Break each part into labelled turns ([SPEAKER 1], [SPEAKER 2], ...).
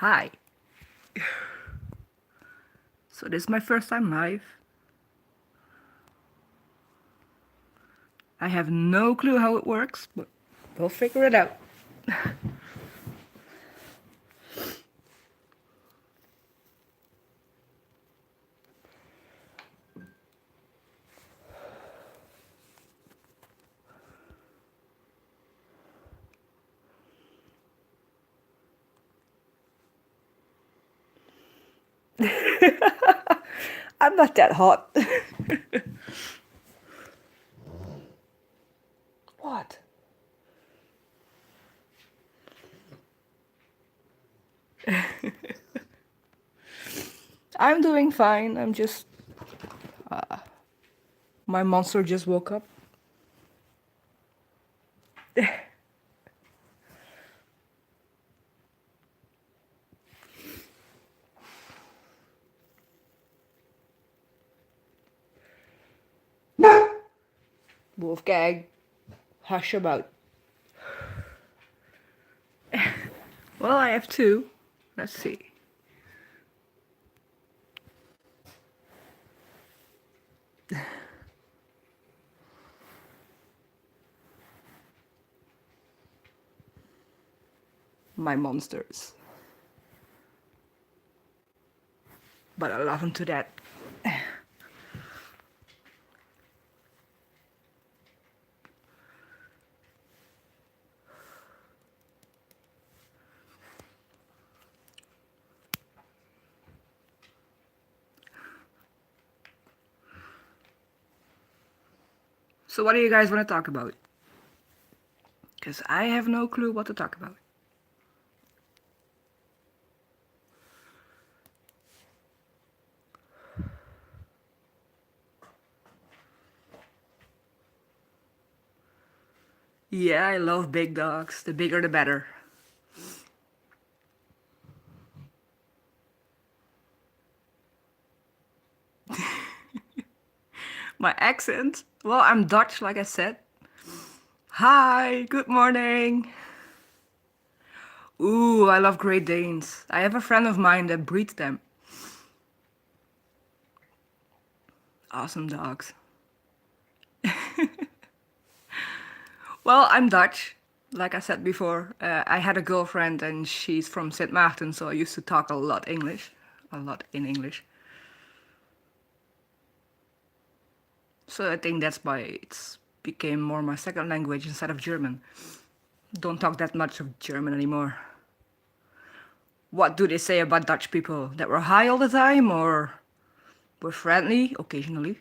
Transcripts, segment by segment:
[SPEAKER 1] Hi. So this is my first time live. I have no clue how it works, but we'll figure it out. I'm not that hot. What? I'm doing fine. I'm just. My monster just woke up. Wolfgang, hush about. Well, I have two. Let's see. My monsters. But I love them to that. So, what do you guys want to talk about? Because I have no clue what to talk about. Yeah, I love big dogs. The bigger the better. My accent? Well, I'm Dutch, like I said. Hi, good morning. Ooh, I love Great Danes. I have a friend of mine that breeds them. Awesome dogs. Well, I'm Dutch. Like I said before, I had a girlfriend and she's from Sint Maarten, so I used to talk a lot English. A lot in English. So I think that's why it's became more my second language instead of German. Don't talk that much of German anymore. What do they say about Dutch people? That we're high all the time or we're friendly occasionally?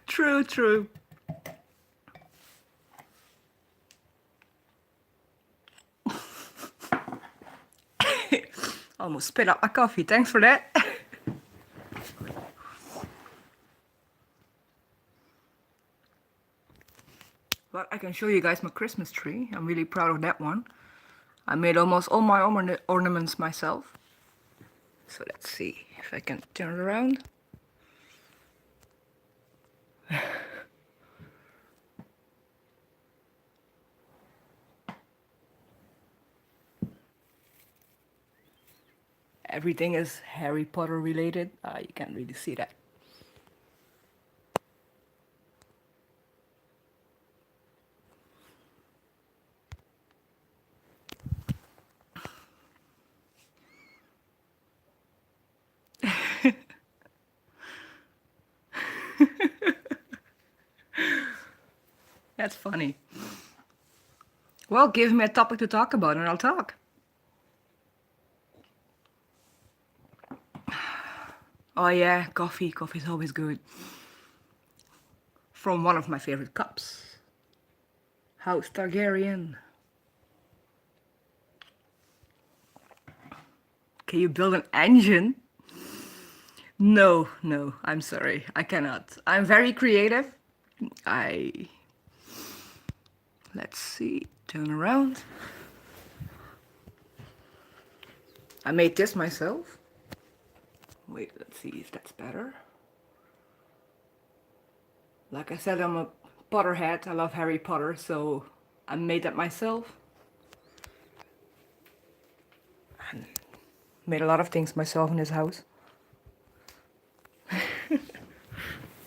[SPEAKER 1] True, true. Almost spit out my coffee. Thanks for that. Well, I can show you guys my Christmas tree. I'm really proud of that one. I made almost all my ornaments myself. So let's see if I can turn it around. Everything is Harry Potter related. You can't really see that. That's funny. Well, give me a topic to talk about and I'll talk. Oh yeah, coffee. Coffee's always good. From one of my favorite cups. House Targaryen. Can you build an engine? No, no, I'm sorry. I cannot. I'm very creative. I. Let's see. Turn around. I made this myself. Wait, let's see if that's better. Like I said, I'm a Potterhead. I love Harry Potter, so I made that myself. And made a lot of things myself in this house.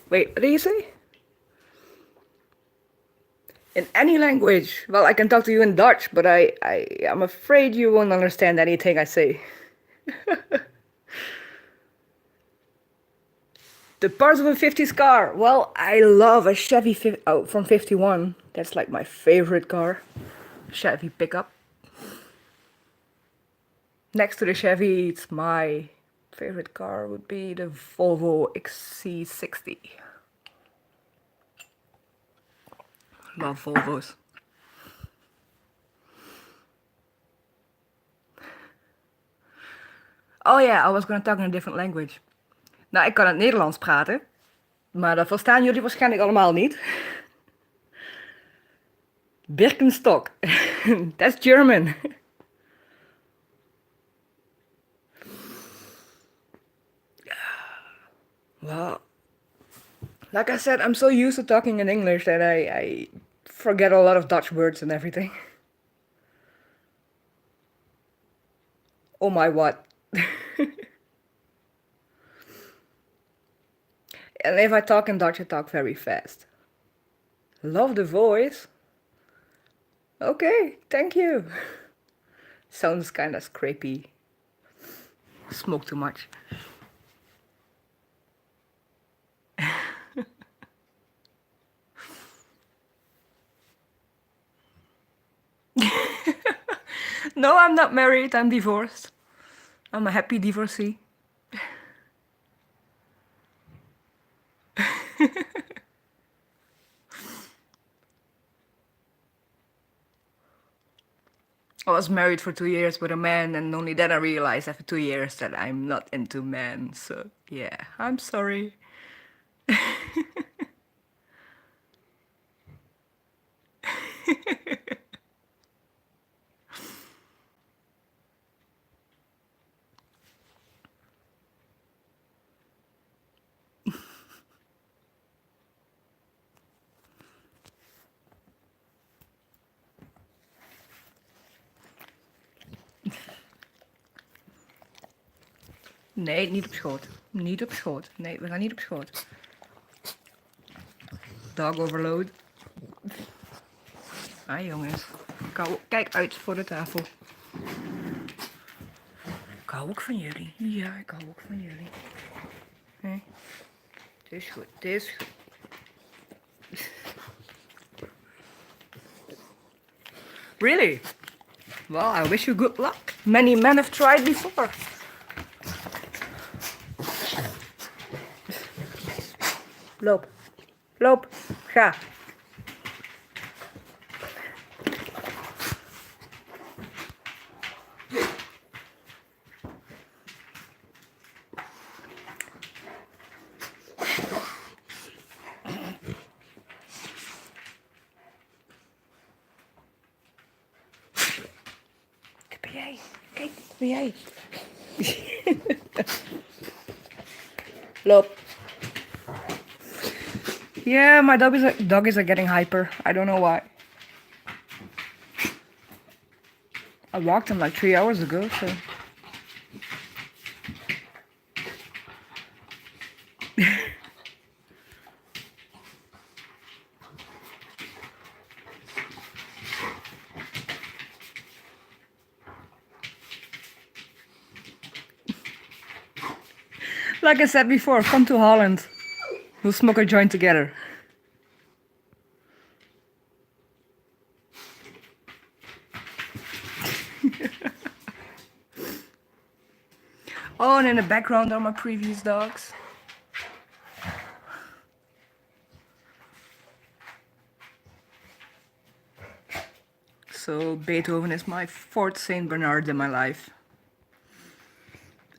[SPEAKER 1] Wait, what do you say? In any language. Well, I can talk to you in Dutch, but I'm afraid you won't understand anything I say. The parts of a 50s car. Well, I love a Chevy from 51. That's like my favorite car. Chevy pickup. Next to the Chevy, it's my favorite car would be the Volvo XC60. Love Volvos. Oh yeah, I was gonna talk in a different language. Nou, ik kan het Nederlands praten, maar dat verstaan jullie waarschijnlijk allemaal niet. Birkenstock. That's German. Well, like I said, I'm so used to talking in English that I forget a lot of Dutch words and everything. Oh my what? And if I talk in Dutch, I talk very fast. Love the voice. Okay, thank you. Sounds kind of scrapey. Smoke too much. No, I'm not married. I'm divorced. I'm a happy divorcee. I was married for 2 years with a man, and only then I realized after 2 years that I'm not into men. So, yeah, I'm sorry. Nee, niet op schoot. Niet op schoot. Nee, we gaan niet op schoot. Dog overload. Ah, jongens. Kijk uit voor de tafel. Ik hou ook van jullie. Ja, ik hou ook van jullie. Nee. Het is goed, het is goed. Really? Well, I wish you good luck. Many men have tried before. Loop. Loop. Ga. Kijk, ben jij. Kijk, ben jij. Loop. Yeah, my doggies are getting hyper. I don't know why. I walked him like 3 hours ago, so. Like I said before, come to Holland. We'll smoke a joint together. Oh, and in the background are my previous dogs. So Beethoven is my fourth Saint Bernard in my life.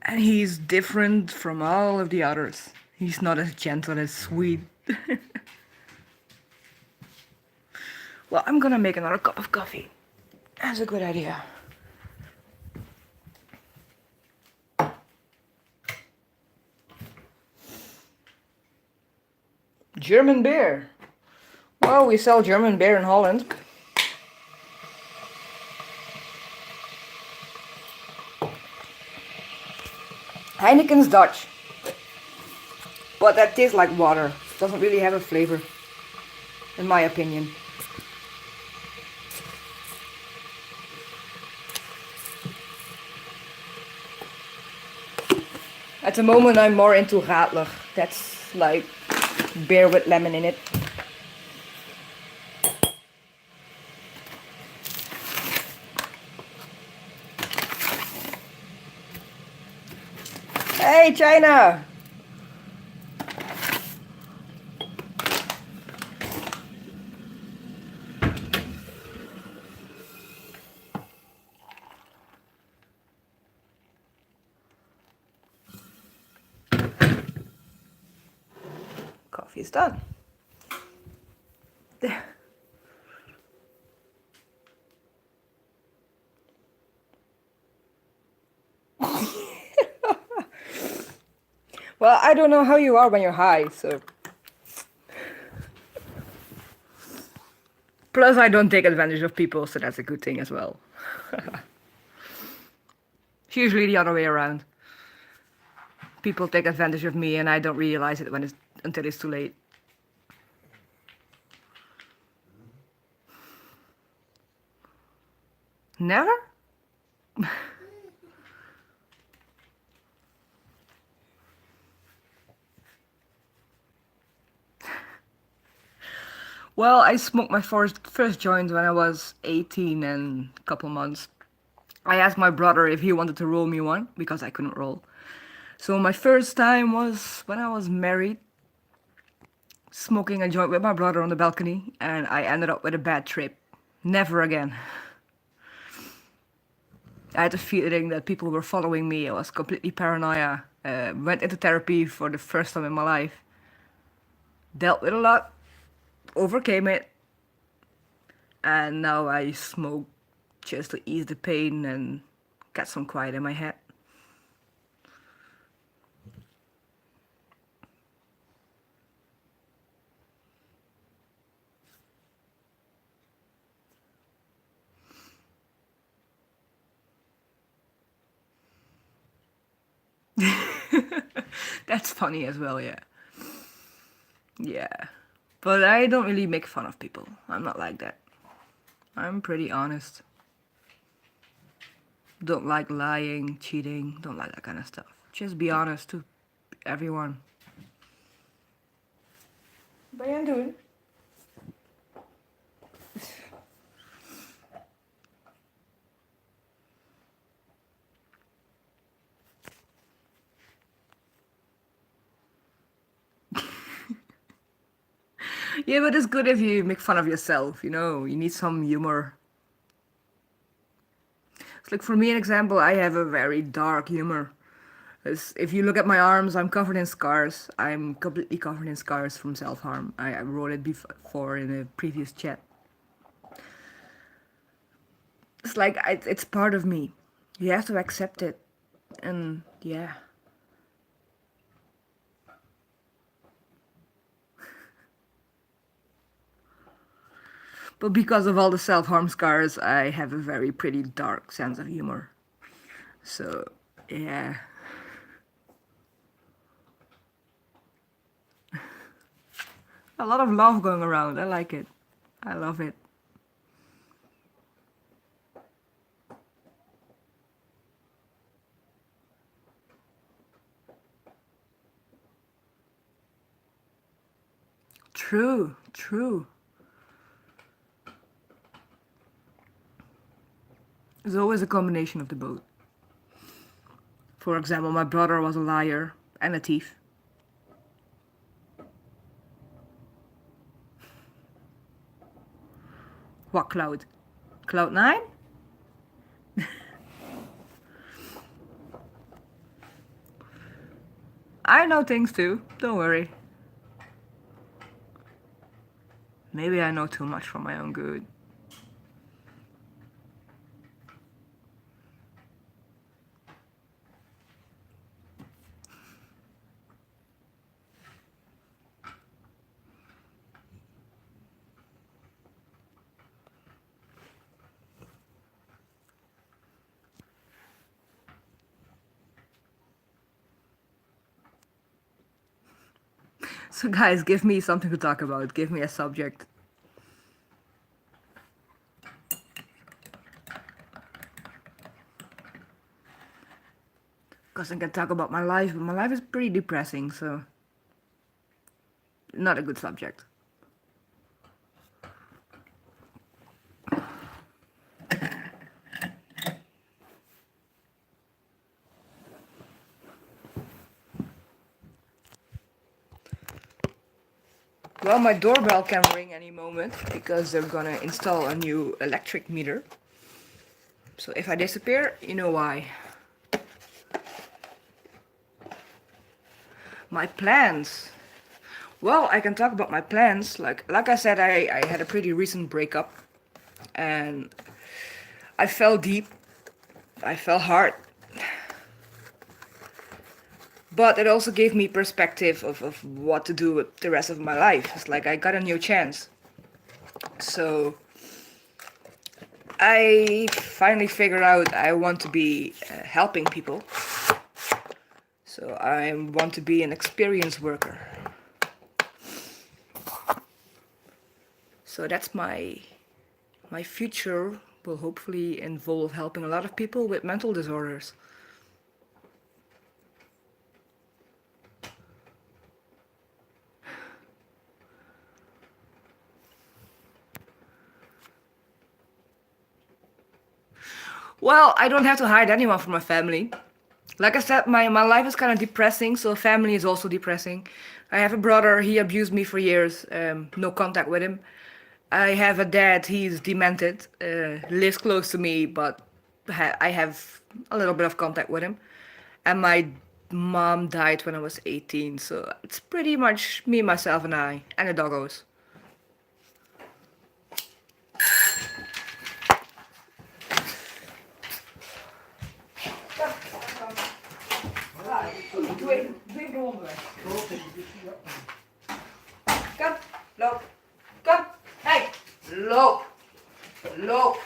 [SPEAKER 1] And he's different from all of the others. He's not as gentle as sweet. Well, I'm gonna make another cup of coffee. That's a good idea. German beer. Well, we sell German beer in Holland. Heineken's Dutch. But that tastes like water. Doesn't really have a flavor. In my opinion. At the moment I'm more into Radler. That's like beer with lemon in it. Hey, China! Coffee is done. There. Well, I don't know how you are when you're high, so. Plus, I don't take advantage of people, so that's a good thing as well. It's usually the other way around. People take advantage of me, and I don't realize it until it's too late. Never? Well, I smoked my first joint when I was 18 and a couple months. I asked my brother if he wanted to roll me one because I couldn't roll. So my first time was when I was married, smoking a joint with my brother on the balcony, and I ended up with a bad trip. Never again. I had a feeling that people were following me. I was completely paranoia. Went into therapy for the first time in my life. Dealt with a lot, overcame it, and now I smoke just to ease the pain and get some quiet in my head. That's funny as well, yeah. Yeah. But I don't really make fun of people. I'm not like that. I'm pretty honest. Don't like lying, cheating, don't like that kind of stuff. Just be honest to everyone. What are you doing? Yeah, but it's good if you make fun of yourself, you know? You need some humor. It's like for me, an example, I have a very dark humor. If you look at my arms, I'm covered in scars. I'm completely covered in scars from self-harm. I wrote it before in a previous chat. It's like it's part of me. You have to accept it. And yeah. But because of all the self-harm scars, I have a very pretty dark sense of humor. So, yeah. A lot of love going around. I like it. I love it. True, true. It's always a combination of the both. For example, my brother was a liar and a thief. What cloud? Cloud 9? I know things too, don't worry. Maybe I know too much for my own good. So, guys, give me something to talk about. Give me a subject. Because I can talk about my life, but my life is pretty depressing, so not a good subject. Well, my doorbell can ring any moment because they're gonna install a new electric meter. So if I disappear, you know why. My plans. Well, I can talk about my plans. Like I said, I had a pretty recent breakup, and I fell deep. I fell hard. But it also gave me perspective of what to do with the rest of my life. It's like I got a new chance. So I finally figured out I want to be helping people. So I want to be an experienced worker. So that's my future will hopefully involve helping a lot of people with mental disorders. Well, I don't have to hide anyone from my family. Like I said, my life is kind of depressing, so family is also depressing. I have a brother, he abused me for years, no contact with him. I have a dad, he's demented, lives close to me, but I have a little bit of contact with him. And my mom died when I was 18, so it's pretty much me, myself, and I, and the doggos. Doe de honden weg. Kom, loop. Kom, hey, loop. Loop.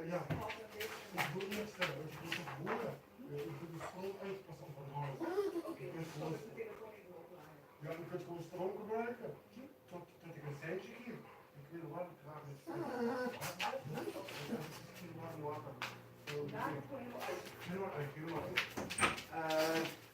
[SPEAKER 2] Ja, ik doe niet stellen, ik doe het horen. Ik doe de stroom uitpassen van huis. Ja, je kunt gewoon stroom gebruiken. Tot ik een seintje geef. Ik wil warm graag met stroom. Warm water. Helemaal uit.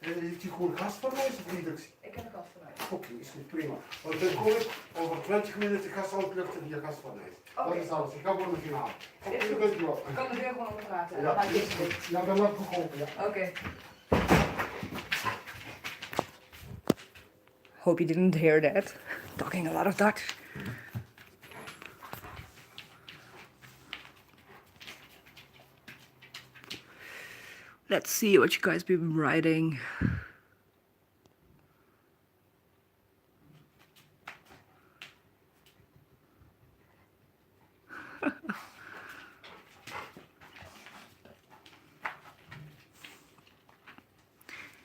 [SPEAKER 2] Heeft u gewoon gasfornuis of inductie?
[SPEAKER 1] Ik heb een gasfornuis.
[SPEAKER 2] Oké, is goed, prima. Want dan kom ik over 20 minuten gas uitluchten via gasfornuis. Dat is alles. Ik ga voor mijn finale. Oké, dankjewel.
[SPEAKER 1] Ik kan de deur gewoon over praten.
[SPEAKER 2] Ja, ja, dan laat ik ook open, ja.
[SPEAKER 1] Okay. Hope you didn't hear that. Talking a lot of Dutch. Let's see what you guys been writing.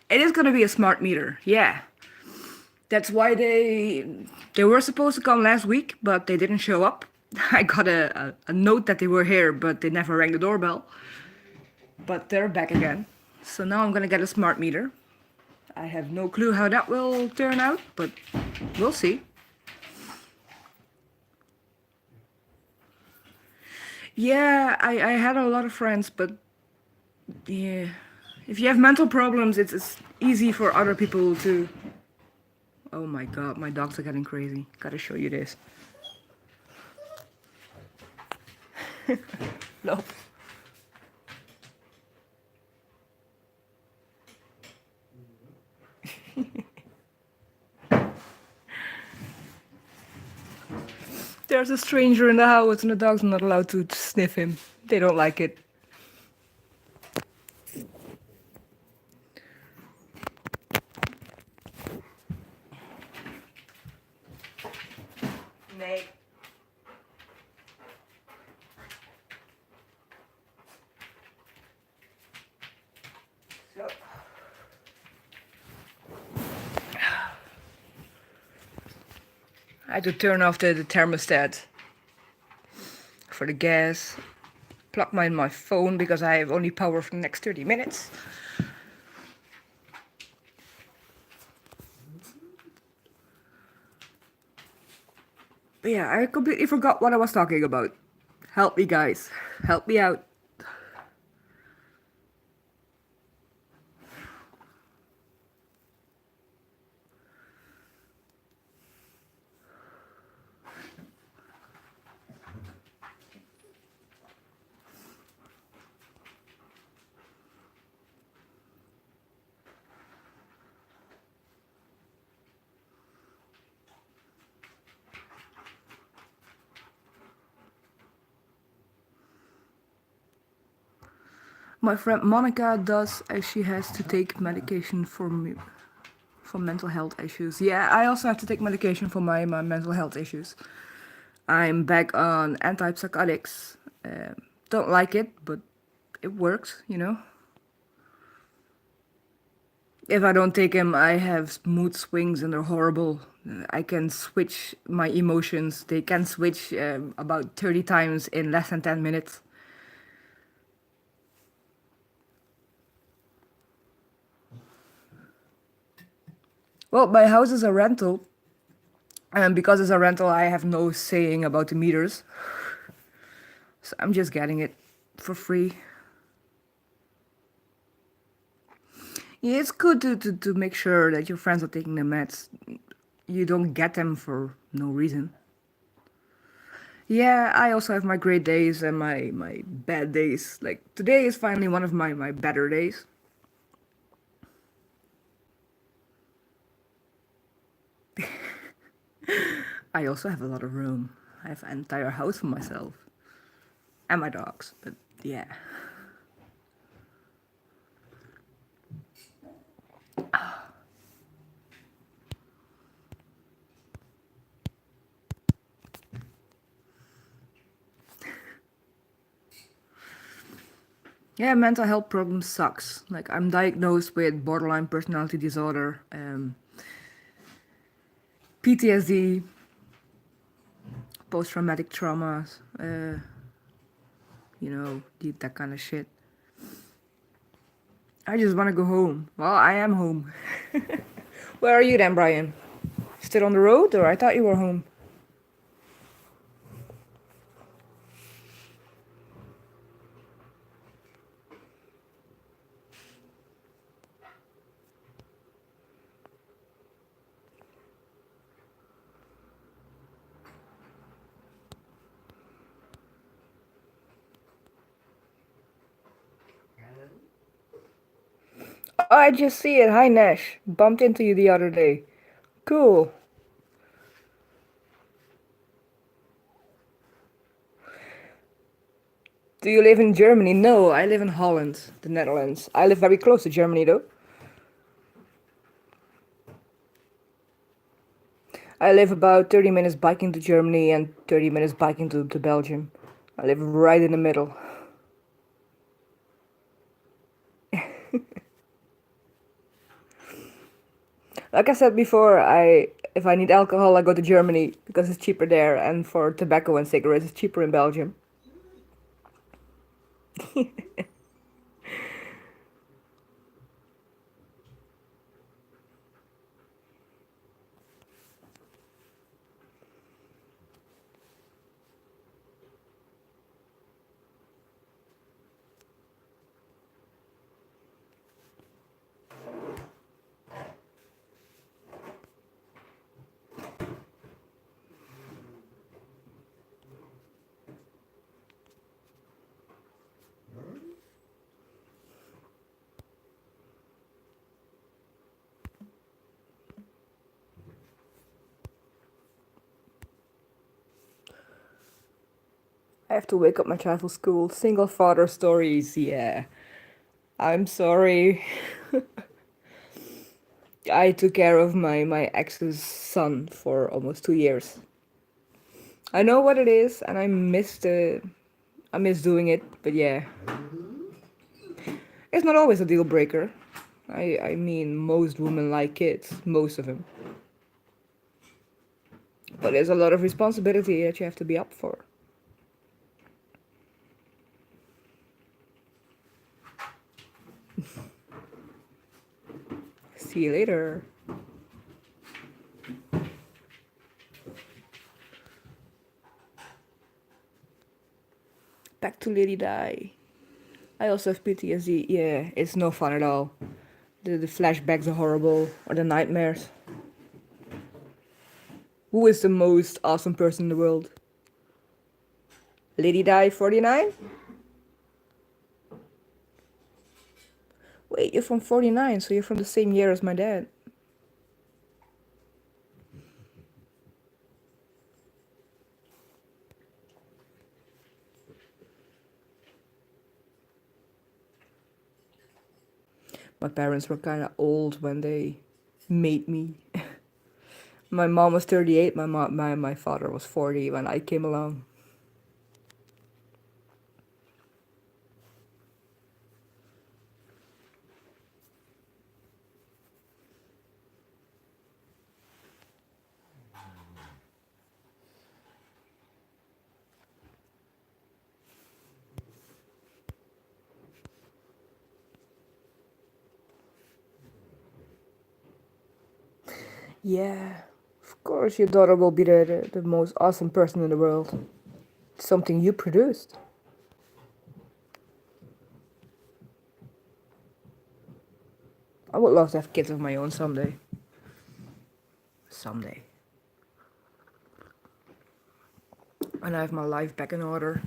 [SPEAKER 1] It is gonna be a smart meter, yeah. That's why they were supposed to come last week, but they didn't show up. I got a note that they were here, but they never rang the doorbell. But they're back again. So now I'm gonna get a smart meter. I have no clue how that will turn out, but we'll see. Yeah, I had a lot of friends, but yeah, if you have mental problems, it's easy for other people to. Oh my god, my dogs are getting crazy. Gotta show you this. No. There's a stranger in the house and the dogs are not allowed to sniff him. They don't like it. So, I had to turn off the thermostat for the gas, plug my phone because I have only power for the next 30 minutes. But yeah, I completely forgot what I was talking about. Help me, guys. Help me out. My friend Monica does, as she has to take medication for mental health issues. Yeah, I also have to take medication for my mental health issues. I'm back on antipsychotics. Don't like it, but it works, you know. If I don't take them, I have mood swings and they're horrible. I can switch my emotions. They can switch about 30 times in less than 10 minutes. Well, my house is a rental, and because it's a rental, I have no saying about the meters. So I'm just getting it for free. Yeah, it's good to make sure that your friends are taking the meds. You don't get them for no reason. Yeah, I also have my great days and my bad days. Like today is finally one of my better days. I also have a lot of room. I have an entire house for myself. And my dogs, but yeah. Yeah, mental health problem sucks. Like I'm diagnosed with borderline personality disorder, PTSD, post-traumatic traumas, that kind of shit. I just want to go home. Well, I am home. Where are you then, Brian? Still on the road, or I thought you were home? Oh, I just see it. Hi, Nash. Bumped into you the other day. Cool. Do you live in Germany? No, I live in Holland, the Netherlands. I live very close to Germany, though. I live about 30 minutes biking to Germany and 30 minutes biking to Belgium. I live right in the middle. Like I said before, if I need alcohol, I go to Germany because it's cheaper there, and for tobacco and cigarettes, it's cheaper in Belgium. I have to wake up my child for school. Single father stories, yeah. I'm sorry. I took care of my ex's son for almost 2 years. I know what it is, and I miss doing it, but yeah. It's not always a deal breaker. I mean, most women like kids, most of them. But there's a lot of responsibility that you have to be up for. See you later. Back to Lady Di. I also have PTSD. Yeah, it's no fun at all. The flashbacks are horrible, or the nightmares. Who is the most awesome person in the world? Lady Di 49? Wait, you're from 49, so you're from the same year as my dad. My parents were kind of old when they made me. My mom was 38, my father was 40 when I came along. Yeah, of course your daughter will be the most awesome person in the world. Something you produced. I would love to have kids of my own someday. Someday. And I have my life back in order.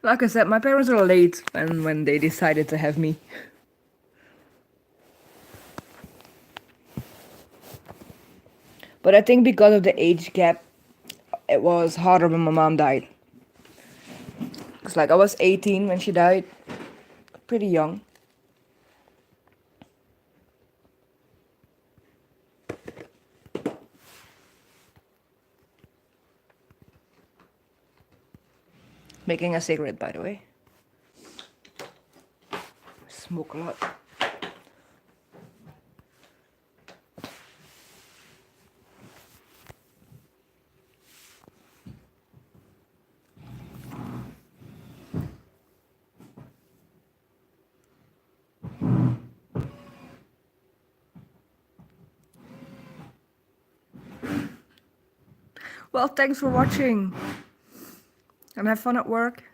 [SPEAKER 1] Like I said, my parents were late when they decided to have me. But I think because of the age gap, it was harder when my mom died. It's like I was 18 when she died. Pretty young. Making a cigarette, by the way. Smoke a lot. Well, thanks for watching. And have fun at work.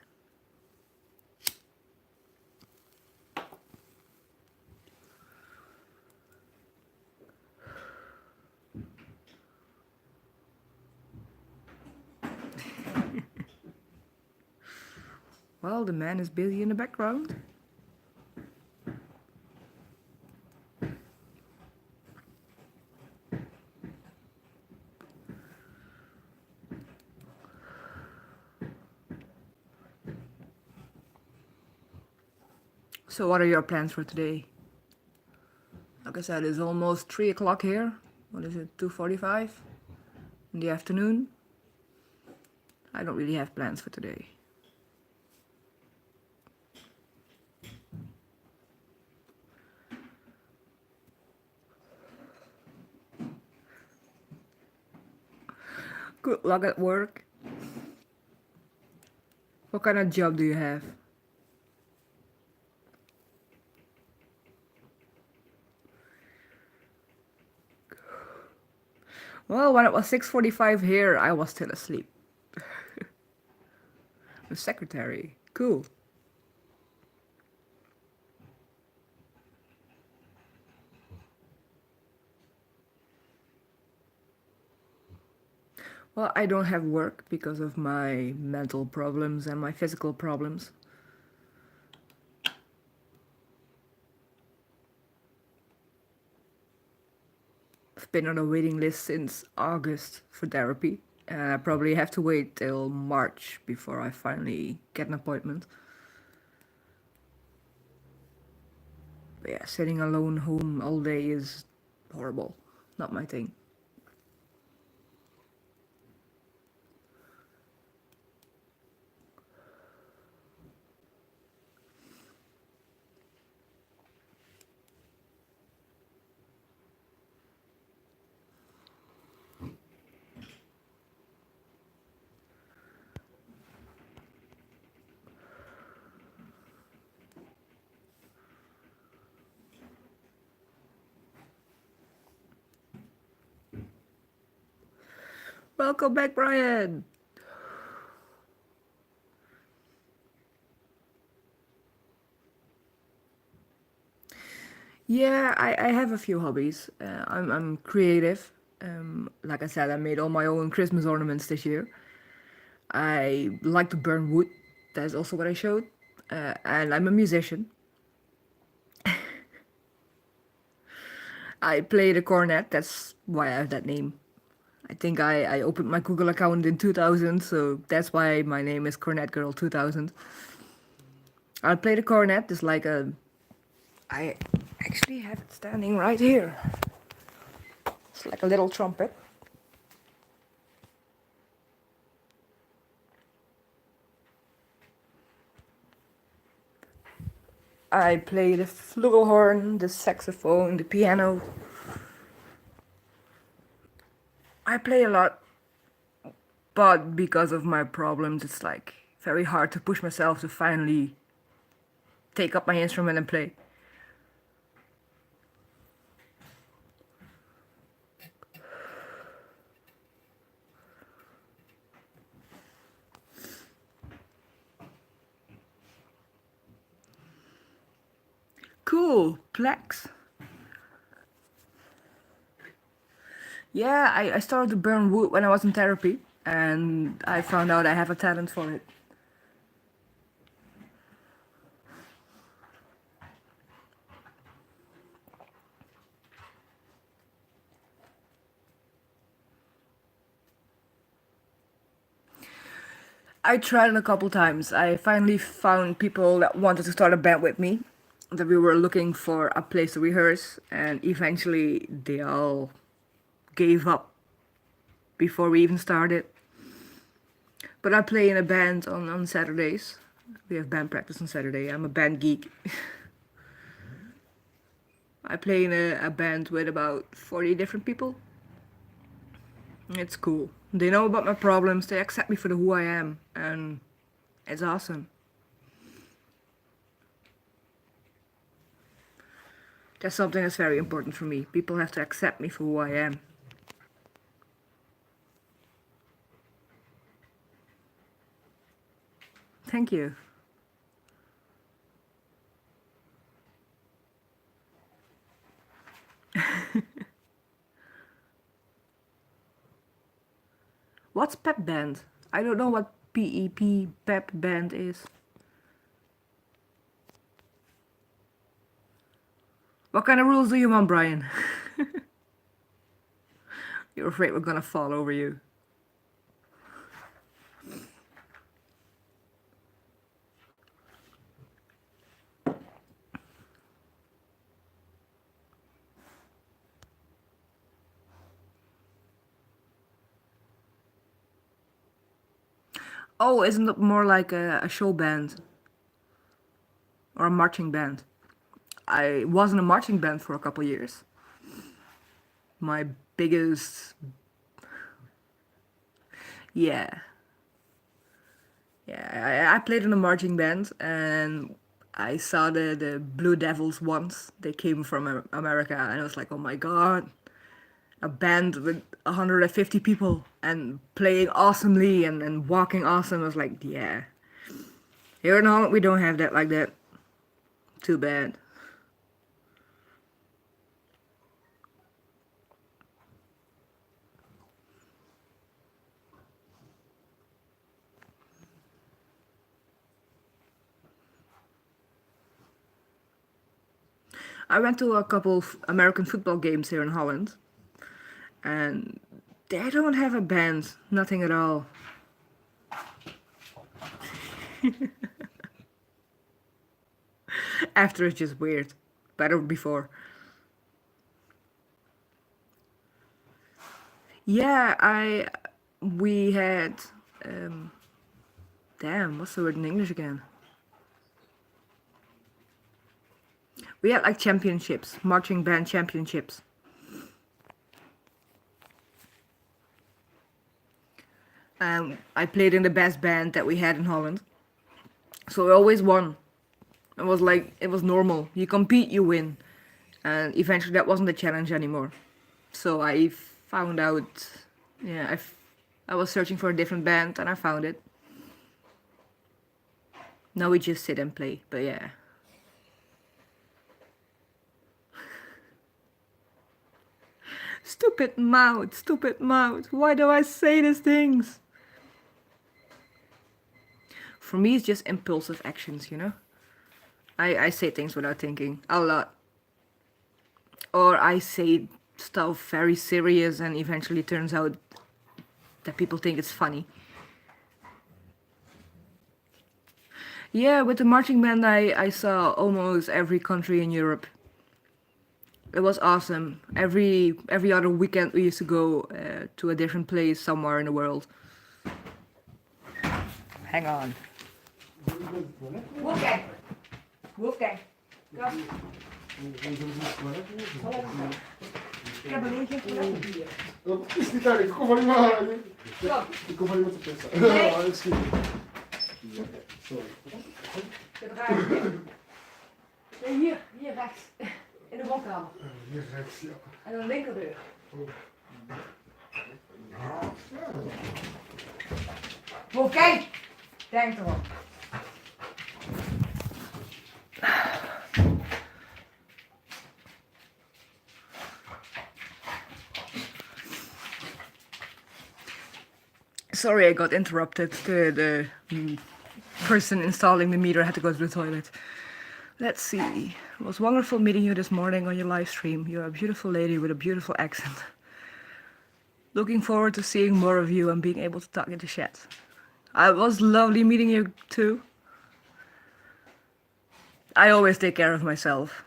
[SPEAKER 1] Well, the man is busy in the background. So what are your plans for today? Like I said, it's almost 3 o'clock here. What is it, 2:45 in the afternoon? I don't really have plans for today. Good luck at work. What kind of job do you have? Well, when it was 6:45 here, I was still asleep. The secretary. Cool. Well, I don't have work because of my mental problems and my physical problems. I've been on a waiting list since August for therapy, and I probably have to wait till March before I finally get an appointment. But yeah, sitting alone home all day is horrible. Not my thing. Welcome back, Brian. Yeah, I have a few hobbies. I'm creative. Like I said, I made all my own Christmas ornaments this year. I like to burn wood. That's also what I showed. And I'm a musician. I play the cornet. That's why I have that name. I think I opened my Google account in 2000, so that's why my name is Cornet Girl 2000. I play the cornet. It's like a. I actually have it standing right here. It's like a little trumpet. I play the flugelhorn, the saxophone, the piano. I play a lot, but because of my problems, it's like very hard to push myself to finally take up my instrument and play. Cool, Plex. Yeah, I started to burn wood when I was in therapy, and I found out I have a talent for it. I tried it a couple times. I finally found people that wanted to start a band with me, that we were looking for a place to rehearse, and eventually they all gave up before we even started. But I play in a band on Saturdays. We have band practice on Saturday. I'm a band geek. I play in a band with about 40 different people. It's cool. They know about my problems, they accept me for who I am, and it's awesome. That's something that's very important for me. People have to accept me for who I am. Thank you. What's pep band? I don't know what PEP pep band is. What kind of rules do you want, Brian? You're afraid we're gonna fall over you. Oh, isn't it more like a show band or a marching band? I was in a marching band for a couple years. My biggest, yeah, yeah. I played in a marching band, and I saw the Blue Devils once. They came from America, and I was like, oh my god, a band with 150 people and playing awesomely and walking awesome. I was like, yeah. Here in Holland, we don't have that like that. Too bad. I went to a couple of American football games here in Holland, and they don't have a band, nothing at all. After it's just weird. better before. Yeah, we had, um, damn, what's the word in English again? We had like championships, marching band championships. I played in the best band that we had in Holland. So I always won. It was normal. You compete, you win. And eventually that wasn't a challenge anymore. So I found out, yeah, I was searching for a different band and I found it. Now we just sit and play, but yeah. Stupid mouth, stupid mouth. Why do I say these things? For me, it's just impulsive actions, you know? I say things without thinking a lot. Or I say stuff very serious and eventually turns out that people think it's funny. Yeah, with the marching band, I saw almost every country in Europe. It was awesome. Every other weekend we used to go to a different place somewhere in the world. Hang on. Wolfgang! Wolfgang! Kom. Ik heb alleen geen toiletpapier.
[SPEAKER 2] Dat is niet erg, ik kom alleen maar. Ik kom alleen maar te pissen.
[SPEAKER 1] Nee.
[SPEAKER 2] Ja, excuse. Ja, sorry.
[SPEAKER 1] Nee, hier rechts. In de woonkamer.
[SPEAKER 2] Hier rechts, ja.
[SPEAKER 1] En een linkerdeur. Wolfgang! Denk erop. Sorry, I got interrupted. The person installing the meter had to go to the toilet. Let's see. It was wonderful meeting you this morning on your live stream. You're a beautiful lady with a beautiful accent. Looking forward to seeing more of you and being able to talk in the chat. It was lovely meeting you too. I always take care of myself.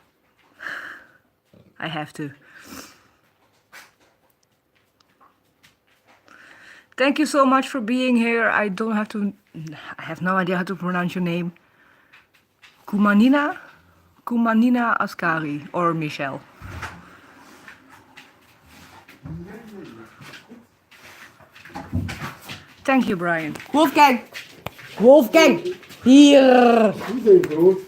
[SPEAKER 1] I have to. Thank you so much for being here. I have no idea how to pronounce your name. Kumanina Askari or Michelle. Thank you, Brian. Wolfgang! Hier!
[SPEAKER 2] Die zijn groot.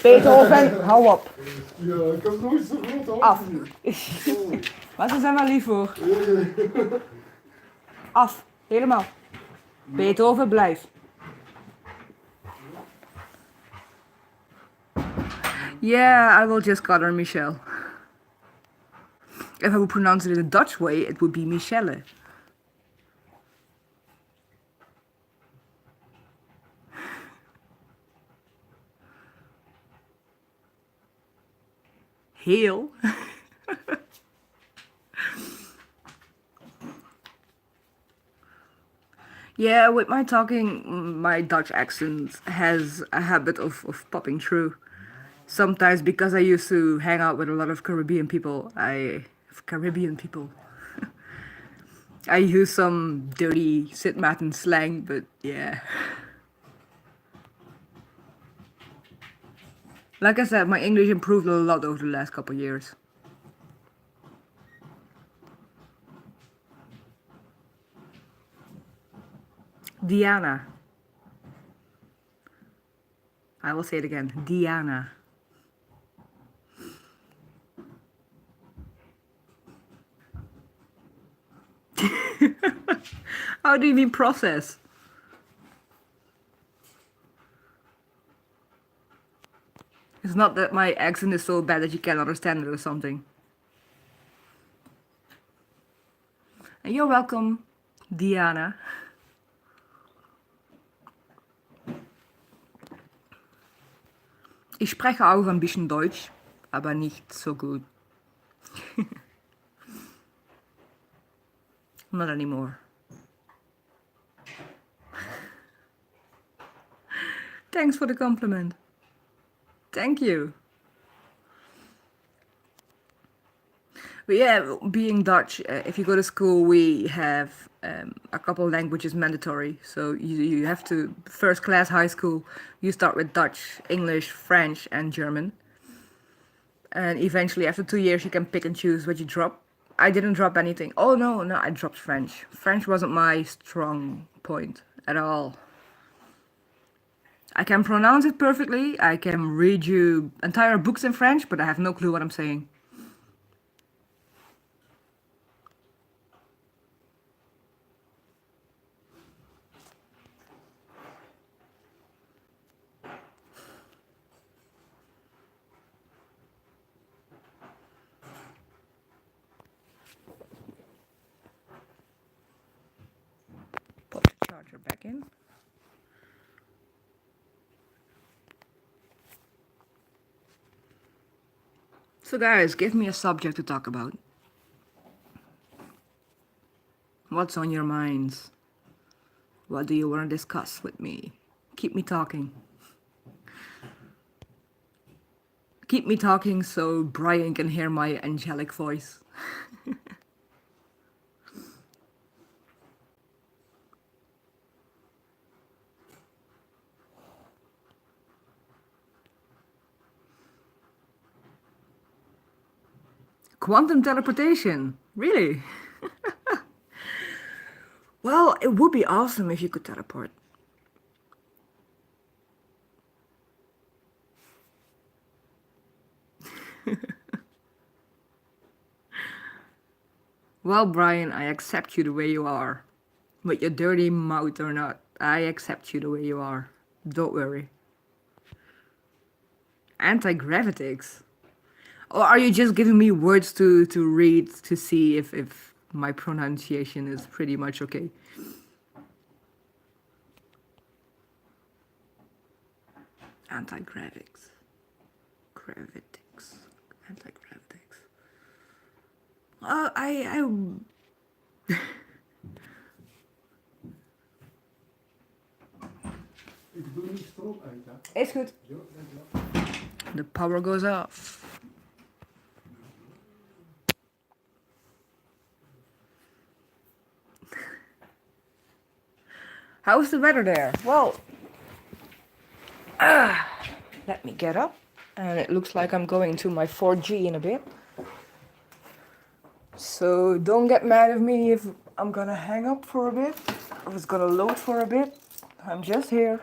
[SPEAKER 1] Beethoven, hou op.
[SPEAKER 2] Ja, ik heb nooit zo groot hoor.
[SPEAKER 1] Af. Maar ze zijn wel lief hoor. Af, helemaal. Beethoven, blijf. Yeah, I will just call her Michelle. If I would pronounce it in the Dutch way, it would be Michelle. Heel. Yeah, with my talking, my Dutch accent has a habit of popping through. Sometimes because I used to hang out with a lot of Caribbean people, I use some dirty St. Maarten slang, but yeah. Like I said, my English improved a lot over the last couple years. Diana. I will say it again. Diana. How do you mean process? It's not that my accent is so bad that you can't understand it or something. And you're welcome, Diana. Ich spreche auch ein bisschen Deutsch, aber nicht so gut. Not anymore. Thanks for the compliment. Thank you. But yeah, being Dutch, if you go to school, we have a couple of languages mandatory. So you have to, first class high school, you start with Dutch, English, French, and German. And eventually, after 2 years, you can pick and choose what you drop. I didn't drop anything. Oh no, no, I dropped French. French wasn't my strong point at all. I can pronounce it perfectly. I can read you entire books in French, but I have no clue what I'm saying. Pop the charger back in. So guys, give me a subject to talk about. What's on your minds? What do you want to discuss with me? Keep me talking. Keep me talking so Brian can hear my angelic voice. Quantum teleportation? Really? Well, it would be awesome if you could teleport. Well, Brian, I accept you the way you are. With your dirty mouth or not, I accept you the way you are. Don't worry. Anti-gravitics? Or are you just giving me words to read to see if my pronunciation is pretty much okay? Anti-gravitics. Gravitics. Anti-gravitics. I
[SPEAKER 2] Ik doe niet stroom uit, hè?
[SPEAKER 1] Is goed.
[SPEAKER 2] Zo, dankjewel.
[SPEAKER 1] The power goes off. How's the weather there? Well, let me get up. And it looks like I'm going to my 4G in a bit. So don't get mad at me if I'm gonna hang up for a bit. If it's gonna load for a bit. I'm just here.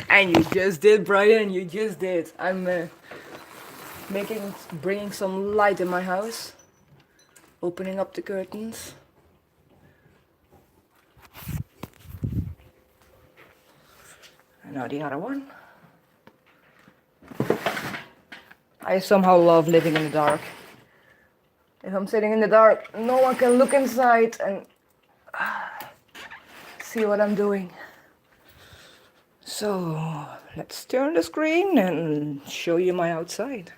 [SPEAKER 1] And you just did, Brian. You just did. I'm bringing some light in my house. Opening up the curtains. And now the other one. I somehow love living in the dark. If I'm sitting in the dark, no one can look inside and see what I'm doing. So let's turn the screen and show you my outside.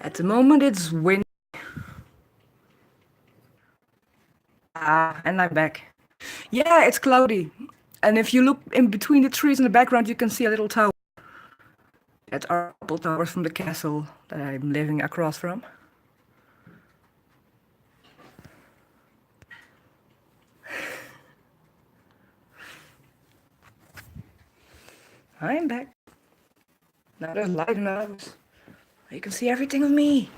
[SPEAKER 1] At the moment it's windy. And I'm back. Yeah, it's cloudy. And if you look in between the trees in the background, you can see a little tower. That's our couple towers from the castle that I'm living across from. I'm back. Now there's light in the house. You can see everything of me.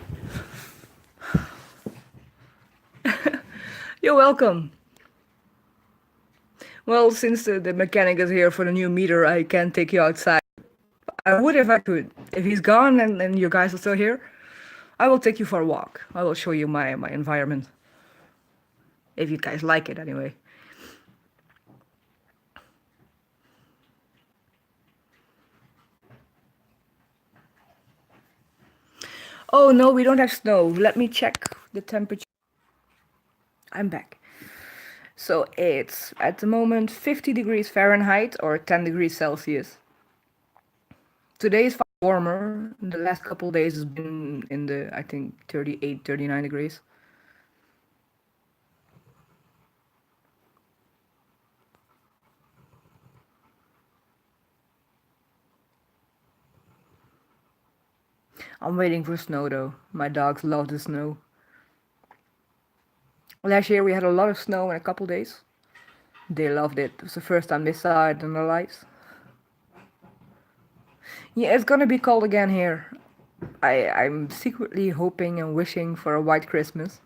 [SPEAKER 1] You're welcome. Well, since the mechanic is here for the new meter, I can't take you outside. I would if I could. If he's gone and you guys are still here, I will take you for a walk. I will show you my environment. If you guys like it, anyway. Oh no, we don't have snow. Let me check the temperature. I'm back. So it's at the moment 50 degrees Fahrenheit or 10 degrees Celsius. Today is far warmer. The last couple of days has been in the, I think, 38, 39 degrees. I'm waiting for snow though. My dogs love the snow. Last year we had a lot of snow in a couple days. They loved it. It was the first time they saw it in their lives. Yeah, it's gonna be cold again here. I'm secretly hoping and wishing for a white Christmas.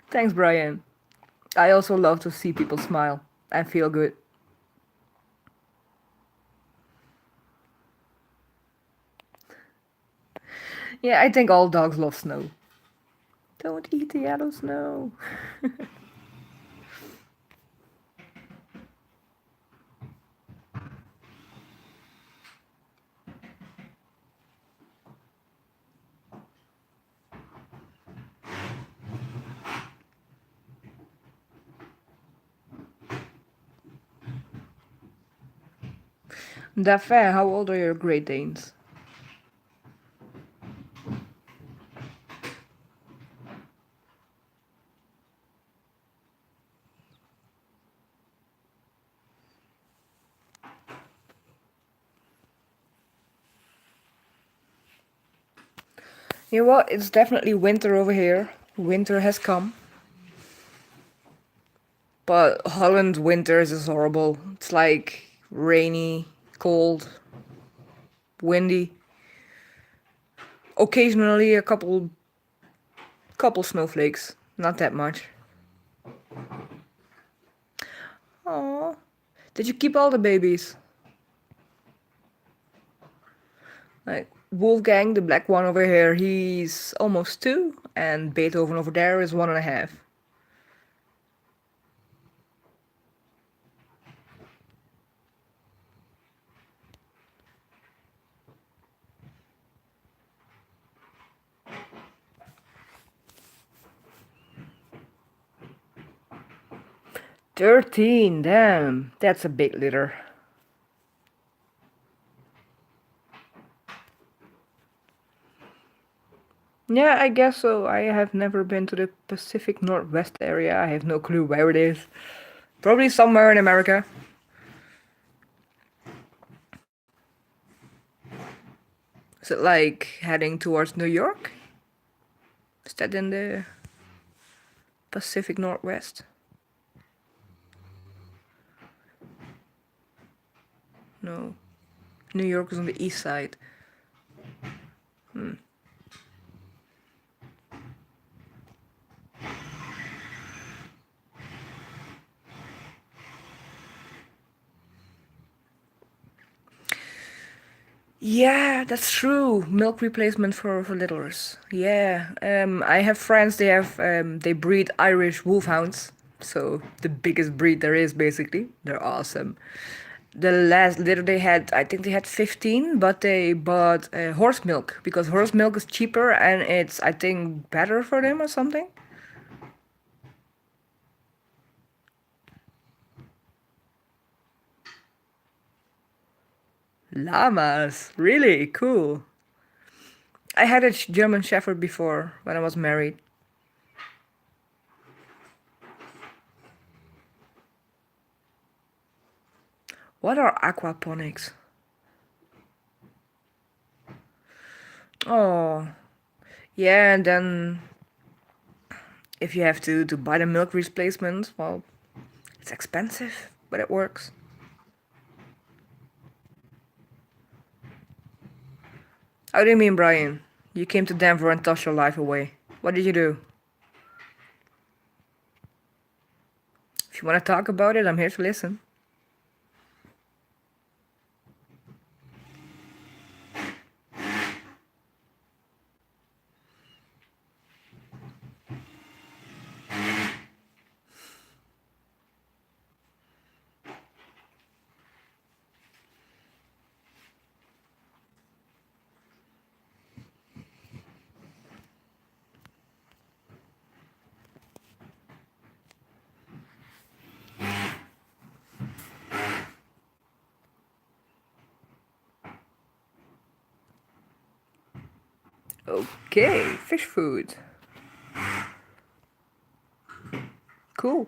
[SPEAKER 1] Thanks, Brian. I also love to see people smile and feel good. Yeah, I think all dogs love snow. Don't eat the yellow snow. Daphne, how old are your Great Danes? You know what? It's definitely winter over here. Winter has come. But Holland winters is horrible. It's like rainy, cold, windy. Occasionally a couple snowflakes. Not that much. Oh, did you keep all the babies? Like Wolfgang, the black one over here, he's almost 2, and Beethoven over there is 1.5. "13, damn, that's a big litter." Yeah, I guess so. I have never been to the Pacific Northwest area. I have no clue where it is. Probably somewhere in America. Is it like heading towards New York? Is that in the Pacific Northwest? No. New York is on the east side. Yeah, that's true. Milk replacement for littlers. Yeah. I have friends. They breed Irish wolfhounds. So the biggest breed there is, basically. They're awesome. The last litter they had, I think they had 15, but they bought horse milk because horse milk is cheaper and it's, I think, better for them or something. Llamas, really cool. I had a German Shepherd before when I was married. What are aquaponics? Oh, yeah, and then if you have to buy the milk replacement, well, it's expensive, but it works. How do you mean, Brian? You came to Denver and tossed your life away. What did you do? If you want to talk about it, I'm here to listen. Okay, fish food. Cool.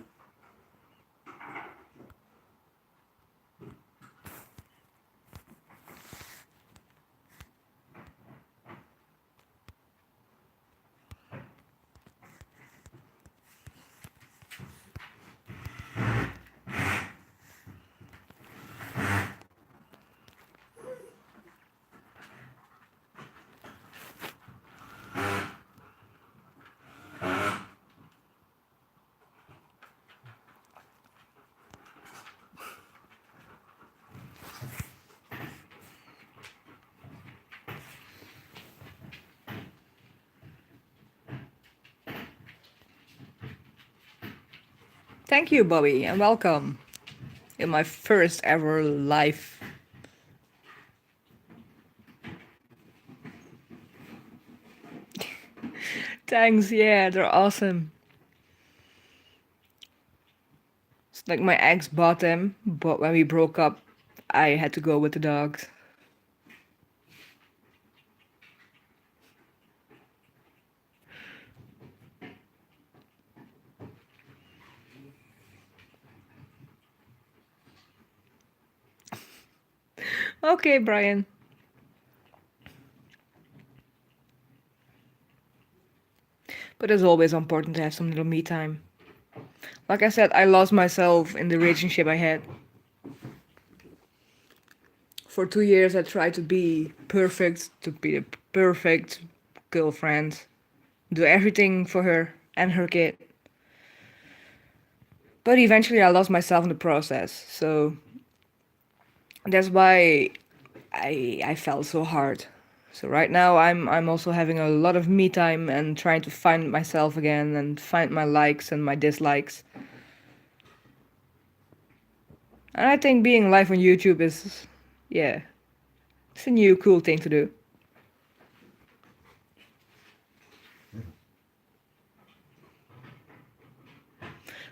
[SPEAKER 1] Thank you, Bobby, and welcome in my first ever live. Thanks, yeah, they're awesome. It's like my ex bought them, but when we broke up, I had to go with the dogs. Okay, Brian. But it's always important to have some little me time. Like I said, I lost myself in the relationship I had. For 2 years, I tried to be perfect, to be a perfect girlfriend, do everything for her and her kid. But eventually, I lost myself in the process. So that's why I felt so hard. So right now, I'm also having a lot of me time and trying to find myself again and find my likes and my dislikes. And I think being live on YouTube is, yeah, it's a new cool thing to do.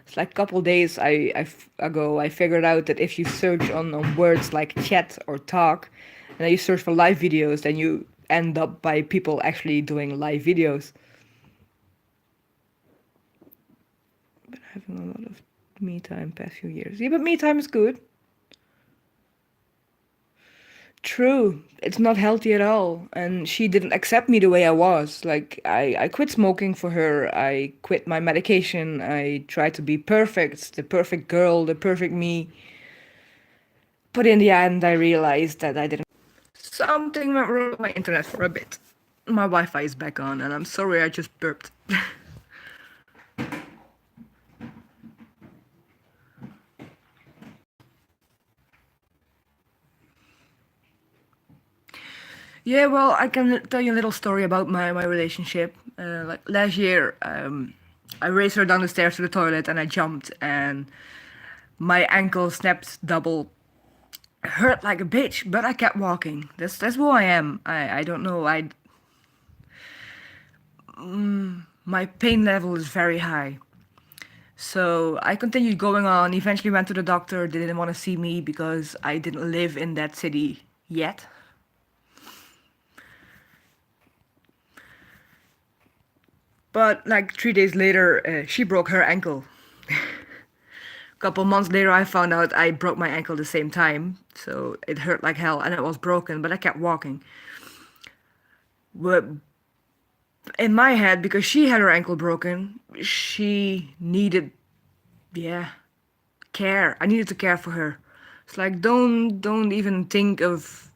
[SPEAKER 1] It's like a couple days ago, I figured out that if you search on words like chat or talk, and then you search for live videos, then you end up by people actually doing live videos. Been having a lot of me time past few years. Yeah, but me time is good. True, it's not healthy at all. And she didn't accept me the way I was. Like, I quit smoking for her. I quit my medication. I tried to be perfect, the perfect girl, the perfect me. But in the end, I realized that I didn't. Something went wrong with my internet for a bit. My Wi Fi is back on, and I'm sorry I just burped. Yeah, well, I can tell you a little story about my relationship. Like last year, I raced her down the stairs to the toilet and I jumped, and my ankle snapped double. Hurt like a bitch, but I kept walking. That's who I am. I don't know. My pain level is very high. So I continued going on. Eventually went to the doctor. They didn't want to see me because I didn't live in that city yet. But like 3 days later, she broke her ankle. A couple months later, I found out I broke my ankle the same time. So it hurt like hell and it was broken, but I kept walking. But in my head, because she had her ankle broken, she needed, yeah, care. I needed to care for her. It's like don't even think of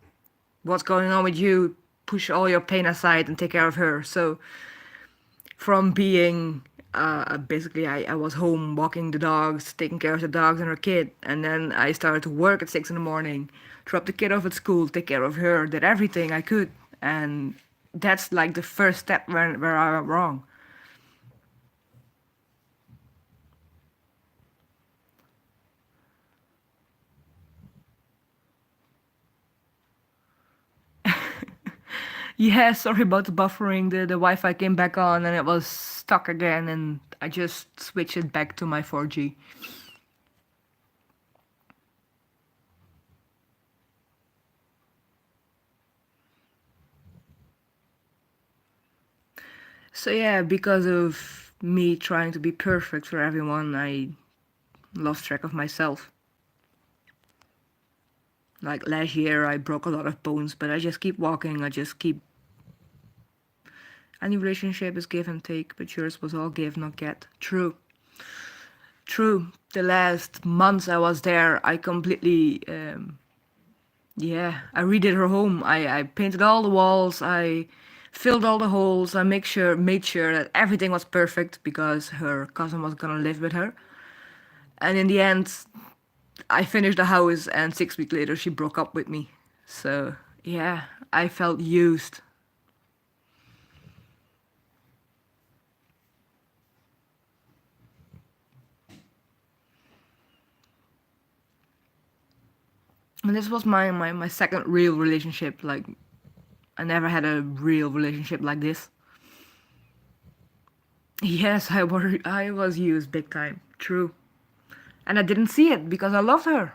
[SPEAKER 1] what's going on with you. Push all your pain aside and take care of her. So from being basically I was home walking the dogs, taking care of the dogs and her kid, and then I started to work at 6 in the morning, drop the kid off at school, take care of her, did everything I could, and that's like the first step where I went wrong. Yeah, sorry about the buffering. The Wi-Fi came back on and it was stuck again, and I just switched it back to my 4G. So yeah, because of me trying to be perfect for everyone, I lost track of myself. Like last year, I broke a lot of bones, but I just keep walking. I just keep. Any relationship is give and take, but yours was all give, not get. True. True. The last months I was there, I completely. Yeah, I redid her home. I painted all the walls. I filled all the holes. I made sure that everything was perfect because her cousin was gonna live with her. And in the end, I finished the house, and 6 weeks later, she broke up with me. So yeah, I felt used. And this was my second real relationship. Like, I never had a real relationship like this. Yes, I was used big time. True. And I didn't see it because I loved her.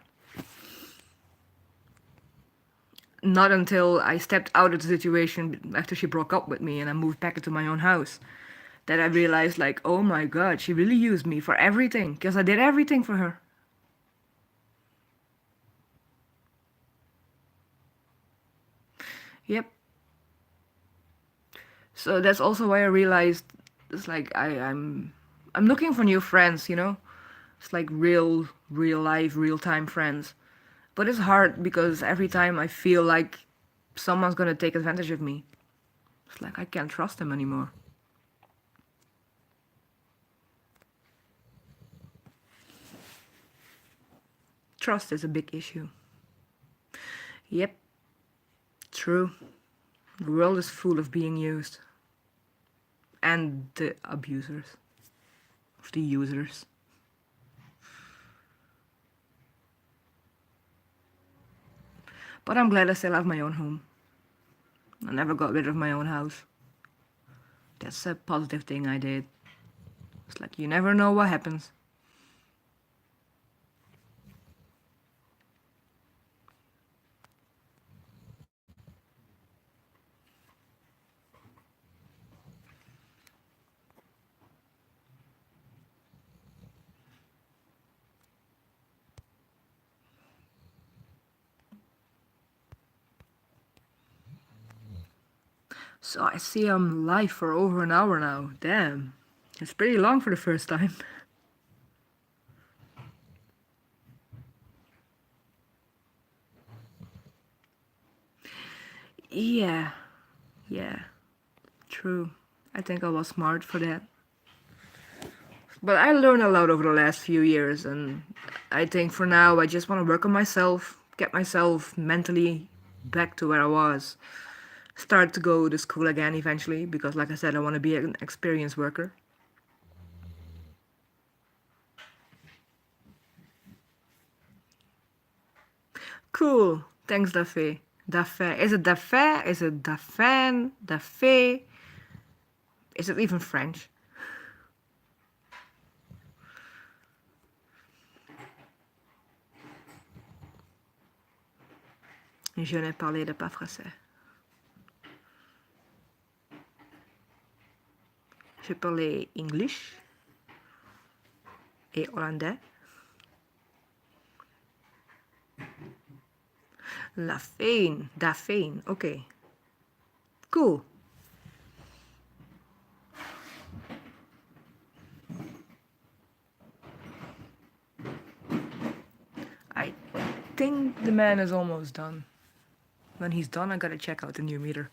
[SPEAKER 1] Not until I stepped out of the situation after she broke up with me and I moved back into my own house that I realized, like, oh my god, she really used me for everything because I did everything for her. Yep. So that's also why I realized it's like I'm looking for new friends, you know? It's like real life, real time friends. But it's hard because every time I feel like someone's gonna take advantage of me. It's like I can't trust them anymore. Trust is a big issue. Yep, true. The world is full of being used. And the abusers. Of the users. But I'm glad I still have my own home. I never got rid of my own house. That's a positive thing I did. It's like you never know what happens. So I see I'm live for over an hour now. Damn. It's pretty long for the first time. Yeah. Yeah. True. I think I was smart for that. But I learned a lot over the last few years, and I think for now I just want to work on myself, get myself mentally back to where I was, start to go to school again eventually, because like I said, I want to be an experienced worker. Cool. Thanks, Dafe. Dafe. Is it Dafe? Is it Dafen? Dafe? Is it even French? Je ne parlais pas français. Je parlais English et hollandais. La Fane. Dafane. Okay. Cool. I think the man is almost done. When he's done, I gotta check out the new meter.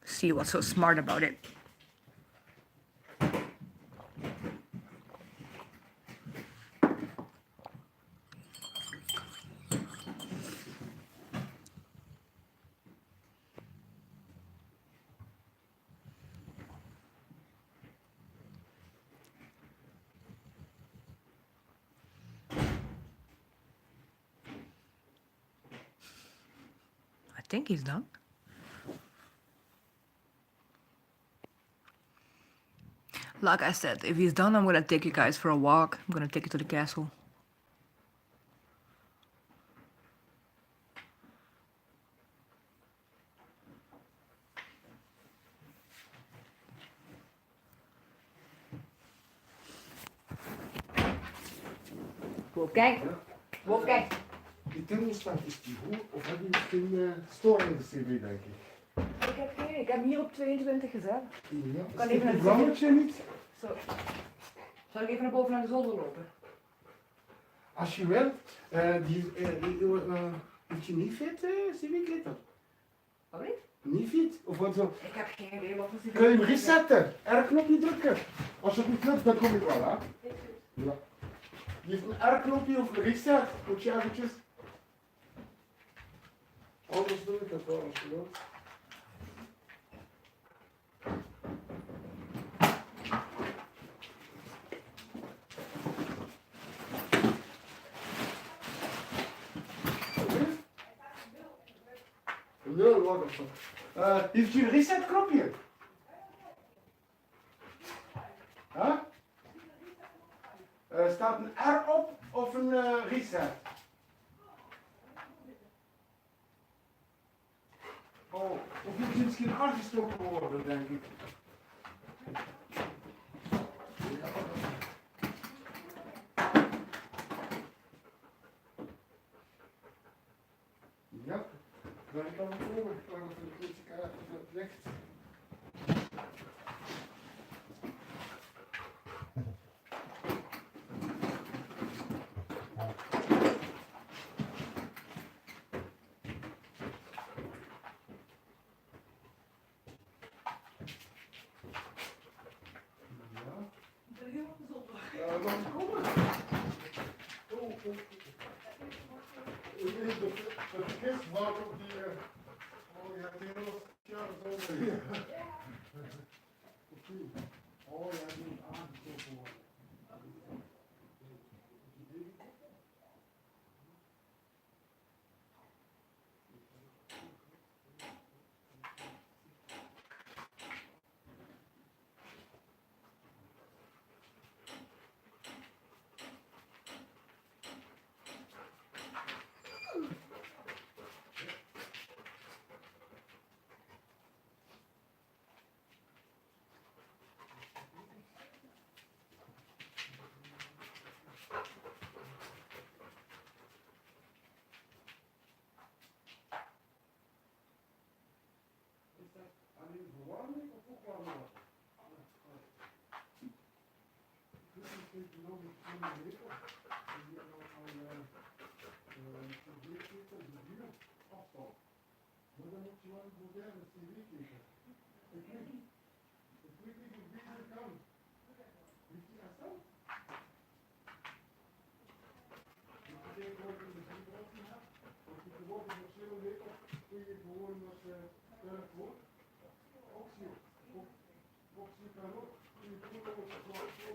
[SPEAKER 1] See what's so smart about it. I think he's done. Like I said, if he's done, I'm gonna take you guys for a walk. I'm gonna take you to the castle. Wolfgang? Wolfgang?
[SPEAKER 2] Die thermostaat is die goed of heb je misschien storing cv denk ik?
[SPEAKER 1] Ik heb hier op 22 gezet.
[SPEAKER 2] Ja,
[SPEAKER 1] Kan
[SPEAKER 2] is
[SPEAKER 1] even naar
[SPEAKER 2] het
[SPEAKER 1] de
[SPEAKER 2] vlammetje niet?
[SPEAKER 1] Zo. Zal ik even naar boven naar de zolder lopen?
[SPEAKER 2] Als je wilt, is je niet fit, cv-ketel?
[SPEAKER 1] Wat niet?
[SPEAKER 2] Niet fit? Of wat zo?
[SPEAKER 1] Ik heb geen idee wat er
[SPEAKER 2] Kun je hem resetten? R-knopje drukken. Als het niet lukt, dan kom ik wel, hè? Ja. Je heeft een R-knopje of een reset. Moet je eventjes... Anders doe ik het wel als je wilt. Heel wat of zo. Heeft u een reset knopje? Huh? Staat een R op of een reset? Oh, of moet je misschien aangestoken worden, denk ik. Ja, ben ik aan het komen. Ik kan even een beetje kijken of het ligt. Ja, dan komen. Oh, het kist wat op die. Oh, je hebt hier nog ja, zo. Oh, ja, die moet aangestoken worden. Alleen verwarming of ook warm water? Dit is een nog een meter. En hier nog een cv-ketel, de duur, afstand. Maar dan moet je wel een moderne cv-ketel. Ik weet niet of beter kan. Weet je dat zo? Ik denk dat ik de vibratie heb. Als je gewoon een verschil weet, kun je gewoon wat telefoon. Optie kan ook. Je kunt ook zo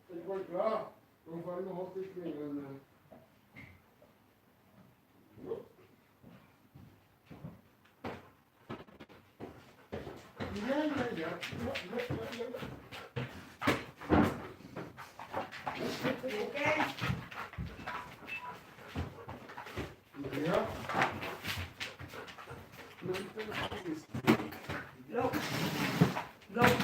[SPEAKER 2] ik ben klaar. Dan ga ik nog altijd mee. Ja. Ja.
[SPEAKER 1] Loop. Loop.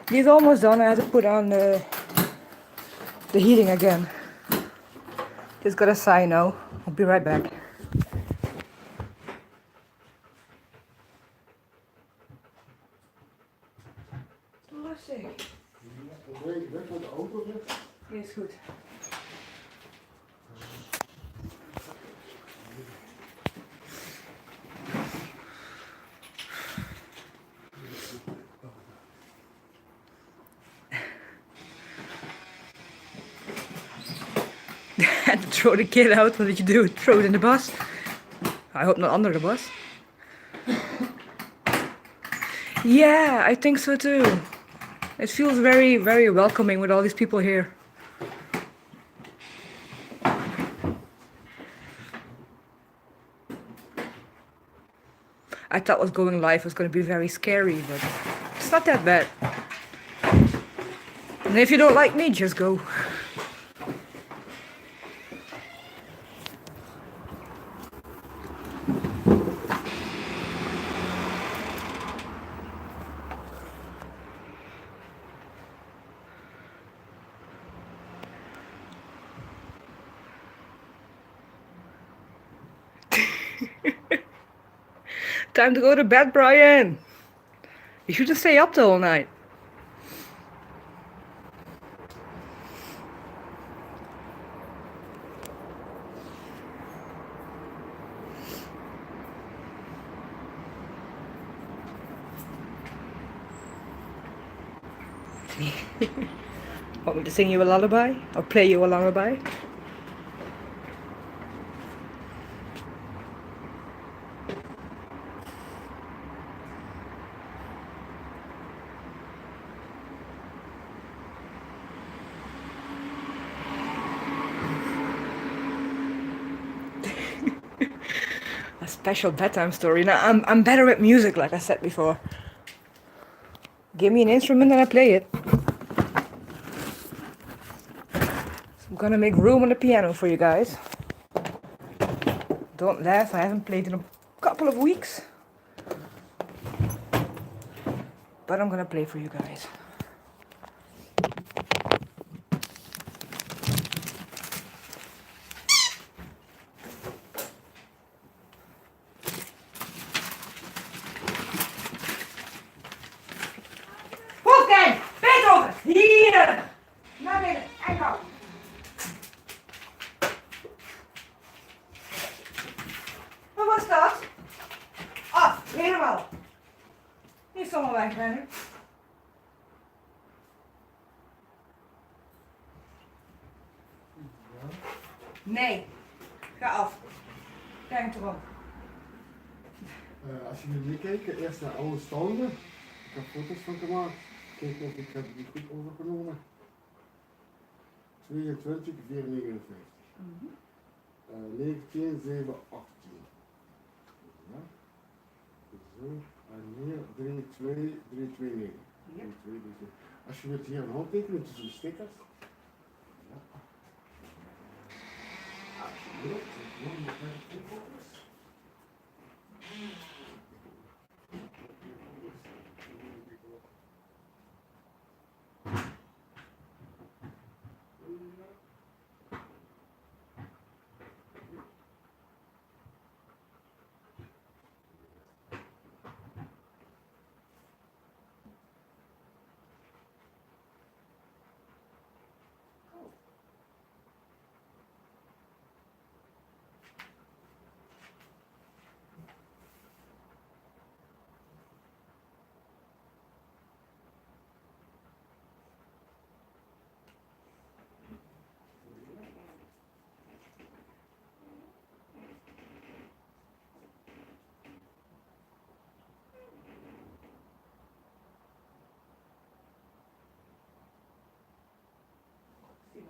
[SPEAKER 1] He's almost done. I had to put on the heating again. Just gotta sigh now. I'll be right back. Lastig.
[SPEAKER 2] Weg van de auto zit.
[SPEAKER 1] Is goed. Had to throw the kid out. What did you do? Throw it in the bus? I hope not under the bus. Yeah, I think so too. It feels very, very welcoming with all these people here. I thought was going live was going to be very scary, but it's not that bad. And if you don't like me, just go. Time to go to bed, Brian. You shouldn't stay up the whole night. Want me to sing you a lullaby? Or play you a lullaby? A special bedtime story. Now, I'm better at music, like I said before. Give me an instrument and I play it. So I'm gonna make room on the piano for you guys. Don't laugh, I haven't played in a couple of weeks. But I'm gonna play for you guys. Wolfgang! Beethoven! Hier! Naar binnen, en gauw. Wat was dat? Ah, helemaal. Hier is allemaal wegrennen. Nee. Ga af. Kijk erop.
[SPEAKER 2] Als je nu meekijkt, eerst naar oude standen. Ik heb foto's van gemaakt. Kijk of ik heb die goed overgenomen. 22, 459. 19, 7, 18. Ja. Zo. En hier 3, 2, 3, 2, 9. 3, 2, 3, 2. Als je wilt hier een handtekening tussen de stickers. Ja. Alsjeblieft. Ik nog even focus.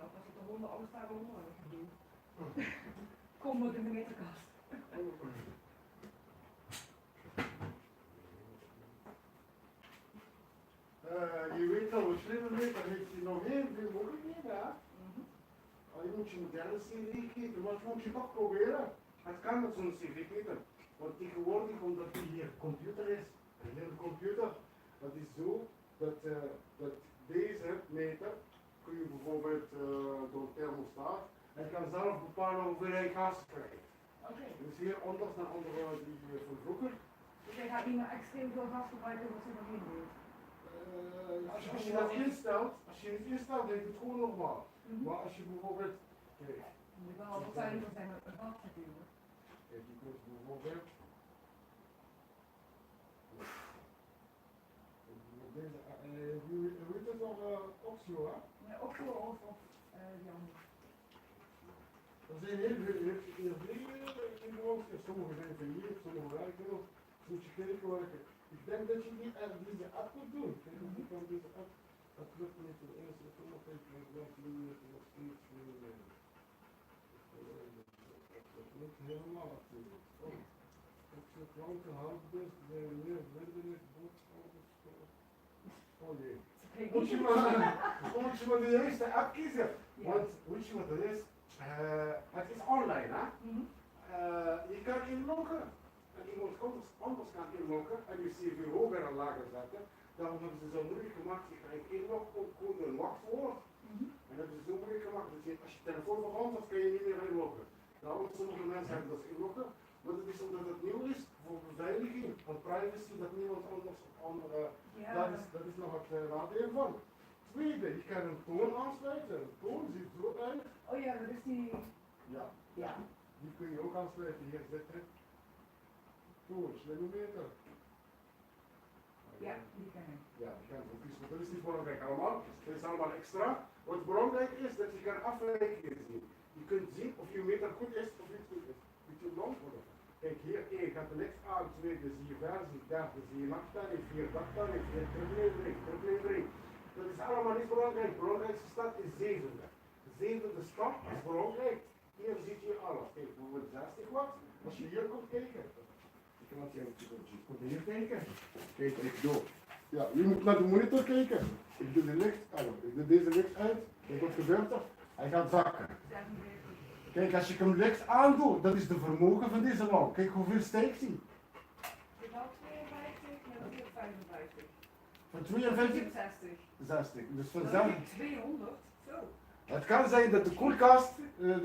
[SPEAKER 1] Als ik de honden alles daar onder doen. Kom maar in de meterkast.
[SPEAKER 2] Je weet al, wat slimmer weet, dan heeft hij nog heel veel mogelijkheden. Hè? Je moet je moderne CV kiezen, maar moet je toch proberen. Het kan met zo'n CV kiezen. Want tegenwoordig, omdat die hier computer is, een hele computer, dat is zo dat deze meter kun je bijvoorbeeld door een thermostaat en kan zelf bepalen hoeveel hij gas krijgt.
[SPEAKER 1] Oké.
[SPEAKER 2] Dus hier anders dan andere die van vroeger.
[SPEAKER 1] Dus jij gaat niet meer extreem veel gas gebruiken wat ze nog niet doen.
[SPEAKER 2] Als je dat instelt, dan is het gewoon normaal. Maar als je bijvoorbeeld, kijk,
[SPEAKER 1] Je moet wel wat zuiniger zijn met een gas natuurlijk.
[SPEAKER 2] kijk, je kunt bijvoorbeeld deze, hoe heet het nog, Oxio, hè?
[SPEAKER 1] Ja, ook zo of die andere.
[SPEAKER 2] Er zijn heel veel in de Oxio, sommige zijn van hier, sommige werken nog. Moet je kijken welke. Ik denk dat je die deze app moet doen. Kijk, je kan deze app, dat lukt niet in eerste, sommige nog steeds dat lukt helemaal natuurlijk. Ook zo klanken, houders, meer vrienden, boodschappers. Oh jee. Moet je maar de juiste app kiezen. Want weet je wat het is? Het is online, hè? Je kan inloggen. En iemand anders kan inloggen en je CV hoger en lager zetten. Daarom hebben ze zo moeilijk gemaakt. Je krijgt inlogcode een wachtwoord. En dat hebben ze zo moeilijk gemaakt dat je, als je telefoon verandert, kan je niet meer inloggen. Daarom sommige mensen hebben dat inloggen. Maar dat is omdat het nieuw is. voor beveiliging, van privacy, dat niemand anders op andere.
[SPEAKER 1] Ja.
[SPEAKER 2] Dat is nog het nadeel van. Tweede, je kan een toon aansluiten. Een toon ziet zo uit.
[SPEAKER 1] Oh ja, dat is die...
[SPEAKER 2] Ja,
[SPEAKER 1] Ja.
[SPEAKER 2] die kun je ook aansluiten. Hier zitten. Toon, slimmeter.
[SPEAKER 1] Ja, die ken ik.
[SPEAKER 2] Ja, die kan ook iets, maar dat is niet belangrijk allemaal. Dat is allemaal extra. Wat belangrijk is, dat je kan afwijkingen zien. Je kunt zien of je meter goed is of niet goed is. Moet je lang worden. Kijk hier, 1 gaat er niks aan, 2 dan zie je versie, 3 zie je nachttarief, 4 dagtarief, 4 teruglevering. Dat is allemaal niet belangrijk. De belangrijkste stap is 7e. De 7e stap is belangrijk. Hier ziet je alles. Kijk, bijvoorbeeld 60 watt. Als je hier komt kijken. Ik kan het hier natuurlijk goed hier kijken. Kijk, ik doe. Ja, je moet naar de monitor kijken. Ik doe de licht aan. Ik doe deze licht uit. Kijk wat gebeurt er. Hij gaat zakken. Kijk, als ik hem licht aandoe, dat is de vermogen van deze lamp. Kijk hoeveel stijgt hij.
[SPEAKER 1] Ik had 52, maar dat is 55.
[SPEAKER 2] Van 52?
[SPEAKER 1] 60.
[SPEAKER 2] 60. Dus van
[SPEAKER 1] Dan
[SPEAKER 2] 60.
[SPEAKER 1] heb ik 200. Zo.
[SPEAKER 2] Het kan zijn dat de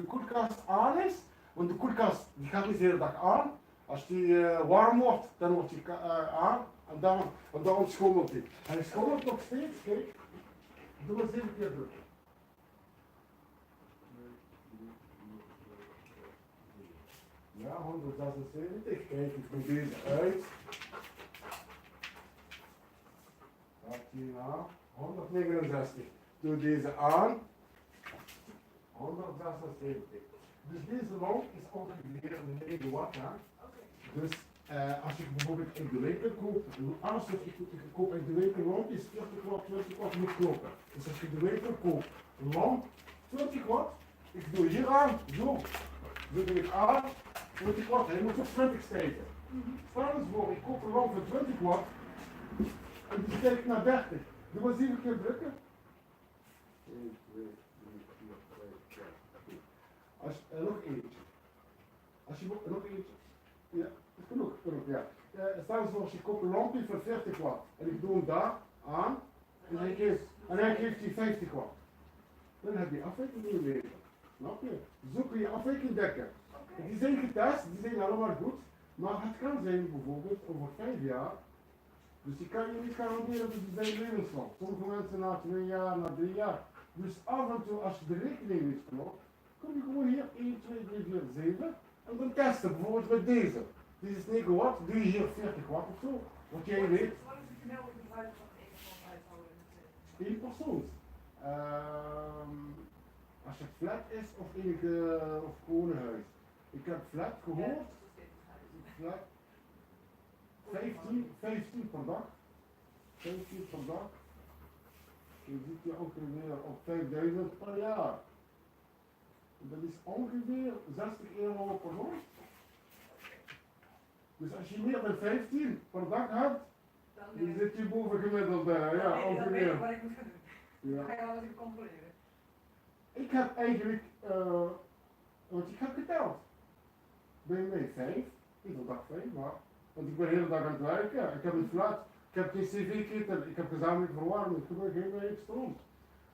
[SPEAKER 2] koelkast aan is, want de koelkast die gaat niet de hele dag aan. Als die warm wordt, dan wordt die aan en dan ontschommelt hij. Hij schommelt nog steeds, kijk. Doe maar 7 keer drukken. Ja, 176. Kijk, ik doe deze uit. Gaat hier aan. 169. Doe deze aan. 176. Dus deze lamp is ongeveer 9 watt. Hè? Dus als ik bijvoorbeeld in de winkel koop, alles wat ik koop in de winkel lamp is 40 watt, 20 watt moet kloppen. Dus als je in de winkel koopt een lamp 20 watt, ik doe hier aan, zo. Zo doe ik aan, 20 watt, hij moet op 20 stijgen. Stel eens voor, ik koop een lamp van 20 watt en die stijgt naar 30. Doe maar 7 keer drukken. 1, 2, 3, 4, 5, 6. Nog eentje. Als je nog eentje. Ja, is genoeg, ja. Stel eens voor, als je koopt een lampje van 40 watt en ik doe hem daar aan en hij geeft je 50 watt. Dan heb je afwijking in je leven. Snap je? Zo kun je afwijking dekken. Die zijn getest, die zijn allemaal goed, maar het kan zijn bijvoorbeeld over 5 jaar. Dus je kan je niet garanderen dat het bij levenslang. Sommige mensen na 2 jaar, na 3 jaar. Dus af en toe, als je de rekening niet klopt, kom je gewoon hier 1, 2, 3, 4, 7 en dan testen. Bijvoorbeeld met deze. Deze is 9 watt, doe je hier 40 watt of zo. Want jij weet.
[SPEAKER 1] Wat is het gemiddelde gebruik van één van uithouden?
[SPEAKER 2] 1 persoon. Als het flat is of of gewoon een huis. Ik heb flat gehoord. Flat. 15 per dag. 15 per dag. Je ziet je ongeveer op 5000 per jaar. Dat is ongeveer 60 euro per maand. Dus als je meer dan 15 per dag hebt, dan zit je boven gemiddeld. Ja,
[SPEAKER 1] Dan weet ik
[SPEAKER 2] ongeveer.
[SPEAKER 1] wat ik moet gaan doen.
[SPEAKER 2] Ja.
[SPEAKER 1] Dan ga je alles even controleren.
[SPEAKER 2] Ik heb eigenlijk, want ik heb geteld. Ben mij 5, iedere dag 5, maar, want ik ben de hele dag aan het werken. Ik heb een flat, ik heb geen cv-ketel, ik heb gezamenlijke verwarming, ik gebruik heel weinig stroom.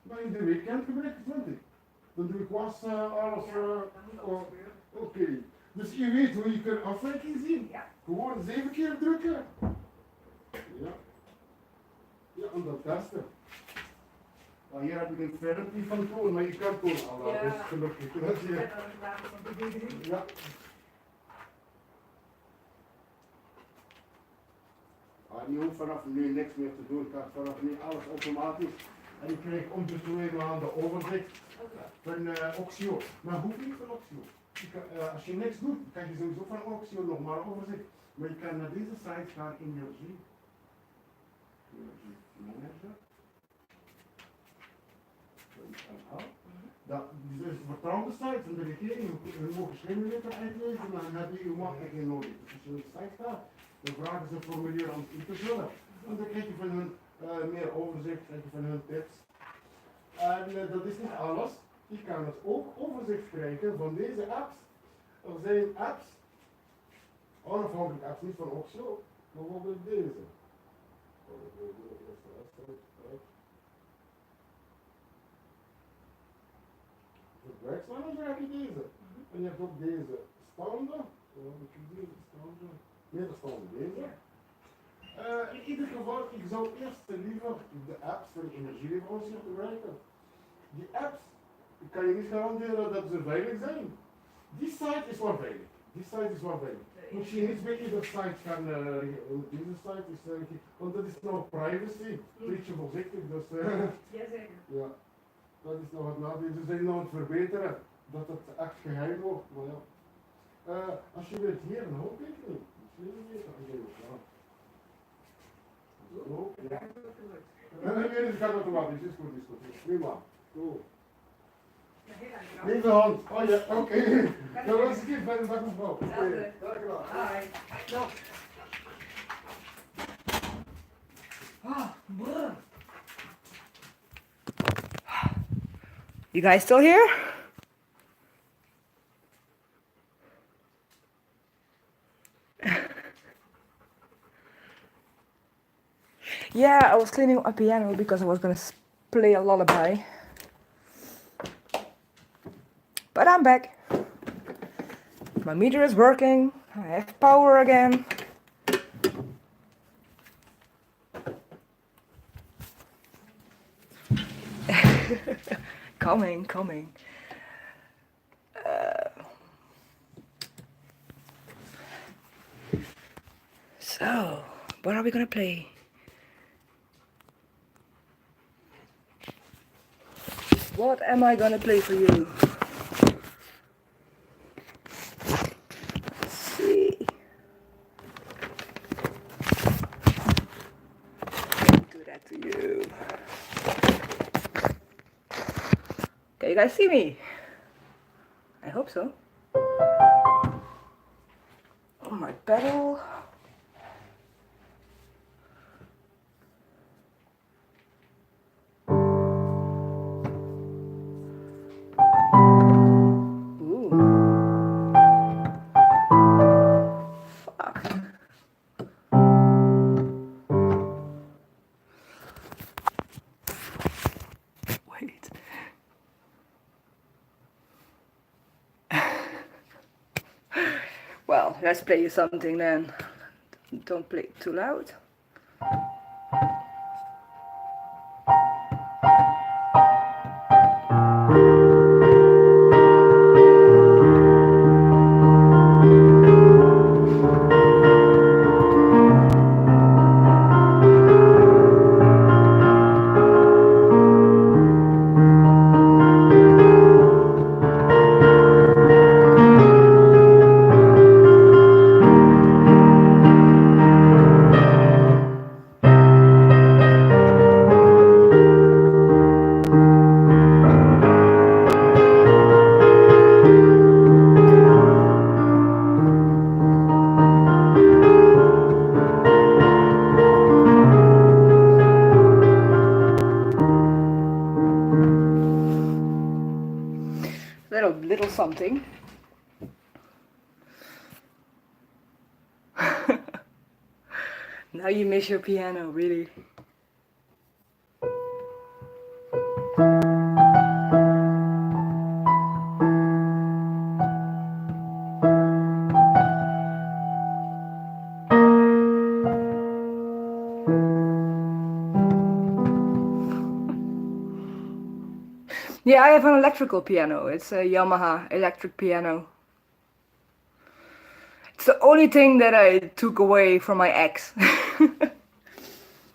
[SPEAKER 2] Maar in de weekend gebruik ik 20. Dan doe ik was, alles, oké. Dus je weet hoe je kunt afwijking zien.
[SPEAKER 1] Ja.
[SPEAKER 2] Gewoon 7 keer drukken. Ja. Ja, en dat testen. Nou, hier heb ik een filmpje van Toon, maar je kan Toon al laten,
[SPEAKER 1] Ja.
[SPEAKER 2] dus gelukkig. Dat is
[SPEAKER 1] Ik
[SPEAKER 2] hier.
[SPEAKER 1] heb dat gedaan van de BB.
[SPEAKER 2] Ja. Je hoeft vanaf nu niks meer te doen, het gaat vanaf nu alles automatisch. En je krijgt om de 2 maanden overzicht van Oxio. Maar hoeft niet van Oxio. Als je niks doet, kan je sowieso van Oxio nog maar overzicht. Maar je kan naar deze site gaan, energie. Energie manager. Dat is een vertrouwde site van de regering. We mogen slimmeter uitlezen, maar dan heb je uw macht echt niet nodig. Dus als je op de site staat, dan vragen ze een formulier om in te vullen. En dan krijg je van hun meer overzicht, krijg je van hun tips. En dat is niet alles. Je kan het ook overzicht krijgen van deze apps. Er zijn apps, onafhankelijke apps, niet van Oxio, bijvoorbeeld deze. Verbruiksmanager heb je deze. En je hebt ook deze staande. Deze staande. Nee, dat staat niet deze. In ieder geval, ik zou eerst liever de apps voor de energieleverancier gebruiken. Die apps, ik kan je niet garanderen dat ze veilig zijn. Die site is wel veilig. Die site is wel veilig. Moet je niet bij iedere site gaan, deze site is, want dat is nou privacy, een beetje voorzichtig, dus
[SPEAKER 1] Jazeker.
[SPEAKER 2] ja, dat is nog het nadeel. Ze zijn nog aan het verbeteren, dat het echt geheim wordt, maar ja. Als je wilt hier een hoofdrekening, zo, ja. Nee, het gaat automatisch, is goed, is goed. Prima. Goed. 9 hand. Oh ja, oké. Dat was het bij de dag mevrouw. Oké, dag gedaan.
[SPEAKER 1] You guys still here? Yeah, I was cleaning up my piano because I was gonna play a lullaby. But I'm back. My meter is working. I have power again. Coming. So, what are we gonna play? What am I gonna play for you? Let's see. Do that to you. Can you guys see me? I hope so. Oh, my pedal. Ooh. Fuck. Wait. Well, let's play you something then. Don't play it too loud. Little something. Now you miss your piano, really. Yeah, I have an electrical piano. It's a Yamaha electric piano. It's the only thing that I took away from my ex.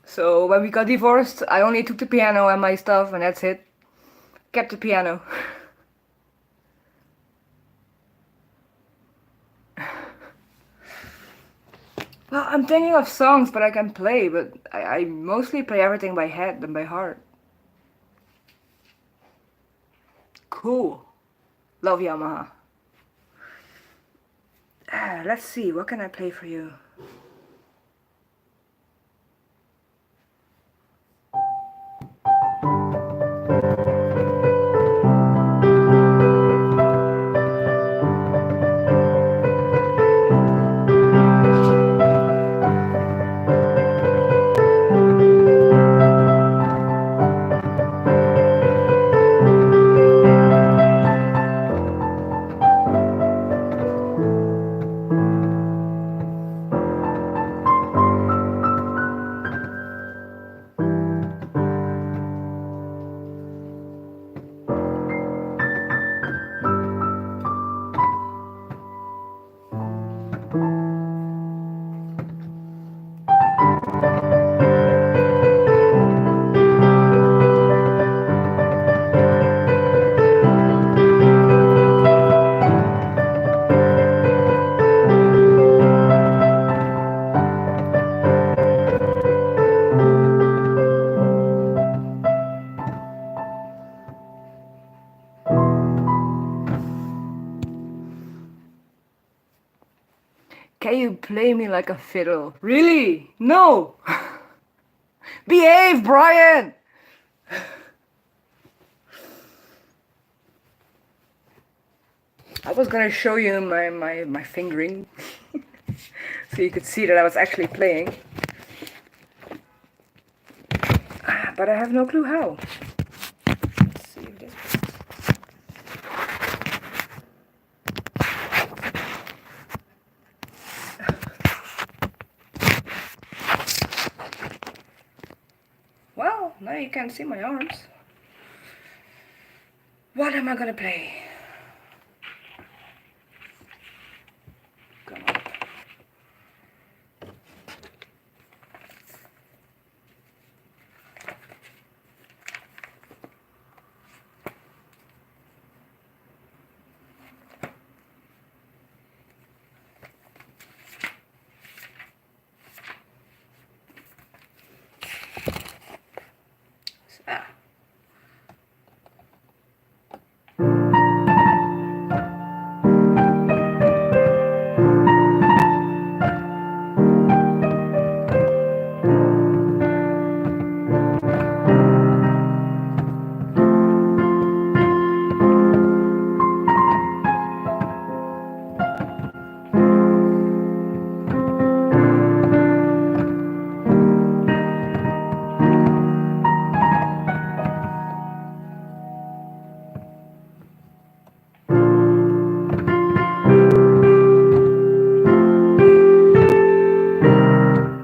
[SPEAKER 1] So when we got divorced, I only took the piano and my stuff, and that's it. Kept the piano. Well, I'm thinking of songs, but I can play, but I mostly play everything by head than by heart. Cool. Love Yamaha. Let's see, what can I play for you? Can you play me like a fiddle? Really? No! Behave, Brian! I was gonna show you my fingering so you could see that I was actually playing. But I have no clue how. Let's see if this Well, now you can't see my arms. What am I gonna play? Come on. Ah.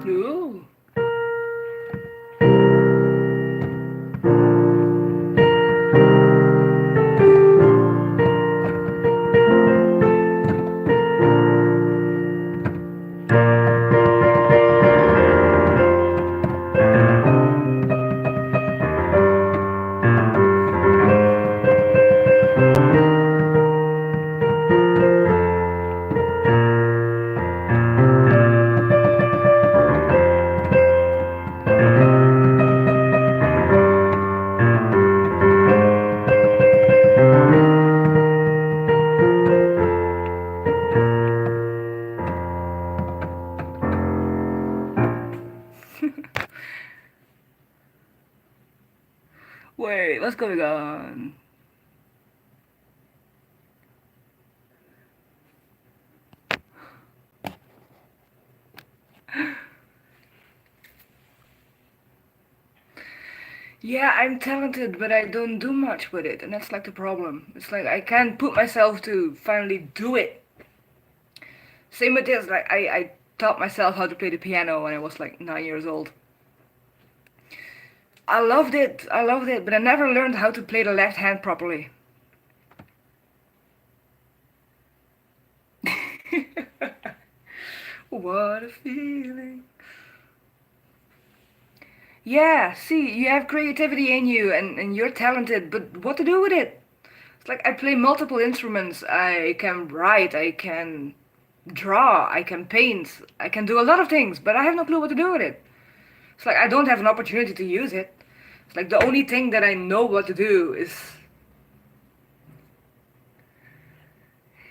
[SPEAKER 1] Ooh. Wait, what's going on? Yeah, I'm talented, but I don't do much with it, and that's like the problem. It's like I can't put myself to finally do it. Same with this, like I taught myself how to play the piano when I was like 9 years old. I loved it, but I never learned how to play the left hand properly. What a feeling. Yeah, see, you have creativity in you and you're talented, but what to do with it? It's like I play multiple instruments. I can write, I can draw, I can paint, I can do a lot of things, but I have no clue what to do with it. It's like I don't have an opportunity to use it. It's like the only thing that I know what to do is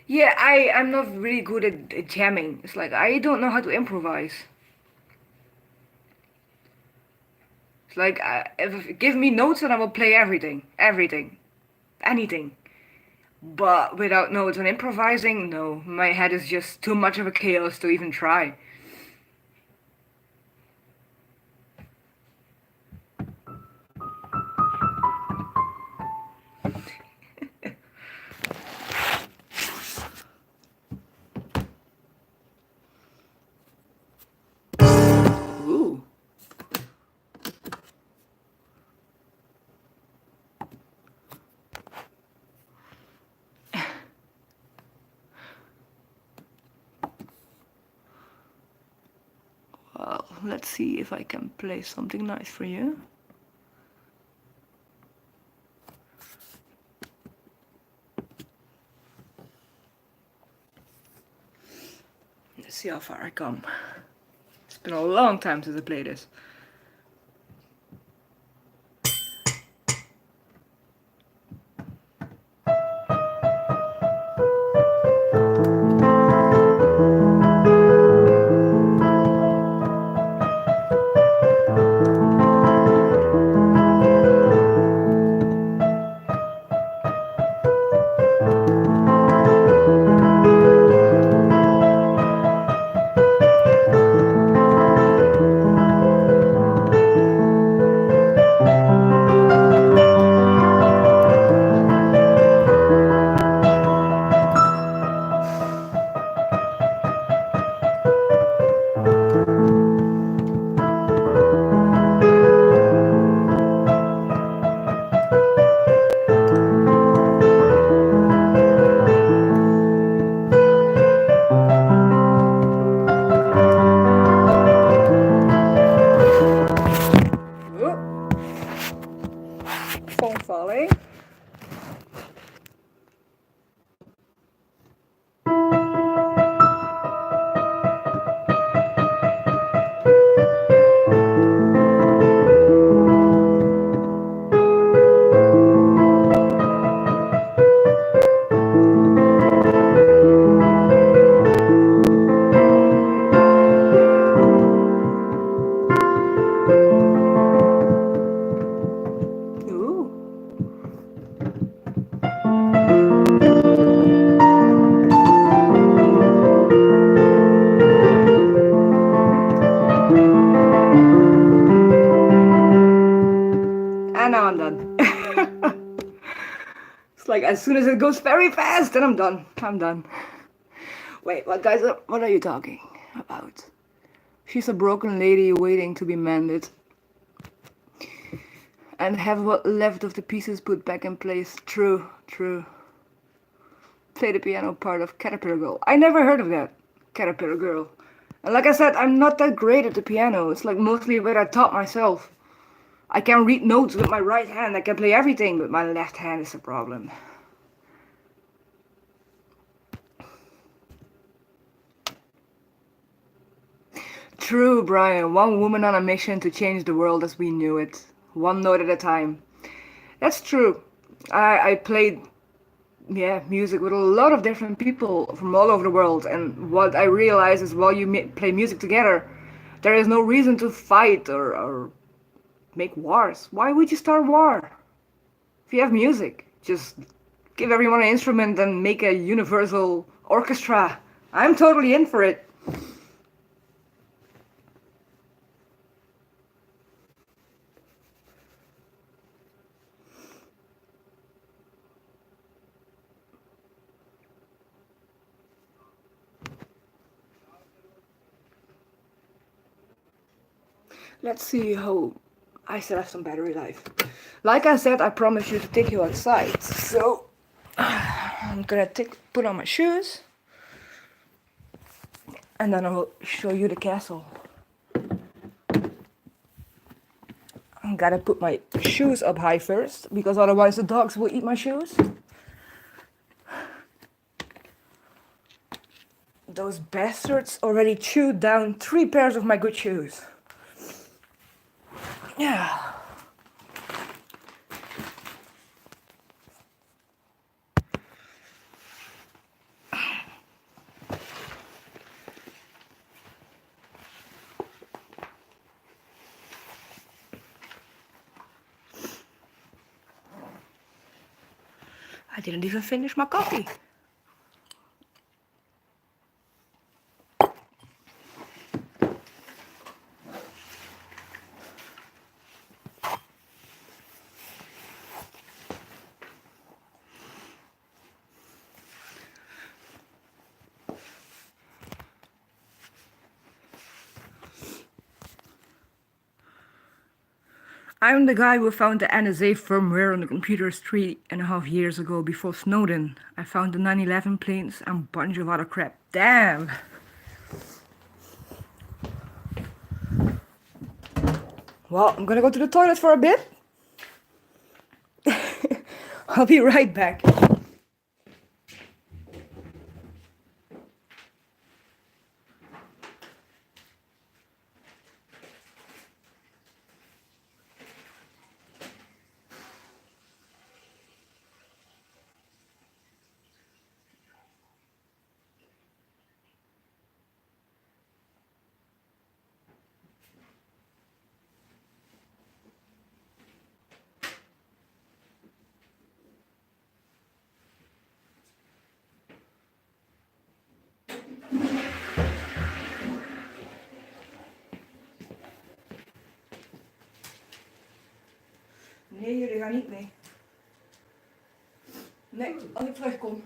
[SPEAKER 1] yeah, I'm not really good at jamming. It's like I don't know how to improvise. It's like if give me notes and I will play everything, everything, anything. But without notes and improvising, no, my head is just too much of a chaos to even try. Ooh. Well, let's see if I can play something nice for you. Let's see how far I come. It's been a long time since I played this. Like as soon as it goes very fast, then I'm done. I'm done. Wait, what guys? What are you talking about? She's a broken lady waiting to be mended. And have what left of the pieces put back in place. True, true. Play the piano part of Caterpillar Girl. I never heard of that. Caterpillar Girl. And like I said, I'm not that great at the piano. It's like mostly what I taught myself. I can read notes with my right hand. I can play everything, but my left hand is a problem. True, Brian. One woman on a mission to change the world as we knew it. One note at a time. That's true. I played music with a lot of different people from all over the world, and what I realize is while you play music together, there is no reason to fight or make wars. Why would you start war? If you have music, just give everyone an instrument and make a universal orchestra. I'm totally in for it. Let's see how I still have some battery life. Like I said, I promised you to take you outside. So I'm gonna put on my shoes and then I will show you the castle. I gotta put my shoes up high first because otherwise the dogs will eat my shoes. Those bastards already chewed down 3 pairs of my good shoes. Yeah. I didn't even finish my coffee. I'm the guy who found the NSA firmware on the computers 3.5 years ago before Snowden. I found the 9/11 planes and a bunch of other crap. Damn! Well, I'm gonna go to the toilet for a bit. I'll be right back. Nee, jullie gaan niet mee. Nee, als ik terugkom.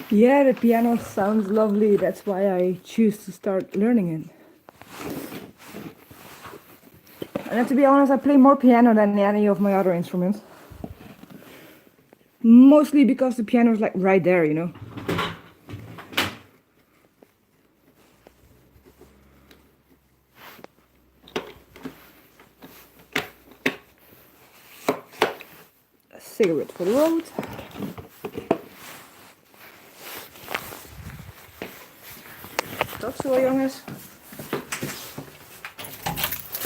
[SPEAKER 1] Yeah, the piano sounds lovely. That's why I choose to start learning it. And to be honest, I play more piano than any of my other instruments. Mostly because the piano is like right there, you know. A cigarette for the road. Tot zo, jongens.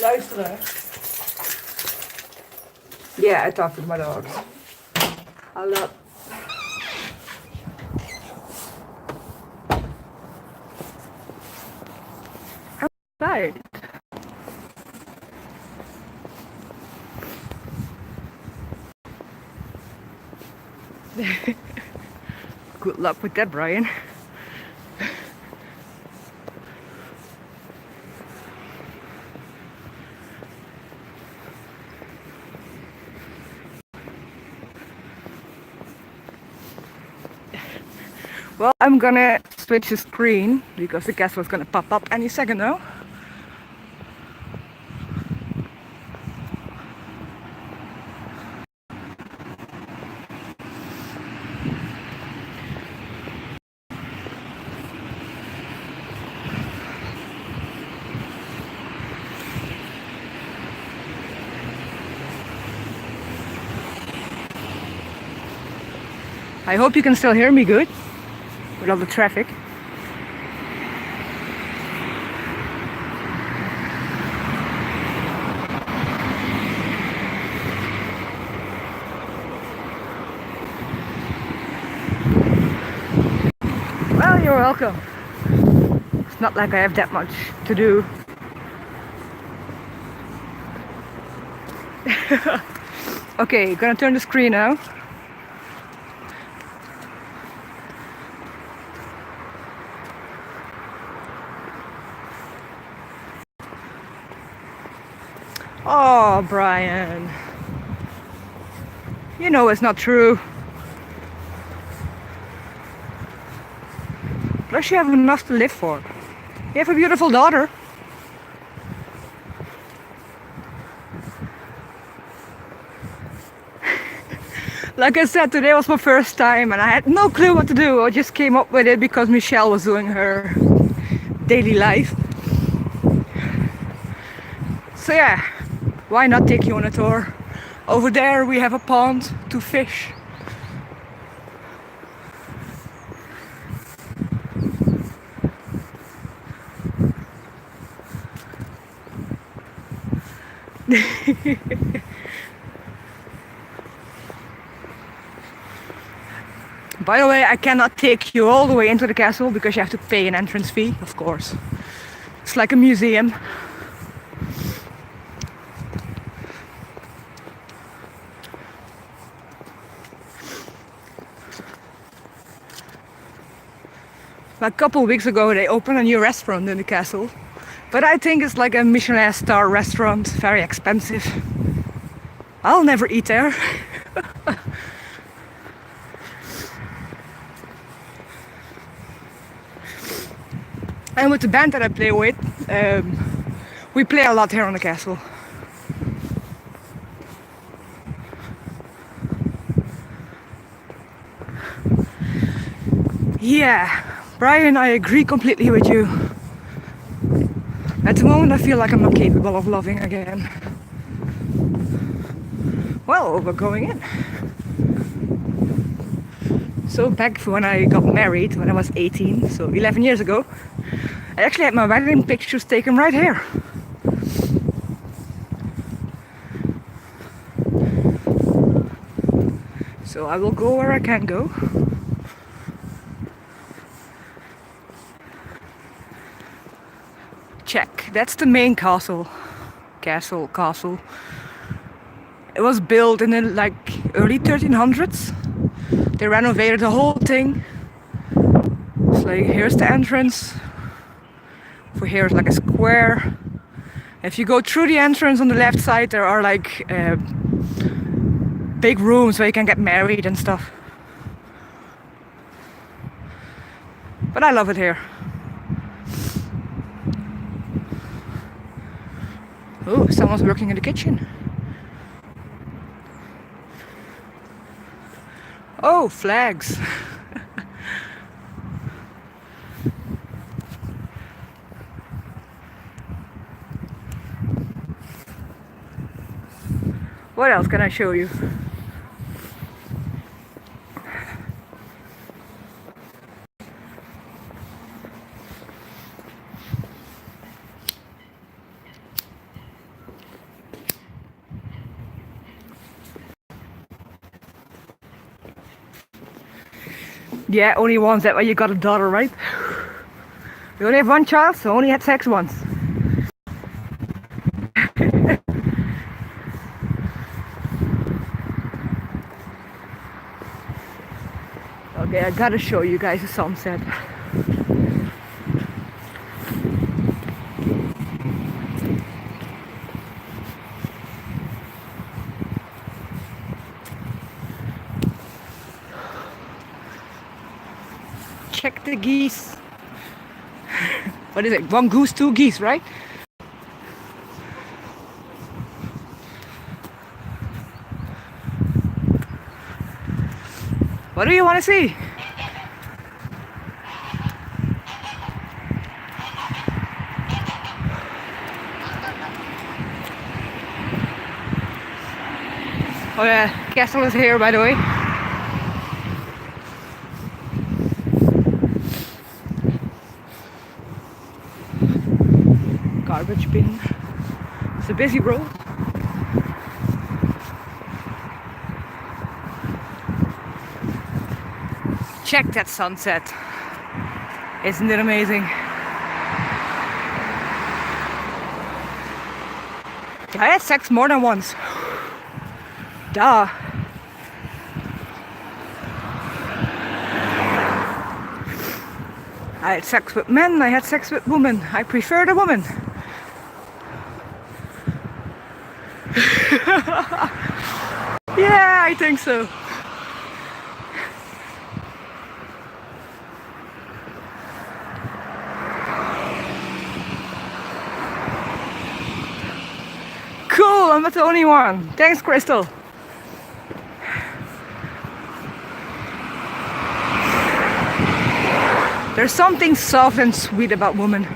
[SPEAKER 1] Luisteren. Yeah, I talk with my dogs. A lot. I'm tired. Good luck with that, Brian. Well, I'm gonna switch the screen because the castle's gonna pop up any second now. I hope you can still hear me good with all the traffic. Well, you're welcome. It's not like I have that much to do. Okay, gonna turn the screen now. Oh, Brian. You know it's not true. Plus you have enough to live for. You have a beautiful daughter. Like I said, today was my first time and I had no clue what to do. I just came up with it because Michelle was doing her daily life. So yeah, why not take you on a tour? Over there we have a pond to fish. By the way, I cannot take you all the way into the castle because you have to pay an entrance fee, of course. It's like a museum. A couple of weeks ago they opened a new restaurant in the castle. But I think it's like a Michelin star restaurant, very expensive. I'll never eat there. And with the band that I play with, we play a lot here on the castle. Yeah, Brian, I agree completely with you. At the moment I feel like I'm not capable of loving again. Well, we're going in. So back when I got married, when I was 18, so 11 years ago, I actually had my wedding pictures taken right here. So I will go where I can go. Check, that's the main castle. Castle. It was built in the early 1300s. They renovated the whole thing. It's like, here's the entrance. For here is like a square. If you go through the entrance on the left side, there are like big rooms where you can get married and stuff. But I love it here. Oh, someone's working in the kitchen. Oh, flags. What else can I show you? Yeah, only once. That way you got a daughter, right? You only have one child, so only had sex once. Okay, I gotta show you guys the sunset. Check the geese. What is it? One goose, two geese, right? What do you want to see? Oh yeah, castle is here, by the way. Garbage bin. It's a busy road. Check that sunset. Isn't it amazing? I had sex more than once. Duh. I had sex with men, I had sex with women. I prefer the woman. Yeah, I think so. Cool, I'm not the only one. Thanks, Crystal. There's something soft and sweet about women,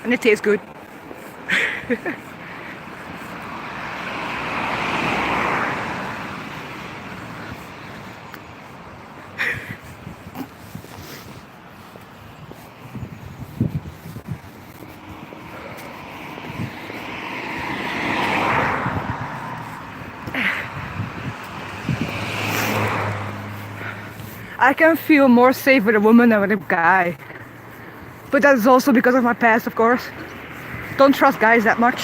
[SPEAKER 1] and it tastes good. I can feel more safe with a woman than with a guy. But that's also because of my past, of course. Don't trust guys that much.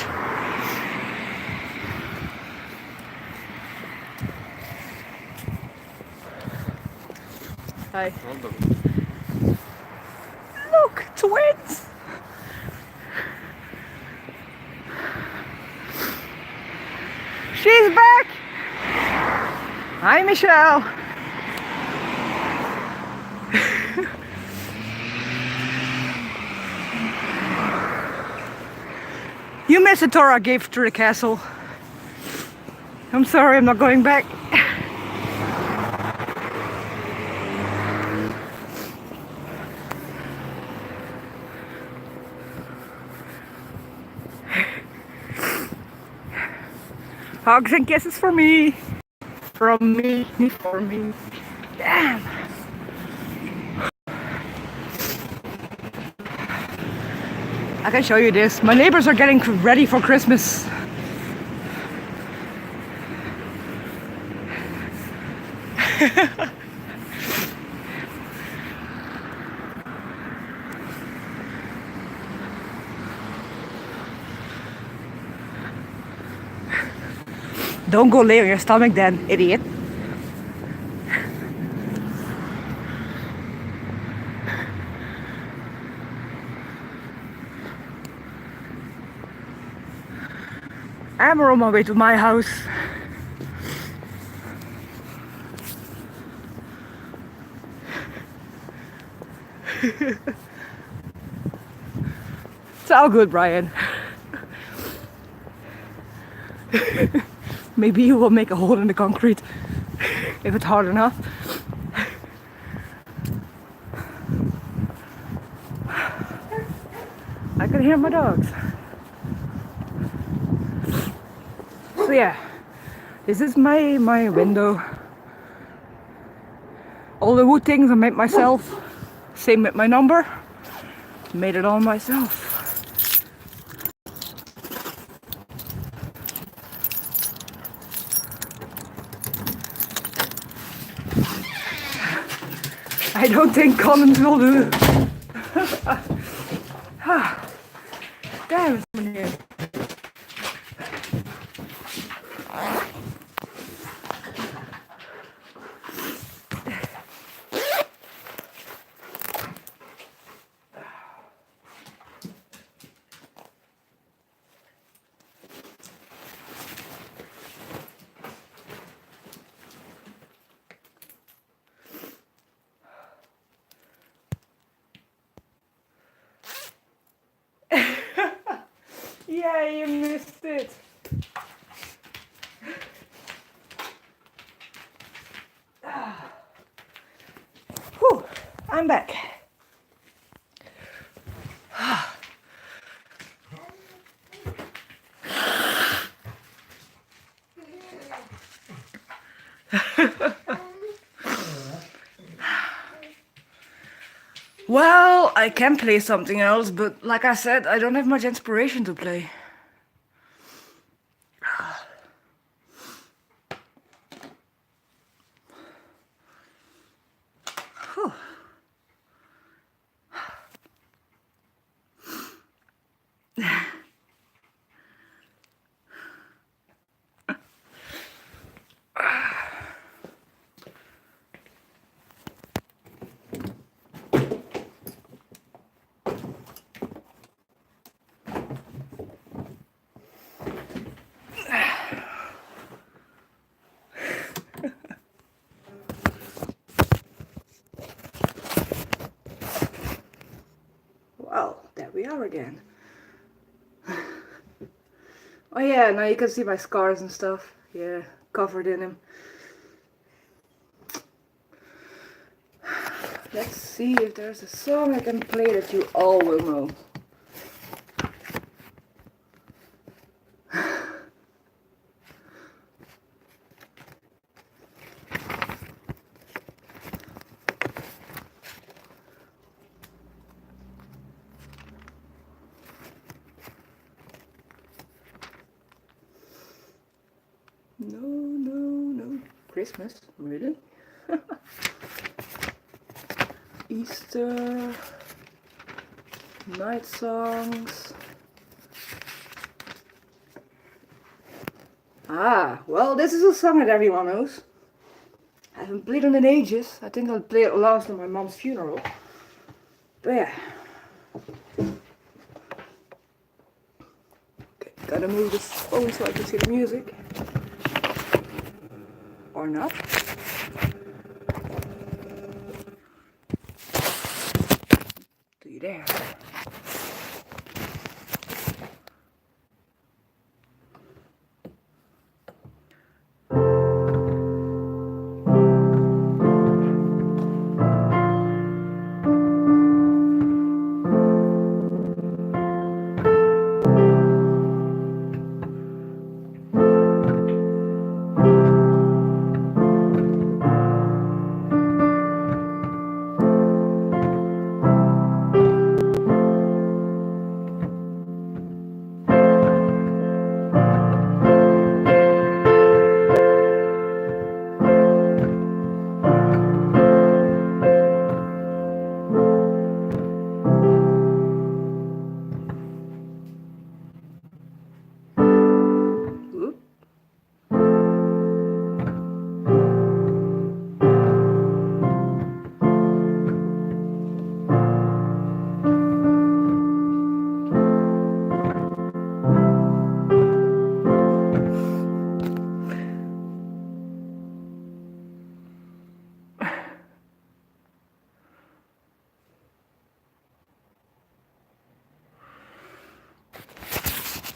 [SPEAKER 1] Hi. Look, twins! She's back! Hi, Michelle! You missed the tour I gave to the castle. I'm sorry, I'm not going back. Hugs and kisses for me. From me, for me. Damn. I can show you this. My neighbors are getting ready for Christmas. Don't go lay on your stomach then, idiot. I'm on my way to my house. It's all good, Brian. Maybe you will make a hole in the concrete if it's hard enough. I can hear my dogs. So yeah, this is my window. All the wood things I made myself. Same with my number. Made it all myself. I I don't think condoms will do. Damn, meneer. Yeah, you missed it. Whew, I'm back. Well, I can play something else, but like I said, I don't have much inspiration to play. Whew. Well, there we are again. Oh yeah, now you can see my scars and stuff. Yeah, covered in them. Let's see if there's a song I can play that you all will know. No. Christmas, really? Easter, night songs. Ah, well, this is a song that everyone knows. I haven't played it in ages. I think I'll play it last on my mom's funeral. But yeah. Okay, gotta move this phone so I can see the music. Or not. Do you dare? Oop.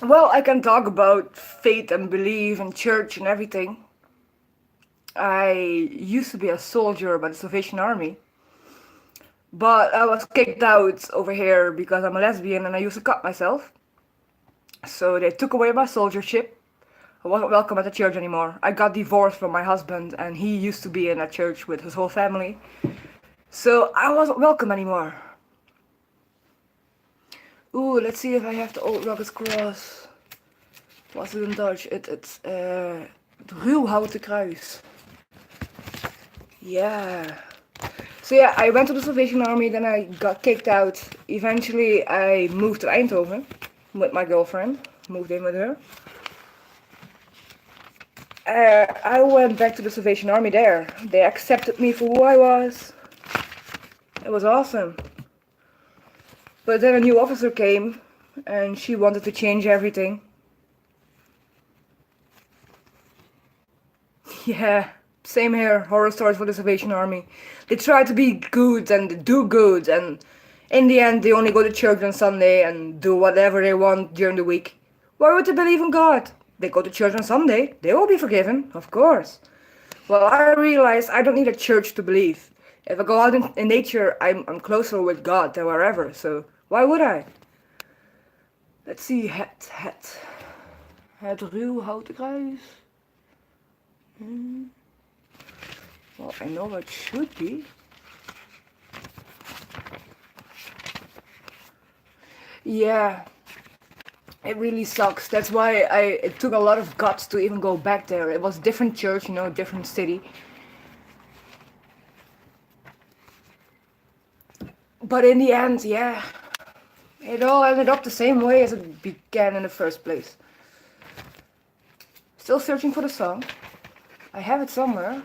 [SPEAKER 1] Well, I can talk about faith and belief and church and everything. I used to be a soldier by the Salvation Army, but I was kicked out over here because I'm a lesbian and I used to cut myself. So they took away my soldiership. I wasn't welcome at the church anymore. I got divorced from my husband and he used to be in a church with his whole family. So I wasn't welcome anymore. Ooh, let's see if I have the old rugged cross. What's it in Dutch? It's het ruwhouten kruis. Yeah. So yeah, I went to the Salvation Army, then I got kicked out. Eventually, I moved to Eindhoven with my girlfriend. Moved in with her. I went back to the Salvation Army there. They accepted me for who I was. It was awesome. But then a new officer came, and she wanted to change everything. Yeah, same here. Horror stories for the Salvation Army. They try to be good and do good, and in the end, they only go to church on Sunday and do whatever they want during the week. Why would they believe in God? They go to church on Sunday. They will be forgiven, of course. Well, I realized I don't need a church to believe. If I go out in nature, I'm closer with God than wherever, so why would I? Let's see, het ruw houten kruis. Well, I know what should be. Yeah, it really sucks. That's why it took a lot of guts to even go back there. It was a different church, different city. But in the end, yeah, it all ended up the same way as it began in the first place. Still searching for the song. I have it somewhere.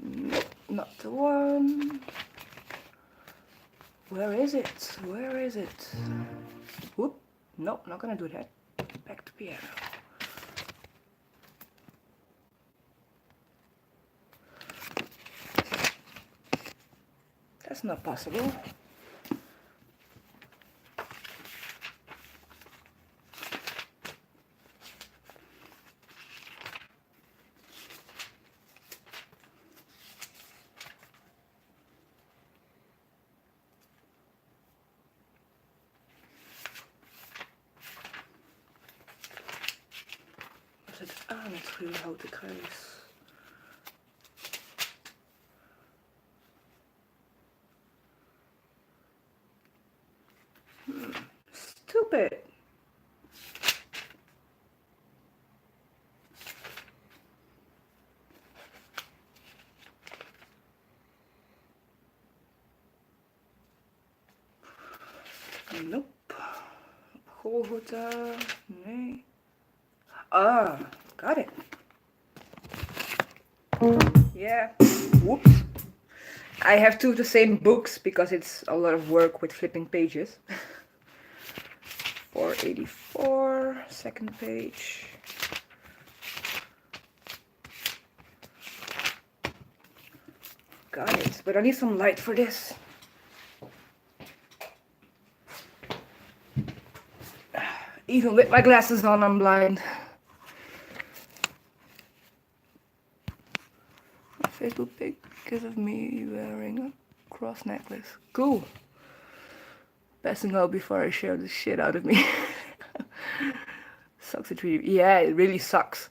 [SPEAKER 1] Nope, not the one. Where is it? Where is it? Whoop. Nope, not gonna do that. Back to piano. That's not possible. Was het aan het ruwhouten kruis? Stupid. Nope. Golgotha. Nee. Ah, got it. Yeah. Whoops. I have two of the same books because it's a lot of work with flipping pages. 484, second page. Got it, but I need some light for this. Even with my glasses on, I'm blind. A Facebook pictures of me wearing a cross necklace. Cool. Passing out before I share the shit out of me. Sucks it really. Yeah, it really sucks.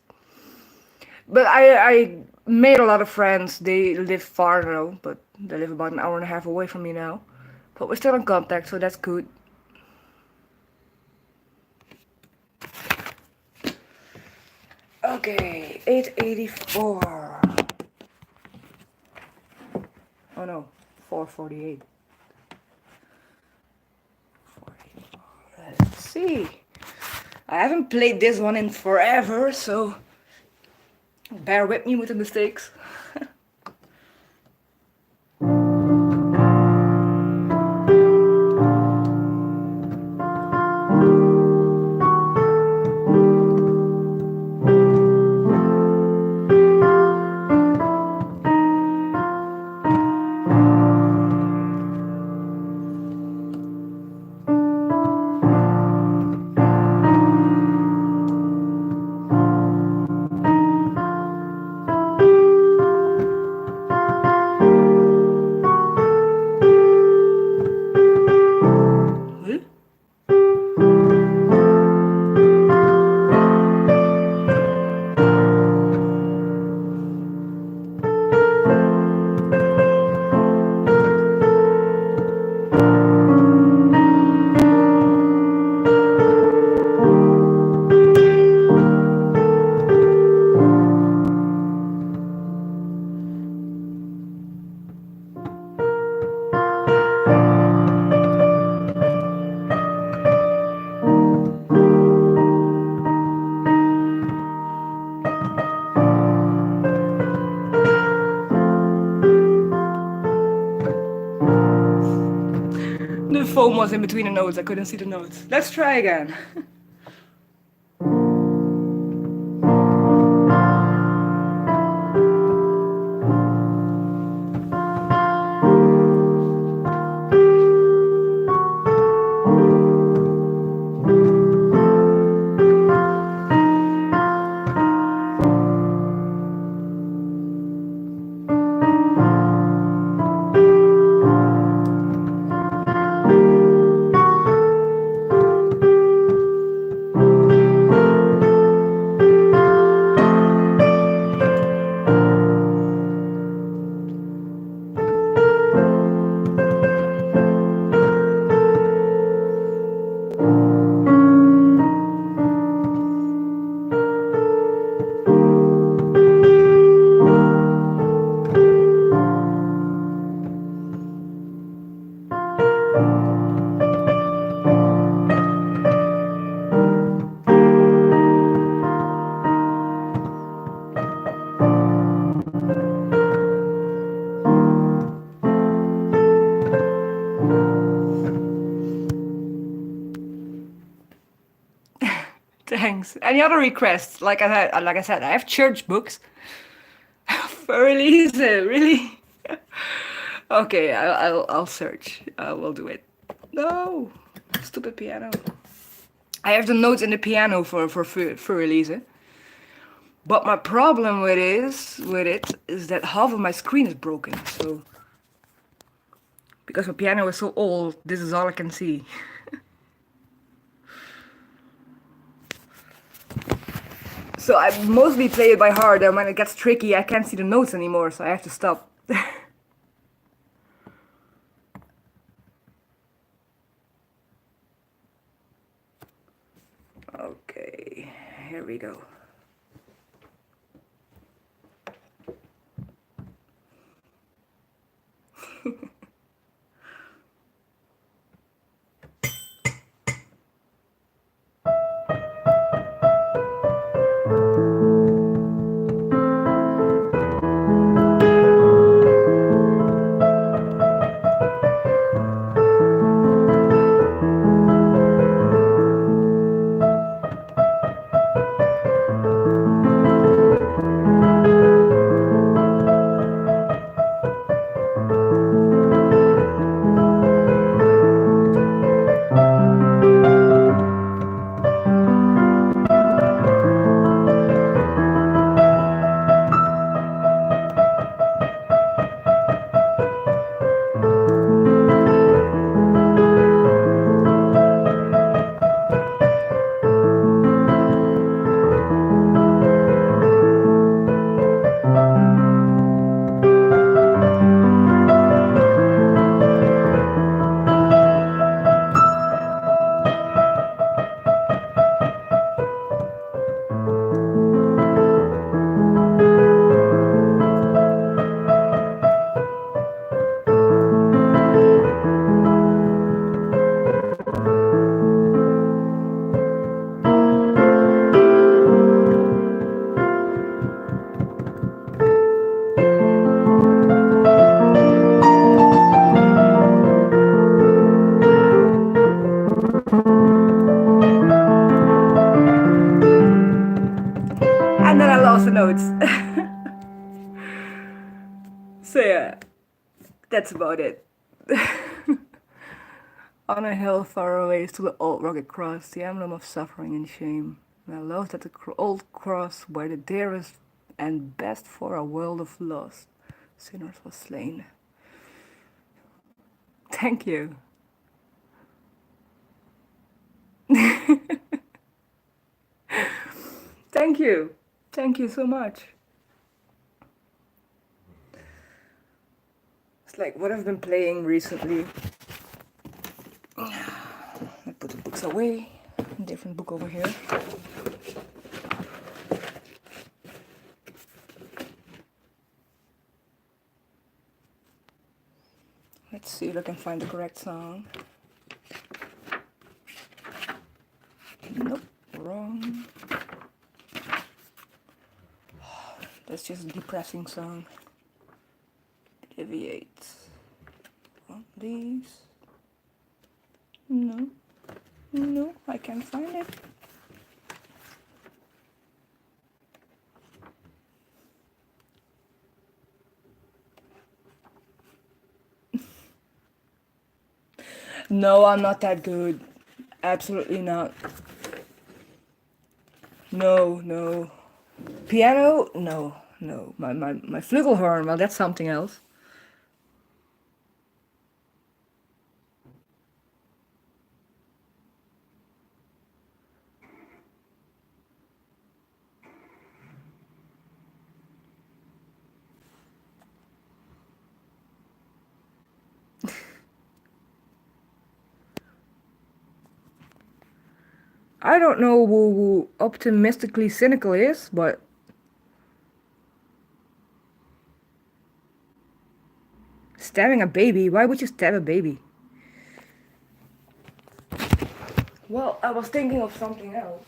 [SPEAKER 1] But I made a lot of friends. They live far now, but they live about an hour and a half away from me now. But we're still in contact, so that's good. Okay, 884. Oh no, 448. 484. Let's see. I haven't played this one in forever, so bear with me with the mistakes. foam was in between the notes. I couldn't see the notes. Let's try again. Thanks. Any other requests? Like I said, I have church books. For release, really? Okay, I'll search. I will do it. No, stupid piano. I have the notes in the piano for release. But my problem with it is that half of my screen is broken. So because my piano is so old, this is all I can see. So I mostly play it by heart, and when it gets tricky, I can't see the notes anymore, so I have to stop. Okay, here we go. And then I lost the notes. So yeah, that's about it. On a hill far away stood the old rugged cross, the emblem of suffering and shame. And I loved that the old cross where the dearest and best for a world of lost sinners was slain. Thank you. Thank you. Thank you so much. It's like what I've been playing recently. I put the books away. A different book over here. Let's see if I can find the correct song. Nope, wrong. That's just a depressing song. Deviate. One of these. No. No, I can't find it. No, I'm not that good. Absolutely not. No, no. Piano? No, no. My flugelhorn, well, that's something else. I don't know who optimistically cynical is, but stabbing a baby? Why would you stab a baby? Well, I was thinking of something else.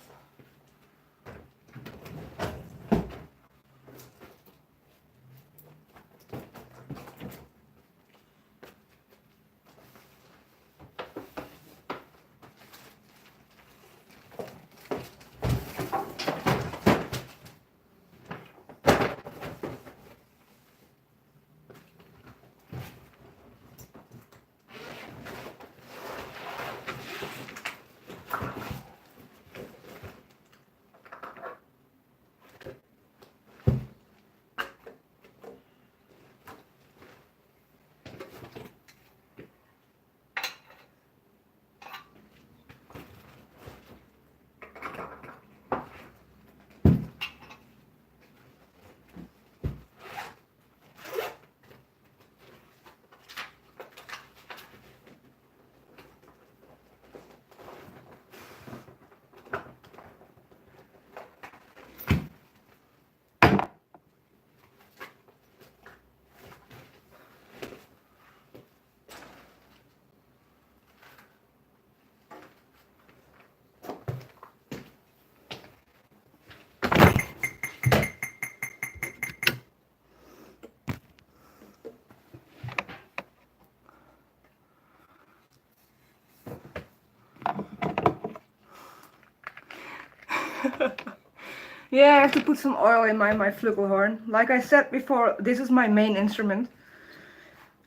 [SPEAKER 1] Yeah, I have to put some oil in my flugelhorn. Like I said before, this is my main instrument.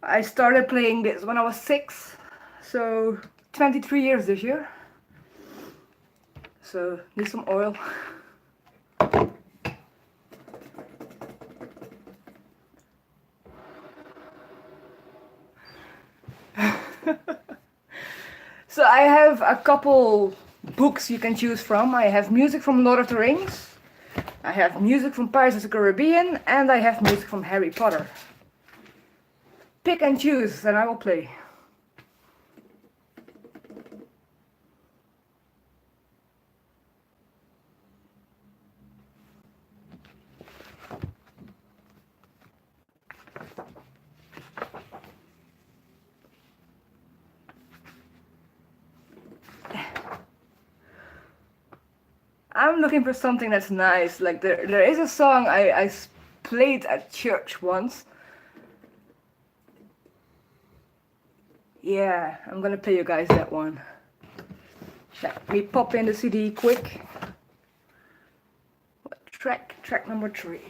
[SPEAKER 1] I started playing this when I was 6, so 23 years this year. So, need some oil. So I have a couple books you can choose from. I have music from Lord of the Rings, I have music from Pirates of the Caribbean, and I have music from Harry Potter. Pick and choose, and I will play. I'm looking for something that's nice. Like there is a song I played at church once. Yeah, I'm gonna play you guys that one. Let me pop in the CD quick. What track? Track number 3.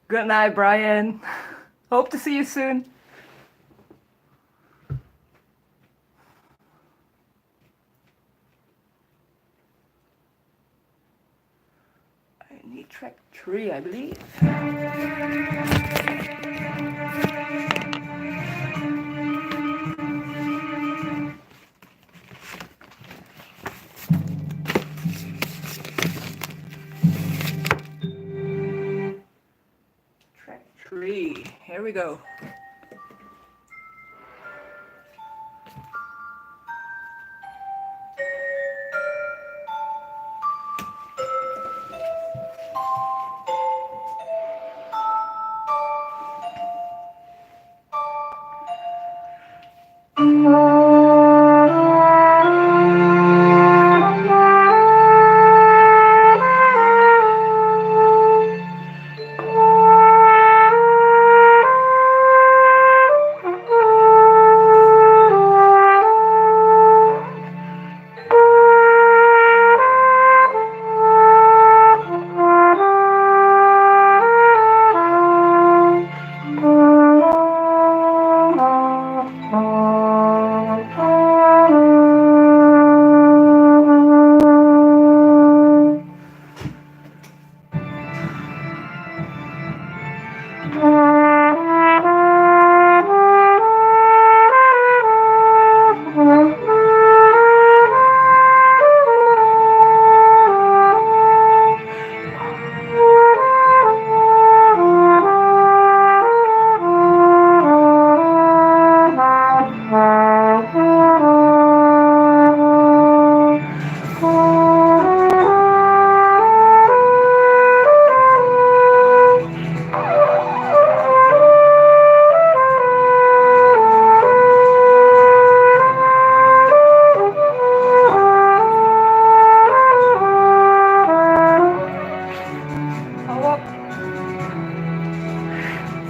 [SPEAKER 1] Good night, Brian. Hope to see you soon. I need track 3, I believe. 3. Here we go.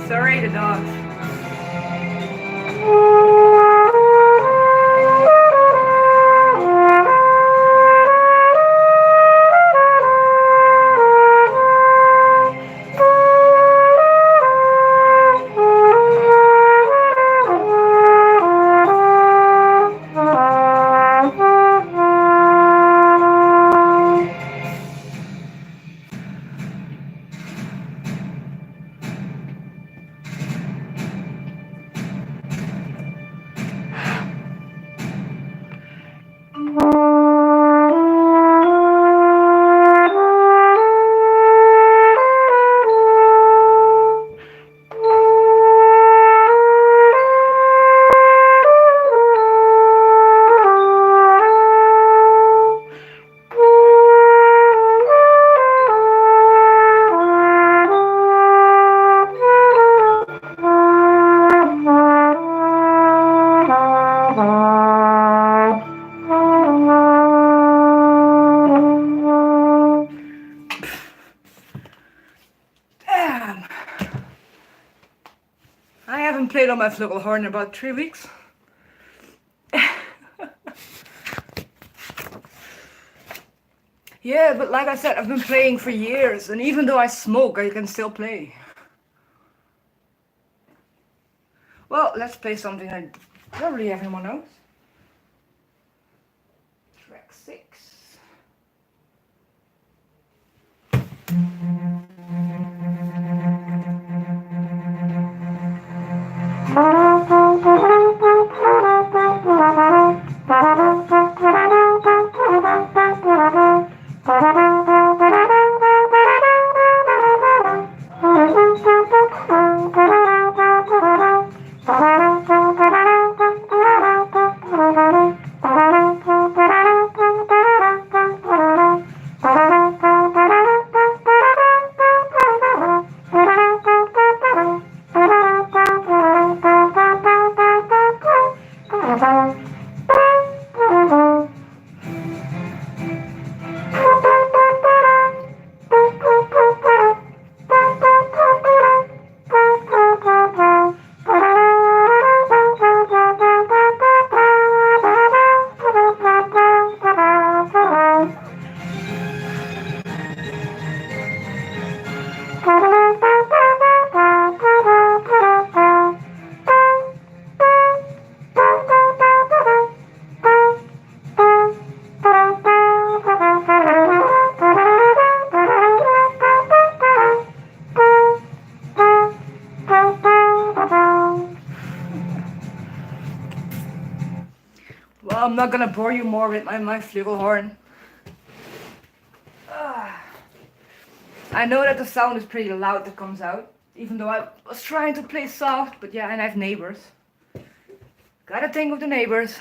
[SPEAKER 1] Sorry, the dogs. Damn. I haven't played on my flugelhorn in about 3 weeks. Yeah, but like I said, I've been playing for years, and even though I smoke, I can still play. Well, let's play something that probably everyone knows. Track 6. Well, I'm not gonna bore you more with my flugelhorn. I know that the sound is pretty loud that comes out, Even though I was trying to play soft, but yeah, and I have neighbors. Gotta think of the neighbors.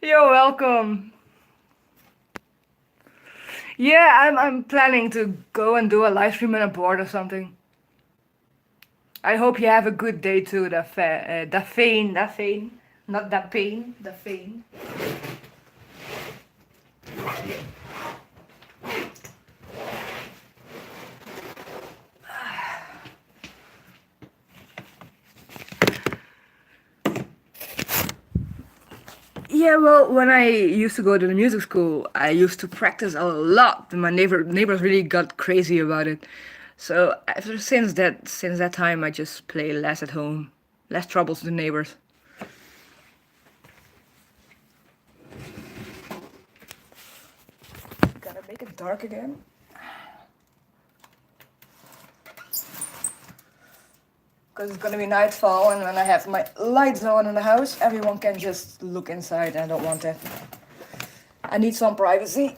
[SPEAKER 1] You're welcome. Yeah, I'm planning to go and do a live stream on a board or something. I hope you have a good day too, Dafane, not that pain, Dafane. Yeah, well, when I used to go to the music school, I used to practice a lot. And my neighbors really got crazy about it. So after since that time, I just play less at home, less troubles with the neighbors. Gotta make it dark again. Because it's gonna be nightfall, and when I have my lights on in the house, everyone can just look inside. I don't want that. I need some privacy.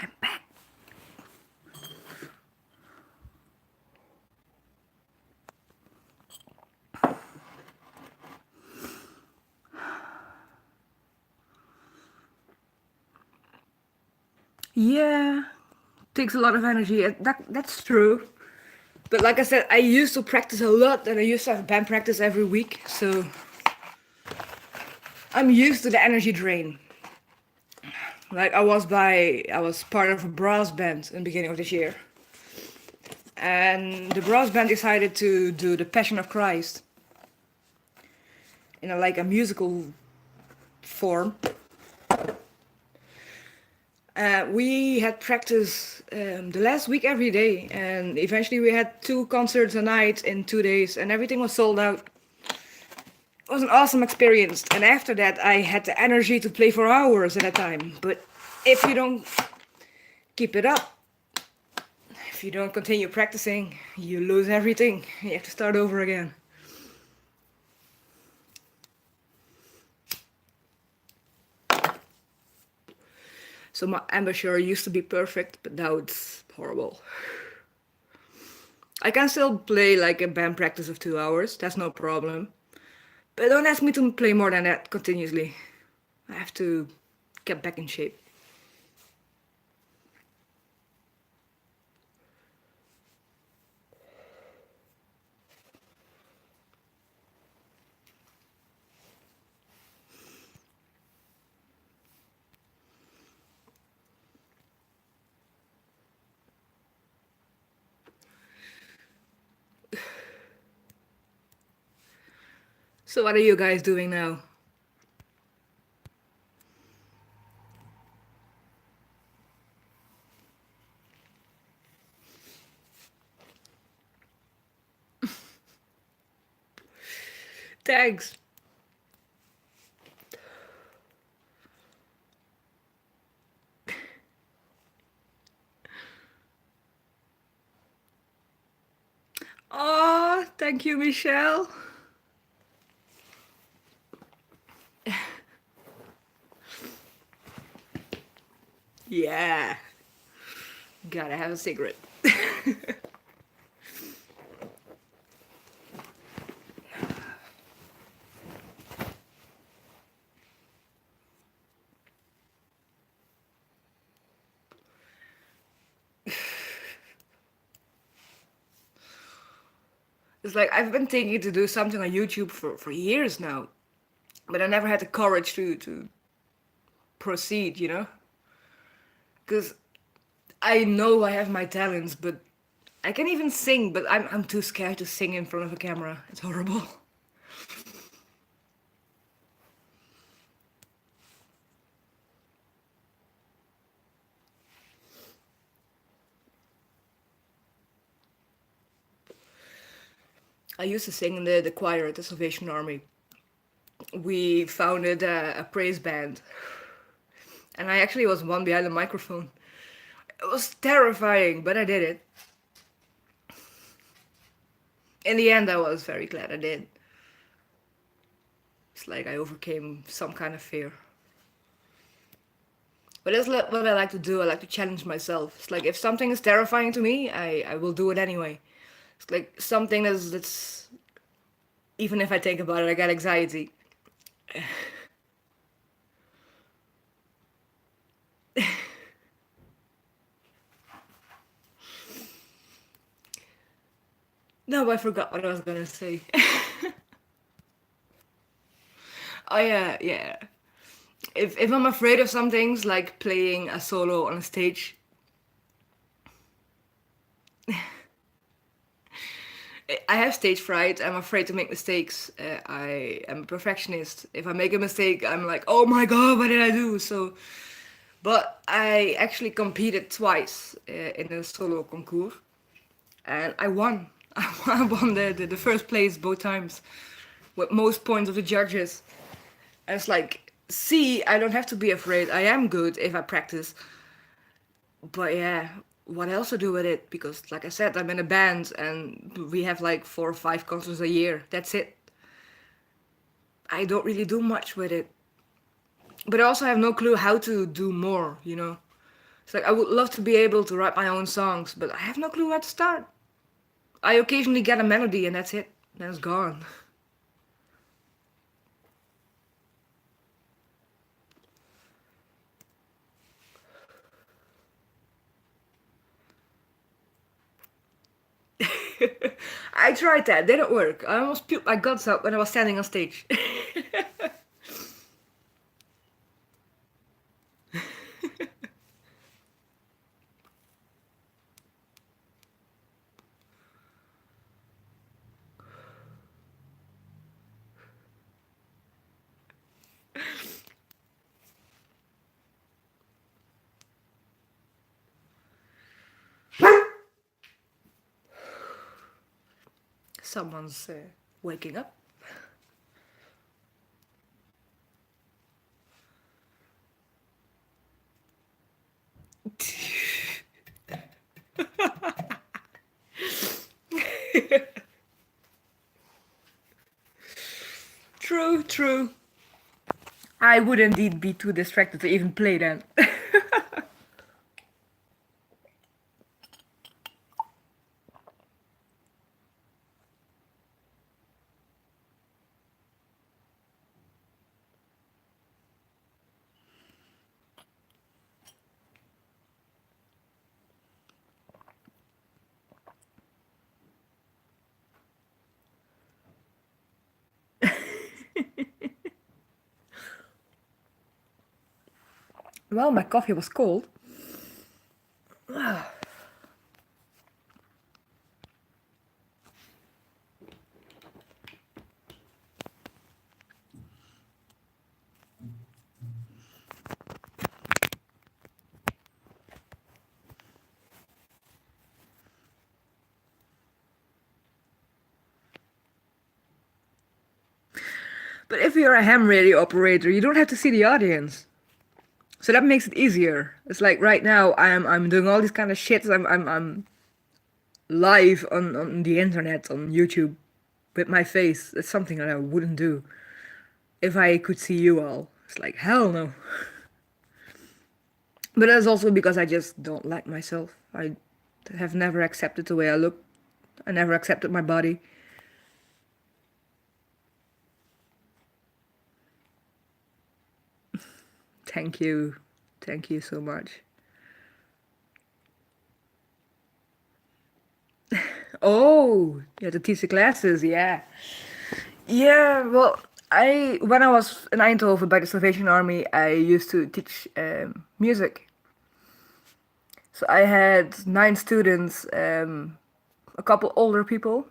[SPEAKER 1] I'm back. Yeah, takes a lot of energy. That's true. But like I said, I used to practice a lot, and I used to have band practice every week, so I'm used to the energy drain. Like I was part of a brass band in the beginning of this year, and the brass band decided to do the Passion of Christ in like a musical form. We had practice the last week every day, and eventually we had 2 concerts a night in 2 days, and everything was sold out. It was an awesome experience, and after that, I had the energy to play for hours at a time. But if you don't keep it up, if you don't continue practicing, you lose everything. You have to start over again. So my embouchure used to be perfect, but now it's horrible. I can still play like a band practice of 2 hours, that's no problem. But don't ask me to play more than that continuously. I have to get back in shape. So what are you guys doing now? Thanks. Oh, thank you, Michelle. Yeah, gotta have a cigarette. It's like I've been thinking to do something on YouTube for years now, but I never had the courage to proceed, you know? Because I know I have my talents, but I can even sing, but I'm too scared to sing in front of a camera. It's horrible. I used to sing in the choir at the Salvation Army. We founded a praise band, and I actually was one behind the microphone. It was terrifying, but I did it. In the end, I was very glad I did. It's like I overcame some kind of fear. But that's what I like to do. I like to challenge myself. It's like if something is terrifying to me, I will do it anyway. It's like something that's even if I think about it, I get anxiety. No, I forgot what I was gonna say. Oh yeah. If I'm afraid of some things, like playing a solo on a stage, I have stage fright. I'm afraid to make mistakes. I am a perfectionist. If I make a mistake, I'm like, oh my god, what did I do? So, but I actually competed twice in a solo concours, and I won. I won the first place both times, with most points of the judges. And it's like, see, I don't have to be afraid. I am good if I practice. But yeah, what else to do with it? Because, like I said, I'm in a band and we have like 4 or 5 concerts a year. That's it. I don't really do much with it. But I also have no clue how to do more, you know? It's like I would love to be able to write my own songs, but I have no clue where to start. I occasionally get a melody and that's it. Then it's gone. I tried that, didn't work. I almost puked my guts out when I was standing on stage. Someone's waking up. True, true. I would indeed be too distracted to even play then. Well, my coffee was cold. But if you're a ham radio operator, you don't have to see the audience. So that makes it easier. It's like right now I'm doing all these kind of shit. I'm live on the internet on YouTube with my face. That's something that I wouldn't do if I could see you all. It's like hell no. But that's also because I just don't like myself. I have never accepted the way I look. I never accepted my body. Thank you. Thank you so much. Oh, yeah, to teach the classes, yeah. Yeah, well, when I was in Eindhoven by the Salvation Army, I used to teach music. So I had 9 students, a couple older people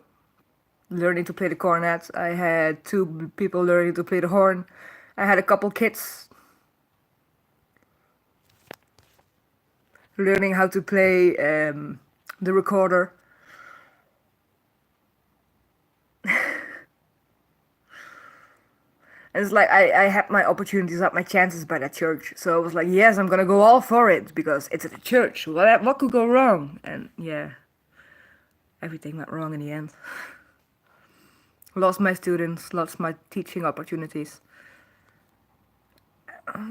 [SPEAKER 1] learning to play the cornet. I had 2 people learning to play the horn. I had a couple kids learning how to play the recorder. And it's like I had my opportunities, had my chances by that church. So I was like, yes, I'm gonna go all for it because it's at the church. What could go wrong? And yeah, everything went wrong in the end. Lost my students, lost my teaching opportunities.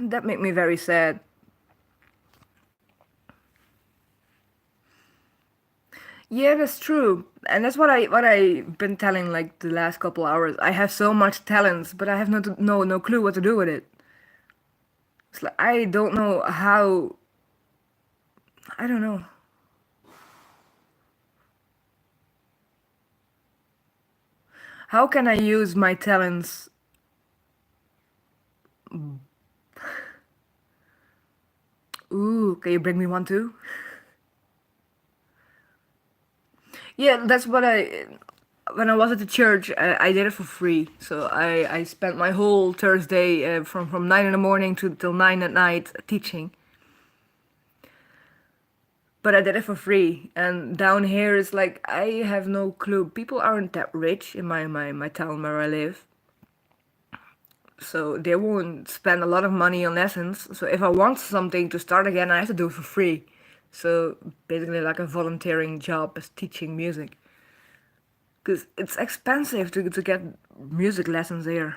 [SPEAKER 1] That made me very sad. Yeah, that's true. And that's what I've been telling like the last couple hours. I have so much talent, but I have no clue what to do with it. It's like I don't know how. I don't know. How can I use my talents? Ooh, can you bring me one too? Yeah, that's what I. When I was at the church, I did it for free. So I spent my whole Thursday from 9 in the morning to till 9 at night teaching. But I did it for free. And down here it's like I have no clue. People aren't that rich in my town where I live. So they won't spend a lot of money on lessons. So if I want something to start again, I have to do it for free. So basically like a volunteering job as teaching music. Because it's expensive to get music lessons here.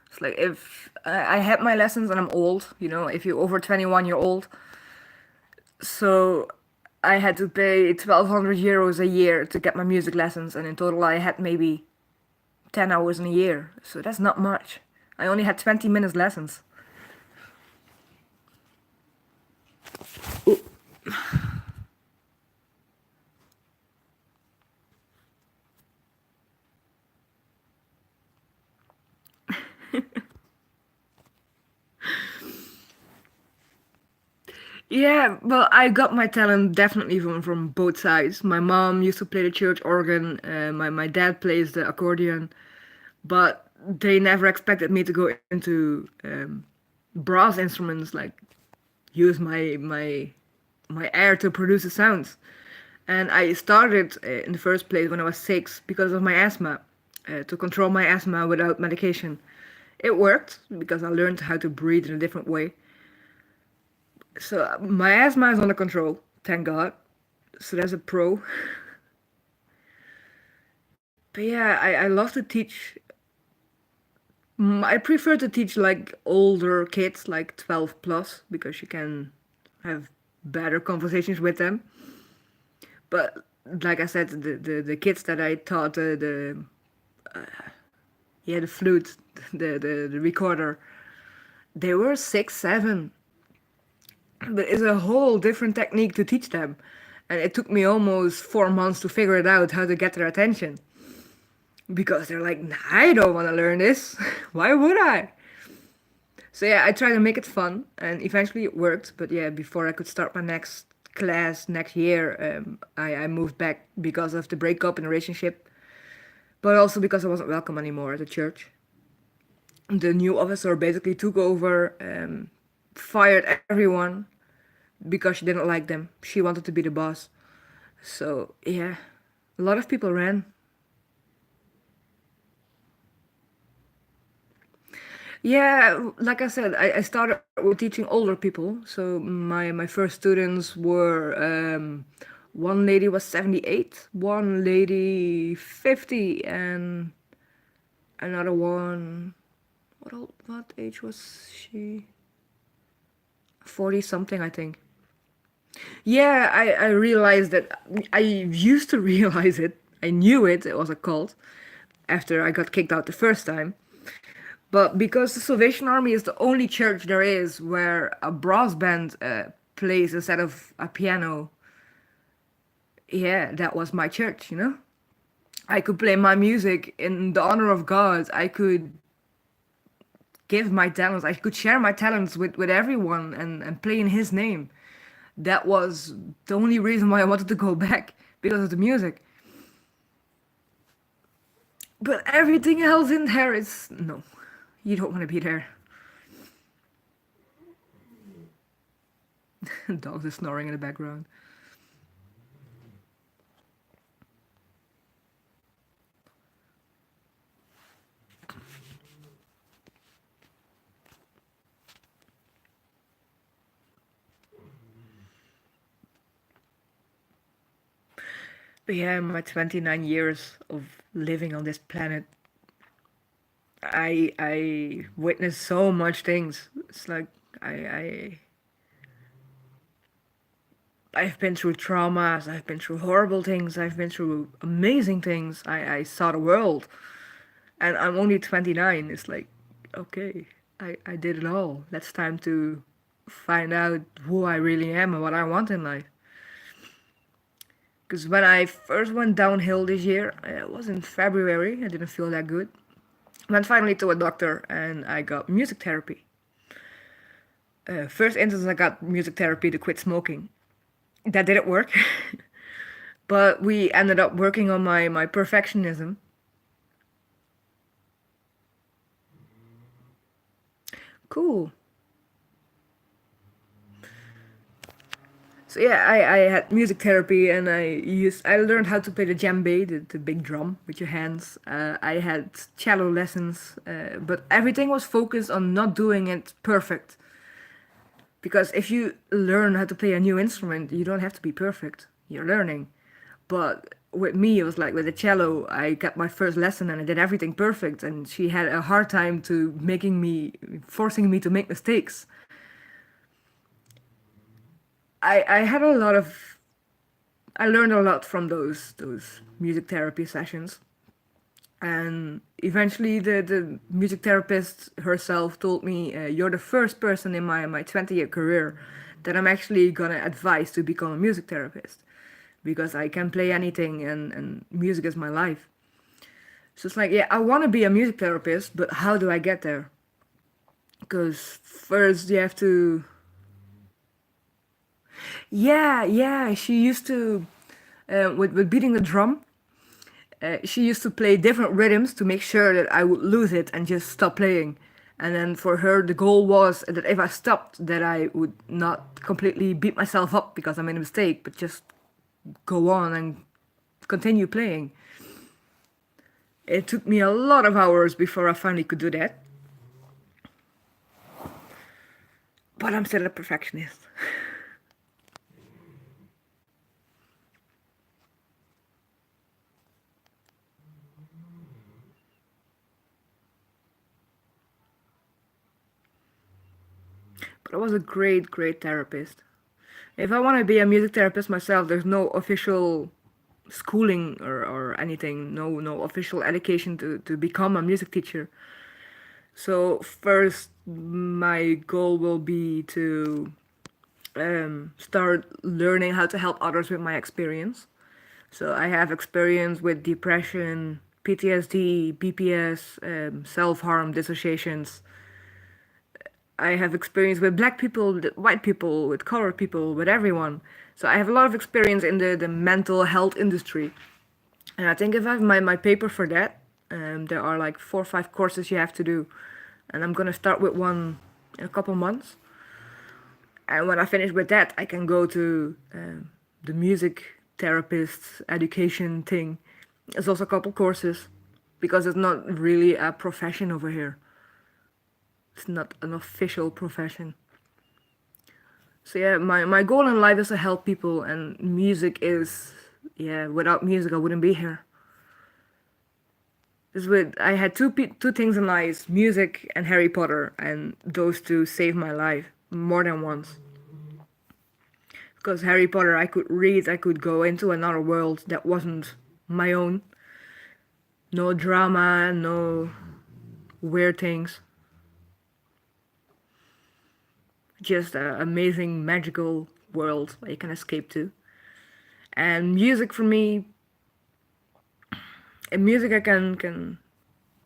[SPEAKER 1] It's like if I had my lessons and I'm old, if you're over 21, you're old. So I had to pay 1,200 euros a year to get my music lessons, and in total I had maybe 10 hours in a year. So that's not much. I only had 20 minutes lessons. Yeah, well, I got my talent definitely from both sides. My mom used to play the church organ, my dad plays the accordion, but they never expected me to go into brass instruments, like use my air to produce the sounds. And I started in the first place when I was 6 because of my asthma, to control my asthma without medication. It worked because I learned how to breathe in a different way. So my asthma is under control, thank God. So that's a pro. But yeah, I love to teach. I prefer to teach like older kids, like 12 plus, because you can have better conversations with them. But like I said, the kids that I taught the flute, the recorder, they were 6, 7. But it's a whole different technique to teach them. And it took me almost 4 months to figure it out how to get their attention. Because they're like, "Nah, I don't want to learn this. Why would I?" So yeah, I tried to make it fun, and eventually it worked. But yeah, before I could start my next class next year, I moved back because of the breakup in the relationship, but also because I wasn't welcome anymore at the church. The new officer basically took over, fired everyone because she didn't like them. She wanted to be the boss. So yeah, a lot of people ran. Yeah, like I said, I started with teaching older people. So my first students were one lady was 78, one lady 50, and another one. What age was she? 40 something, I think. Yeah, I realized that I used to realize it. I knew it was a cult after I got kicked out the first time. But because the Salvation Army is the only church there is where a brass band plays instead of a piano, yeah, that was my church, you know? I could play my music in the honor of God. I could give my talents. I could share my talents with everyone and play in His name. That was the only reason why I wanted to go back because of the music. But everything else in there is no. You don't want to be there. Dogs are snoring in the background. But yeah, in my 29 years of living on this planet, I witnessed so much things. It's like I I've been through traumas, I've been through horrible things, I've been through amazing things. I saw the world, and I'm only 29. It's like, okay, I did it all. That's time to find out who I really am and what I want in life. Because when I first went downhill this year, it was in February, I didn't feel that good. Went finally to a doctor and I got music therapy. First instance, I got music therapy to quit smoking. That didn't work. But we ended up working on my perfectionism. Cool. So yeah, I had music therapy and I learned how to play the djembe, the big drum with your hands. I had cello lessons, but everything was focused on not doing it perfect. Because if you learn how to play a new instrument, you don't have to be perfect. You're learning. But with me, it was like with the cello, I got my first lesson and I did everything perfect, and she had a hard time to forcing me to make mistakes. I had a lot of, I learned a lot from those music therapy sessions, and eventually the music therapist herself told me, "You're the first person in my 20-year career that I'm actually gonna advise to become a music therapist." Because I can play anything and music is my life. So it's like, yeah, I want to be a music therapist, but how do I get there? Because first you have to. Yeah, yeah, she used to, with beating the drum, she used to play different rhythms to make sure that I would lose it and just stop playing. And then for her, the goal was that if I stopped, that I would not completely beat myself up because I made a mistake, but just go on and continue playing. It took me a lot of hours before I finally could do that. But I'm still a perfectionist. But I was a great, great therapist. If I want to be a music therapist myself, there's no official schooling or anything, no official education to become a music teacher. So first, my goal will be to start learning how to help others with my experience. So I have experience with depression, PTSD, BPS, self-harm, dissociations. I have experience with black people, with white people, with colored people, with everyone. So I have a lot of experience in the mental health industry. And I think if I have my paper for that, there are like 4 or 5 courses you have to do. And I'm gonna start with one in a couple months. And when I finish with that, I can go to the music therapist education thing. There's also a couple courses because it's not really a profession over here. It's not an official profession. So yeah, my goal in life is to help people, and music is, yeah, without music I wouldn't be here. This with I had two things in life, music and Harry Potter, and those two saved my life more than once. Because Harry Potter, I could read, I could go into another world that wasn't my own. No drama, no weird things. Just an amazing magical world where you can escape to. And music for me, in music I can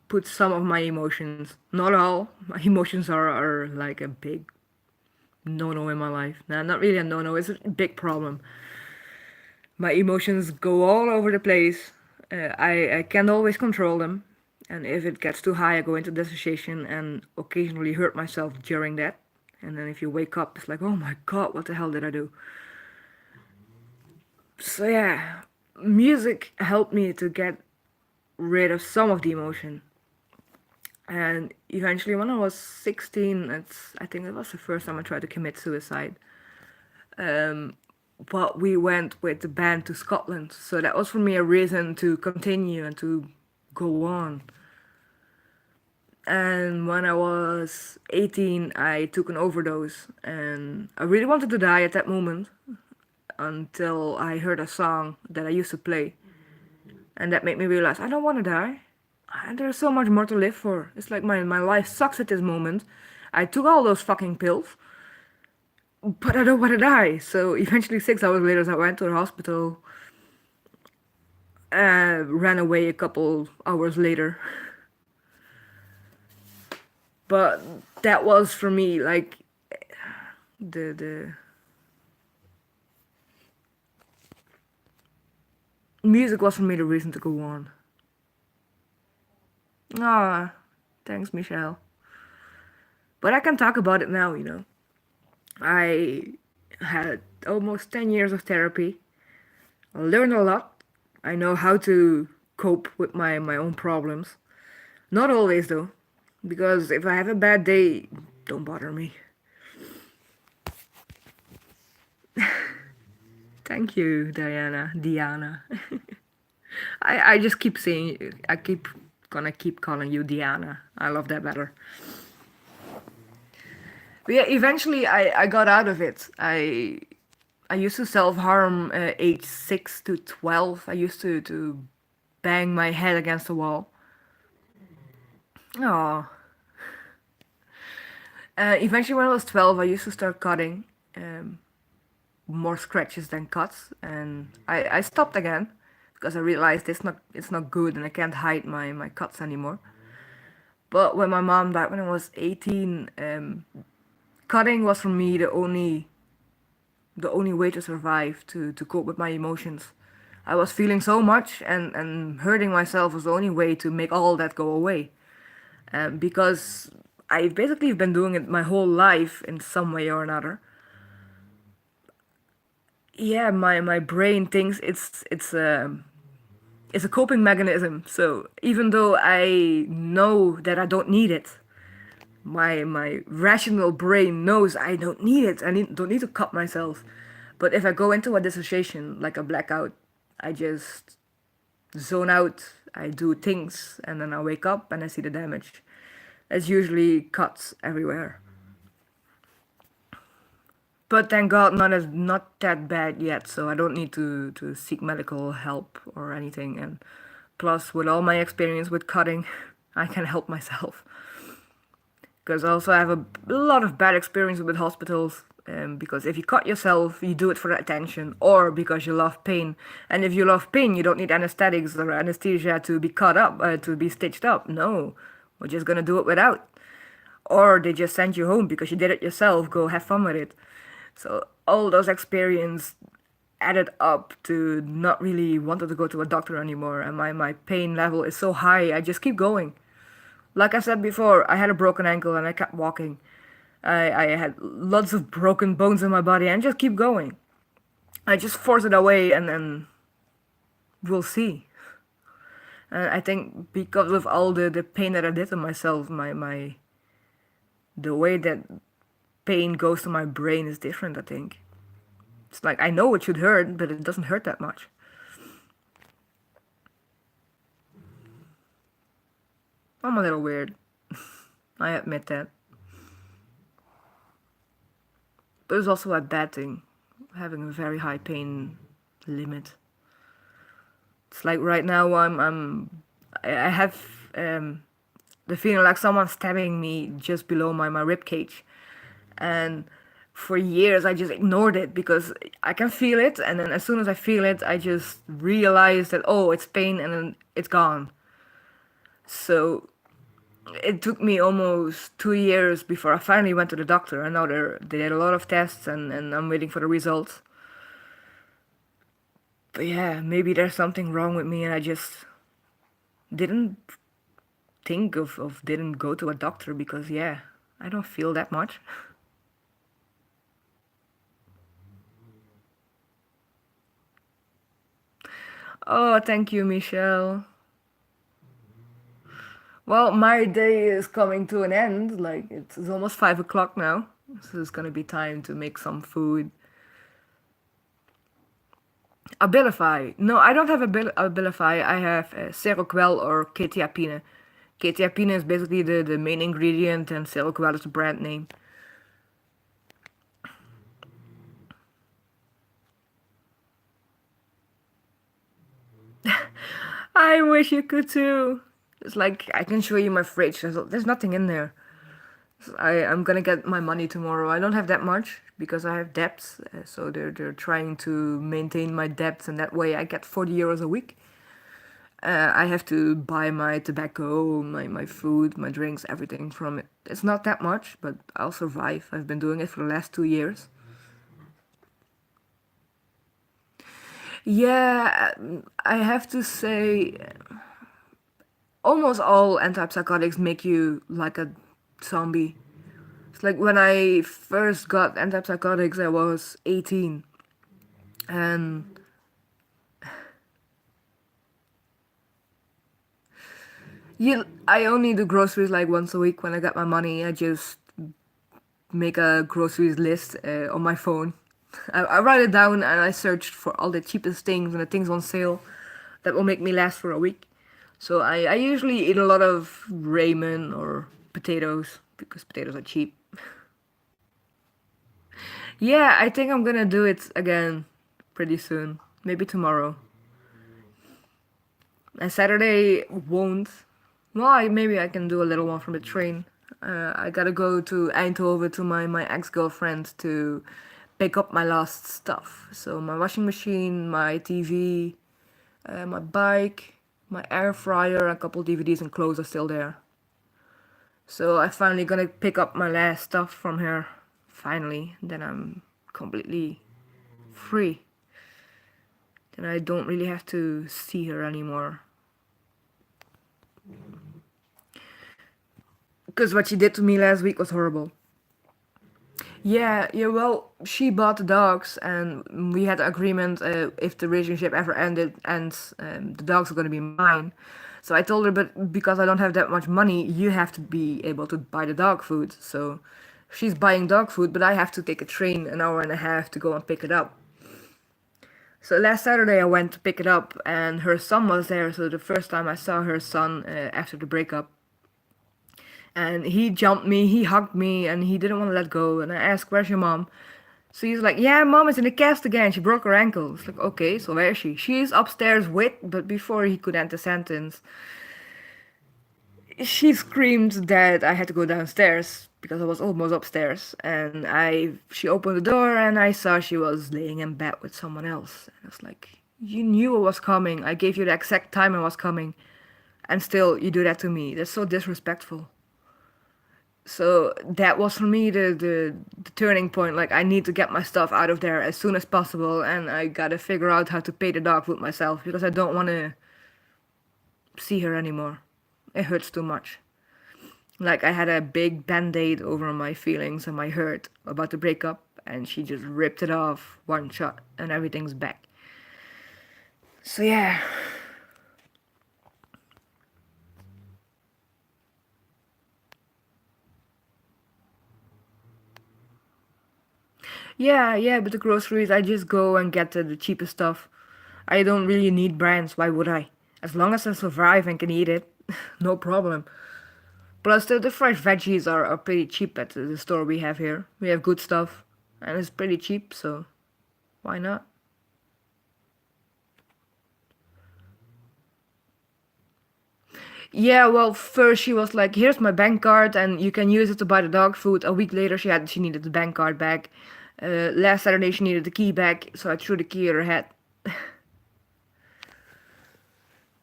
[SPEAKER 1] put some of my emotions, not all. My emotions are like a big no-no in my life. Nah, not really a no-no, it's a big problem. My emotions go all over the place. I can't always control them. And if it gets too high, I go into dissociation and occasionally hurt myself during that. And then if you wake up, it's like, oh my god, what the hell did I do? So yeah, music helped me to get rid of some of the emotion. And eventually, when I was 16, I think it was the first time I tried to commit suicide. Um, but we went with the band to Scotland, so that was for me a reason to continue and to go on. And when I was 18, I took an overdose, and I really wanted to die at that moment until I heard a song that I used to play, and that made me realize I don't want to die. There's so much more to live for. It's like my life sucks at this moment. I took all those fucking pills, but I don't want to die. So eventually, 6 hours later, I went to the hospital, ran away a couple hours later. But that was for me like the music was for me the reason to go on. Ah, thanks, Michelle. But I can talk about it now, you know. I had almost 10 years of therapy. I learned a lot. I know how to cope with my own problems. Not always, though, because if I have a bad day, don't bother me. Thank you, Diana. I just keep saying, I keep gonna keep calling you Diana. I love that better. But yeah, eventually I got out of it. I used to self-harm age 6 to 12. I used to bang my head against the wall. Oh. Eventually when I was 12, I used to start cutting. More scratches than cuts, and I stopped again because I realized it's not good and I can't hide my cuts anymore. But when my mom died when I was 18, cutting was for me the only way to survive, to cope with my emotions. I was feeling so much, and hurting myself was the only way to make all that go away. Because I've basically been doing it my whole life in some way or another. Yeah, my brain thinks it's a coping mechanism. So even though I know that I don't need it, my rational brain knows I don't need it. Don't need to cut myself. But if I go into a dissociation, like a blackout, I just zone out. I do things, and then I wake up and I see the damage. It's usually cuts everywhere. But thank God, not that bad yet, so I don't need to seek medical help or anything. And plus, with all my experience with cutting, I can help myself. Because also I have a lot of bad experience with hospitals. Because if you cut yourself, you do it for attention or because you love pain. And if you love pain, you don't need anesthetics or anesthesia to be cut up, to be stitched up. No, we're just gonna do it without. Or they just send you home because you did it yourself. Go have fun with it. So all those experience added up to not really wanting to go to a doctor anymore. And my pain level is so high, I just keep going. Like I said before, I had a broken ankle and I kept walking. I had lots of broken bones in my body and just keep going. I just force it away and then we'll see. And I think because of all the pain that I did to myself, the way that pain goes to my brain is different, I think. It's like I know it should hurt, but it doesn't hurt that much. I'm a little weird. I admit that. But it's also a bad thing, having a very high pain limit. It's like right now I have the feeling like someone's stabbing me just below my rib cage, and for years I just ignored it because I can feel it, and then as soon as I feel it, I just realize that, oh, it's pain, and then it's gone. So it took me almost 2 years before I finally went to the doctor, and now they did a lot of tests, and I'm waiting for the results. But yeah, maybe there's something wrong with me, and I just didn't think of didn't go to a doctor because, yeah, I don't feel that much. Oh, thank you, Michelle. Well, my day is coming to an end. Like, it's almost 5 o'clock now. So it's gonna be time to make some food. Abilify. No, I don't have Abilify. I have Seroquel or Quetiapine. Quetiapine is basically the main ingredient, and Seroquel is the brand name. I wish you could too. It's like I can show you my fridge. There's nothing in there. I'm gonna get my money tomorrow. I don't have that much because I have debts. So they're trying to maintain my debts, and that way I get 40 euros a week. I have to buy my tobacco, my food, my drinks, everything from it. It's not that much, but I'll survive. I've been doing it for the last 2 years. Yeah, I have to say, almost all antipsychotics make you like a zombie. It's like when I first got antipsychotics, I was 18, and I only do groceries like once a week when I get my money. I just make a groceries list on my phone. I write it down and I search for all the cheapest things and the things on sale that will make me last for a week. So I usually eat a lot of ramen or potatoes because potatoes are cheap. Yeah, I think I'm gonna do it again pretty soon. Maybe tomorrow. And Saturday won't. Well, maybe I can do a little one from the train. I gotta go to Eindhoven to my ex-girlfriend to pick up my last stuff. So my washing machine, my TV, my bike, my air fryer, a couple DVDs and clothes are still there. So I finally gonna pick up my last stuff from her. Finally, then I'm completely free. Then I don't really have to see her anymore. Because what she did to me last week was horrible. Yeah, well, she bought the dogs, and we had an agreement if the relationship ever ends, the dogs are gonna be mine. So I told her, but because I don't have that much money, you have to be able to buy the dog food. So she's buying dog food, but I have to take a train an hour and a half to go and pick it up. So last Saturday I went to pick it up, and her son was there. So the first time I saw her son after the breakup, and he jumped me, he hugged me, and he didn't want to let go. And I asked, "Where's your mom?" So he's like, "Yeah, mom is in the cast again. She broke her ankle." It's like, okay, so where is she? She's upstairs with, but before he could end the sentence, she screamed that I had to go downstairs because I was almost upstairs. And she opened the door and I saw she was laying in bed with someone else. And I was like, you knew I was coming. I gave you the exact time I was coming. And still, you do that to me. That's so disrespectful. So that was for me the turning point. Like, I need to get my stuff out of there as soon as possible, and I gotta figure out how to pay the dog food myself because I don't want to see her anymore. It hurts too much. Like, I had a big band-aid over my feelings and my hurt about the breakup, and she just ripped it off one shot, and everything's back. So yeah. Yeah, but the groceries, I just go and get the cheapest stuff. I don't really need brands, why would I? As long as I survive and can eat it, no problem. Plus, the fresh veggies are pretty cheap at the store we have here. We have good stuff, and it's pretty cheap, so why not? Yeah, well, first she was like, "Here's my bank card, and you can use it to buy the dog food." A week later, she needed the bank card back. Last Saturday, she needed the key back, so I threw the key at her head.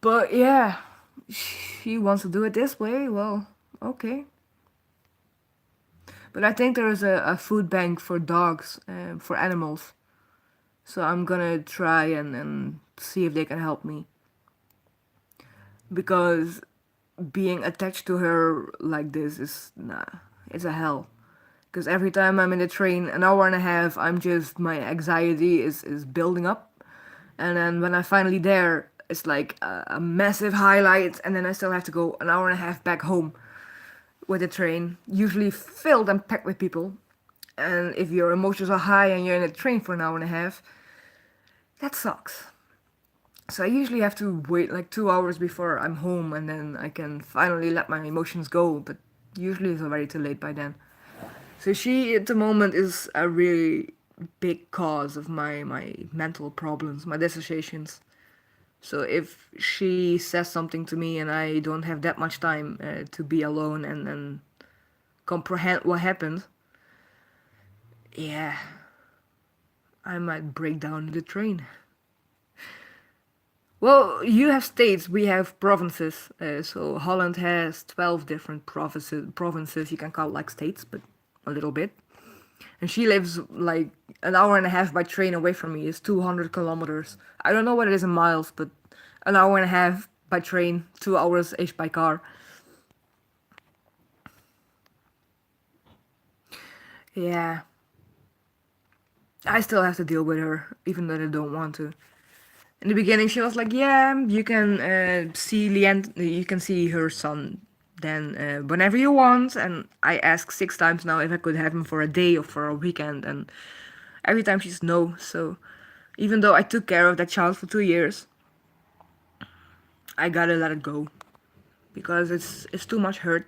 [SPEAKER 1] But yeah, she wants to do it this way. Well, okay. But I think there is a food bank for dogs, for animals. So I'm gonna try and see if they can help me. Because being attached to her like this is, nah, it's a hell. Because every time I'm in the train, an hour and a half, my anxiety is building up. And then when I'm finally there, it's like a massive highlight, and then I still have to go an hour and a half back home with the train, usually filled and packed with people. And if your emotions are high and you're in a train for an hour and a half, that sucks. So I usually have to wait like 2 hours before I'm home, and then I can finally let my emotions go, but usually it's already too late by then. So she at the moment is a really big cause of my mental problems, my dissociations. So if she says something to me and I don't have that much time to be alone and comprehend what happened, yeah, I might break down in the train. Well, you have states, we have provinces. So Holland has 12 different provinces. Provinces you can call like states, but a little bit. And she lives like an hour and a half by train away from me. It's 200 kilometers. I don't know what it is in miles, but an hour and a half by train, 2 hours each by car. Yeah, I still have to deal with her, even though I don't want to. In the beginning, she was like, "Yeah, you can see you can see her son then whenever you want." And I asked 6 times now if I could have him for a day or for a weekend, and every time she's no. So even though I took care of that child for 2 years, I gotta let it go because it's too much hurt.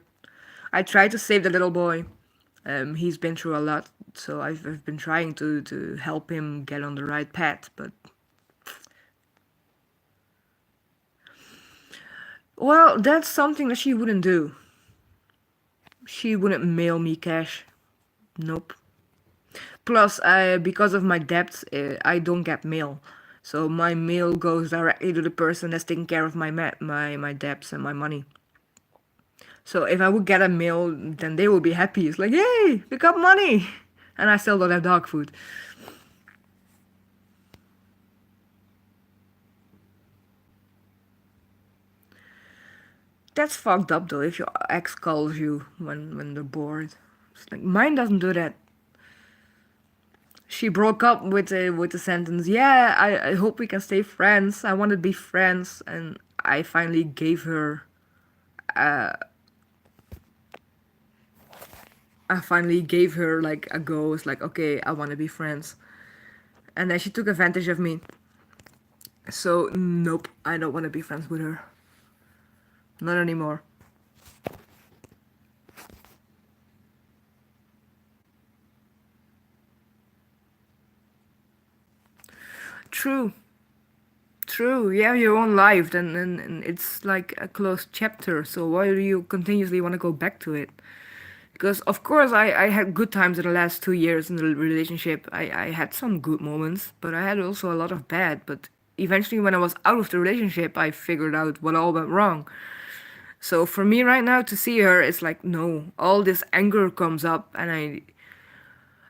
[SPEAKER 1] I tried to save the little boy. He's been through a lot, so I've been trying to help him get on the right path, but well, that's something that she wouldn't do. She wouldn't mail me cash. Nope. Plus, because of my debts, I don't get mail. So my mail goes directly to the person that's taking care of my debts and my money. So if I would get a mail, then they would be happy. It's like, yay, we got money, and I still don't have dog food. That's fucked up though. If your ex calls you when they're bored, it's like mine doesn't do that. She broke up with the sentence, "Yeah, I hope we can stay friends. I want to be friends." And I finally gave her like a go. It's like, okay, I want to be friends. And then she took advantage of me. So nope, I don't want to be friends with her. Not anymore. True. True, you have your own life, and it's like a closed chapter, so why do you continuously want to go back to it? Because, of course, I had good times in the last 2 years in the relationship. I had some good moments, but I had also a lot of bad. But eventually, when I was out of the relationship, I figured out what all went wrong. So for me right now to see her, it's like, no, all this anger comes up, and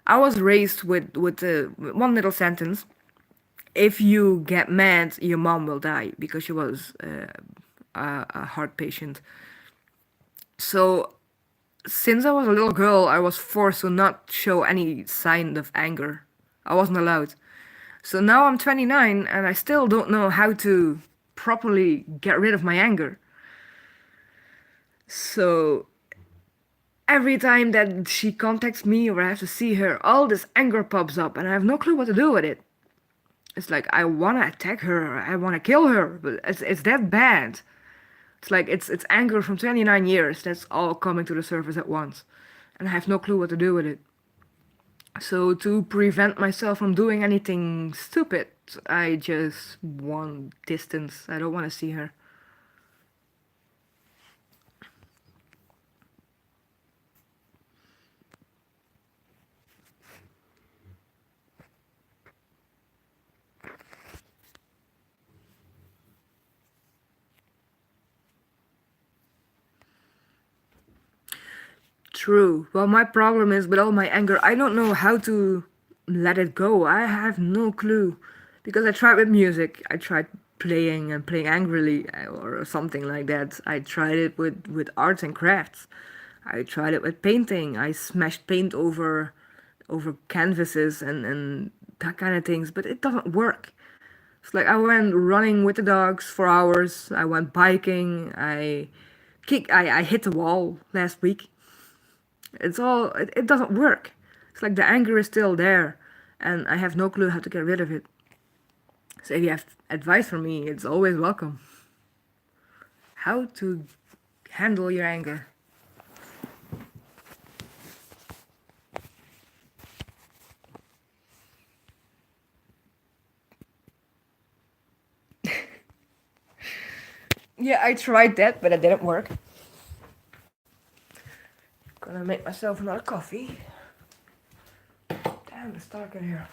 [SPEAKER 1] I was raised with one little sentence: if you get mad, your mom will die, because she was a heart patient. So since I was a little girl, I was forced to not show any sign of anger. I wasn't allowed. So now I'm 29 and I still don't know how to properly get rid of my anger. So every time that she contacts me or I have to see her, all this anger pops up and I have no clue what to do with it. It's like I want to attack her, I want to kill her, but it's that bad. It's like it's anger from 29 years that's all coming to the surface at once, and I have no clue what to do with it. So to prevent myself from doing anything stupid, I just want distance. I don't want to see her. True. Well, my problem is with all my anger, I don't know how to let it go. I have no clue. Because I tried with music. I tried playing and playing angrily or something like that. I tried it with arts and crafts. I tried it with painting. I smashed paint over canvases and that kind of things, but it doesn't work. It's like I went running with the dogs for hours. I went biking. I hit the wall last week. It doesn't work. It's like the anger is still there and I have no clue how to get rid of it. So if you have advice for me, it's always welcome. How to handle your anger. Yeah, I tried that, but it didn't work. Gonna make myself another coffee. Damn, it's dark in here.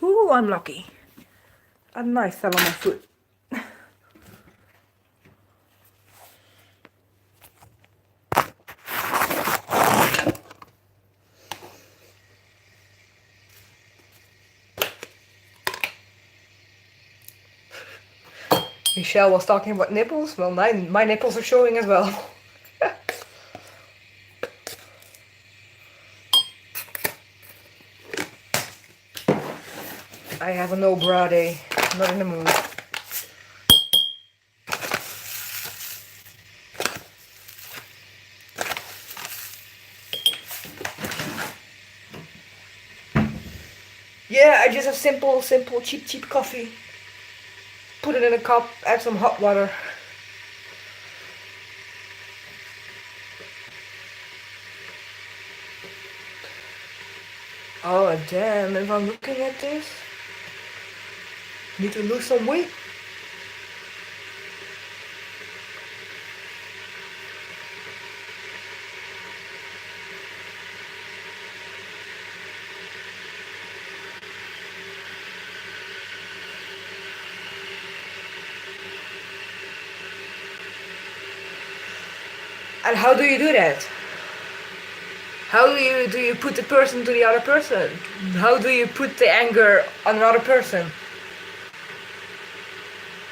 [SPEAKER 1] Ooh, I'm lucky. A knife fell on my foot. Michelle was talking about nipples. Well, my nipples are showing as well. I have a no bra day. Not in the mood. Yeah, I just have simple, cheap coffee. Put it in a cup, add some hot water. Oh damn, if I'm looking at this, need to lose some weight. And how do you do that? How do you put the person to the other person? How do you put the anger on another person?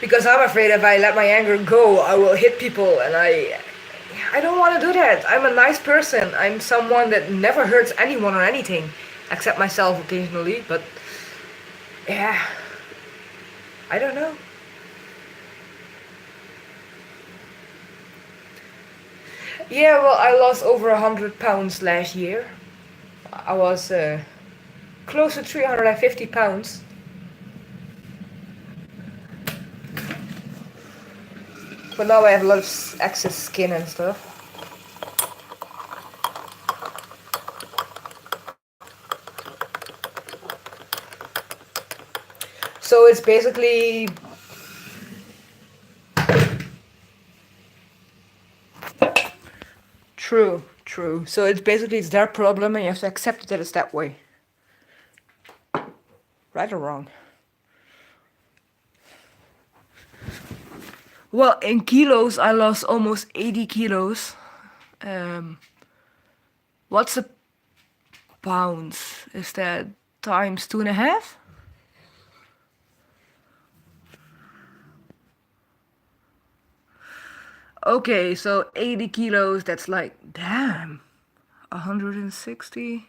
[SPEAKER 1] Because I'm afraid if I let my anger go, I will hit people, and I don't want to do that. I'm a nice person. I'm someone that never hurts anyone or anything, except myself occasionally. But yeah, I don't know. Yeah, well, I lost over 100 pounds last year. I was close to 350 pounds. But now I have a lot of excess skin and stuff. So it's basically true. So it's basically it's their problem and you have to accept that it's that way. Right or wrong? Well, in kilos, I lost almost 80 kilos. Um, what's a pounds? Is that times 2.5? Okay, so 80 kilos, that's like, damn, 160.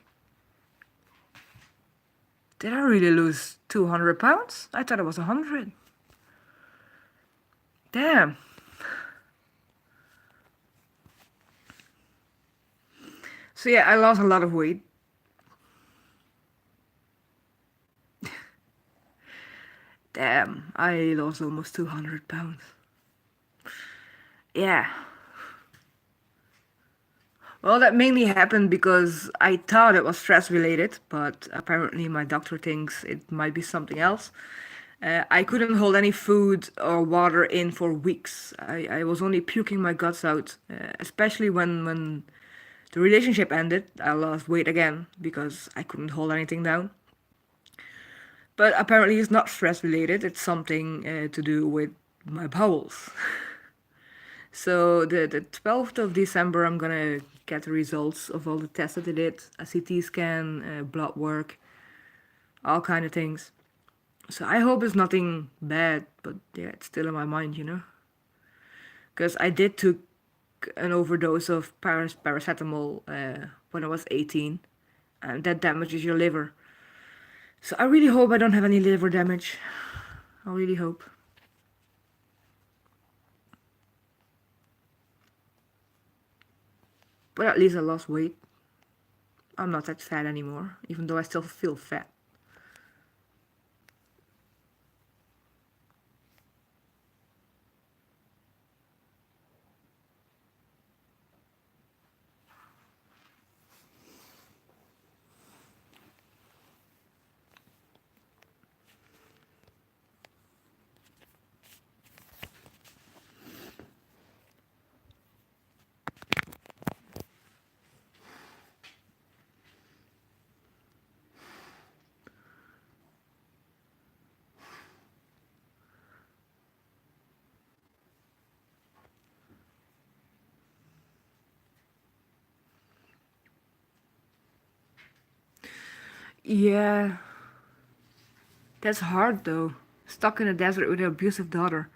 [SPEAKER 1] Did I really lose 200 pounds? I thought it was 100. Damn. So yeah, I lost a lot of weight. Damn, I lost almost 200 pounds. Yeah. Well, that mainly happened because I thought it was stress related, but apparently my doctor thinks it might be something else. I couldn't hold any food or water in for weeks. I was only puking my guts out, especially when the relationship ended. I lost weight again because I couldn't hold anything down. But apparently, it's not stress related, it's something to do with my bowels. So, the 12th of December, I'm gonna get the results of all the tests that I did, a CT scan, blood work, all kind of things. So I hope it's nothing bad, but yeah, it's still in my mind, you know. Because I did took an overdose of paracetamol when I was 18, and that damages your liver. So I really hope I don't have any liver damage. I really hope. But at least I lost weight. I'm not that fat anymore, even though I still feel fat. Yeah, that's hard though. Stuck in the desert with an abusive daughter.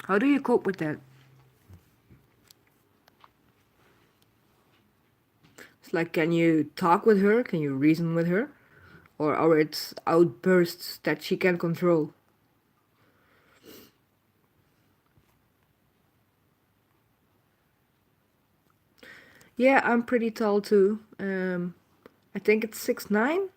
[SPEAKER 1] How do you cope with that? It's like, can you talk with her? Can you reason with her? Or are it outbursts that she can control? Yeah, I'm pretty tall too. I think it's 6'9".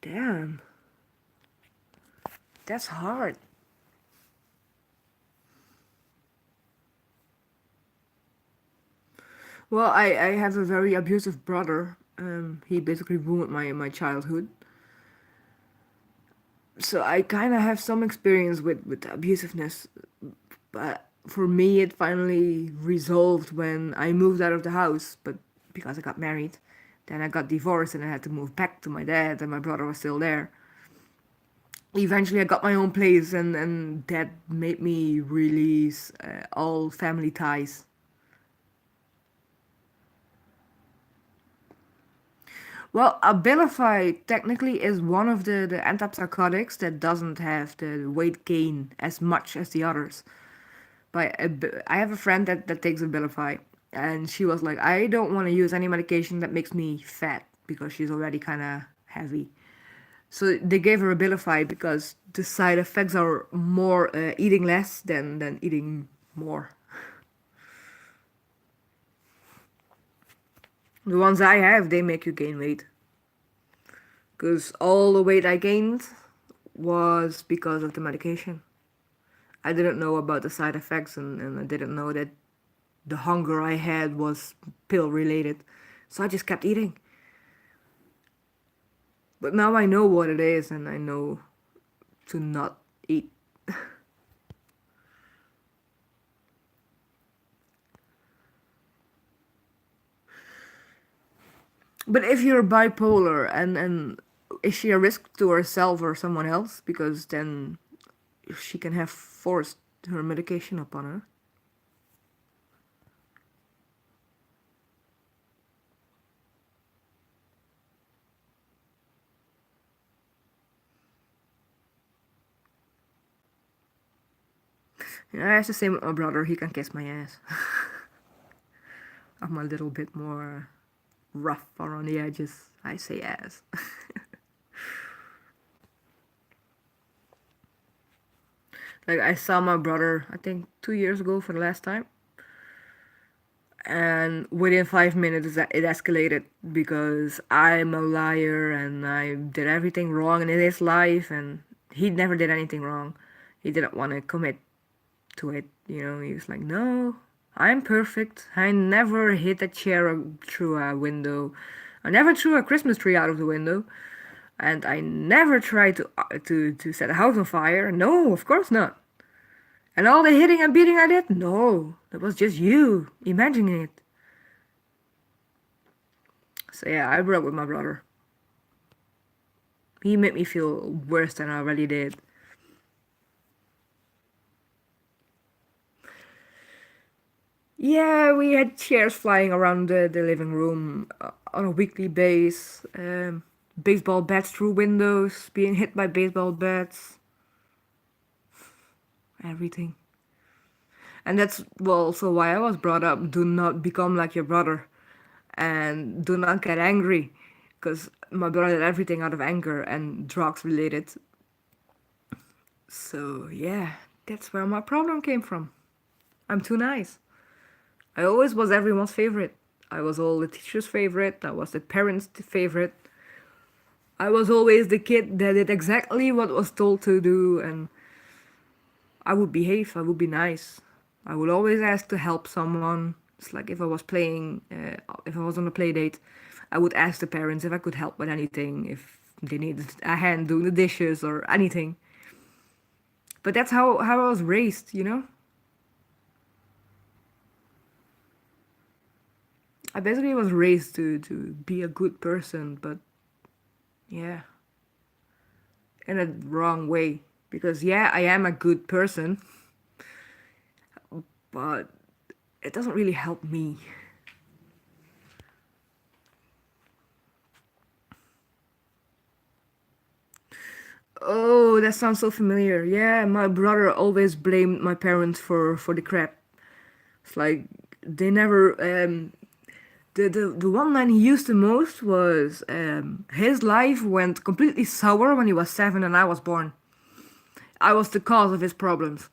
[SPEAKER 1] Damn, that's hard. Well, I have a very abusive brother. He basically ruined my childhood. So I kind of have some experience with abusiveness. But for me, it finally resolved when I moved out of the house. But because I got married, then I got divorced and I had to move back to my dad, and my brother was still there. Eventually, I got my own place, and that made me release all family ties. Well, Abilify technically is one of the antipsychotics that doesn't have the weight gain as much as the others. But I have a friend that takes Abilify, and she was like, I don't want to use any medication that makes me fat because she's already kind of heavy. So they gave her Abilify because the side effects are more eating less than eating more. The ones I have, they make you gain weight. Because all the weight I gained was because of the medication. I didn't know about the side effects, and I didn't know that the hunger I had was pill related. So I just kept eating. But now I know what it is, and I know to not eat. But if you're bipolar, and is she a risk to herself or someone else? Because then she can have forced her medication upon her. Yeah, it's the same with my brother. He can kiss my ass. I'm a little bit more rough around the edges. I say ass. Like, I saw my brother, I think 2 years ago for the last time. And within 5 minutes, it escalated because I'm a liar and I did everything wrong in his life, and he never did anything wrong. He didn't want to commit to it, you know. He was like, no, I'm perfect. I never hit a chair through a window. I never threw a Christmas tree out of the window. And I never tried to set a house on fire. No, of course not. And all the hitting and beating I did? No, that was just you imagining it. So yeah, I broke with my brother. He made me feel worse than I already did. Yeah, we had chairs flying around the living room on a weekly basis. Baseball bats through windows, being hit by baseball bats. Everything. And that's well, also why I was brought up. Do not become like your brother. And do not get angry. Because my brother did everything out of anger and drugs related. So yeah, that's where my problem came from. I'm too nice. I always was everyone's favorite. I was all the teacher's favorite. I was the parents' favorite. I was always the kid that did exactly what was told to do, and I would behave. I would be nice. I would always ask to help someone. It's like if I was playing, if I was on a play date, I would ask the parents if I could help with anything, if they needed a hand doing the dishes or anything. But that's how I was raised, you know? I basically was raised to be a good person, but yeah, in a wrong way. Because yeah, I am a good person, but it doesn't really help me. Oh, that sounds so familiar. Yeah, my brother always blamed my parents for the crap. It's like they never the one line he used the most was his life went completely sour when he was 7 and I was born. I was the cause of his problems.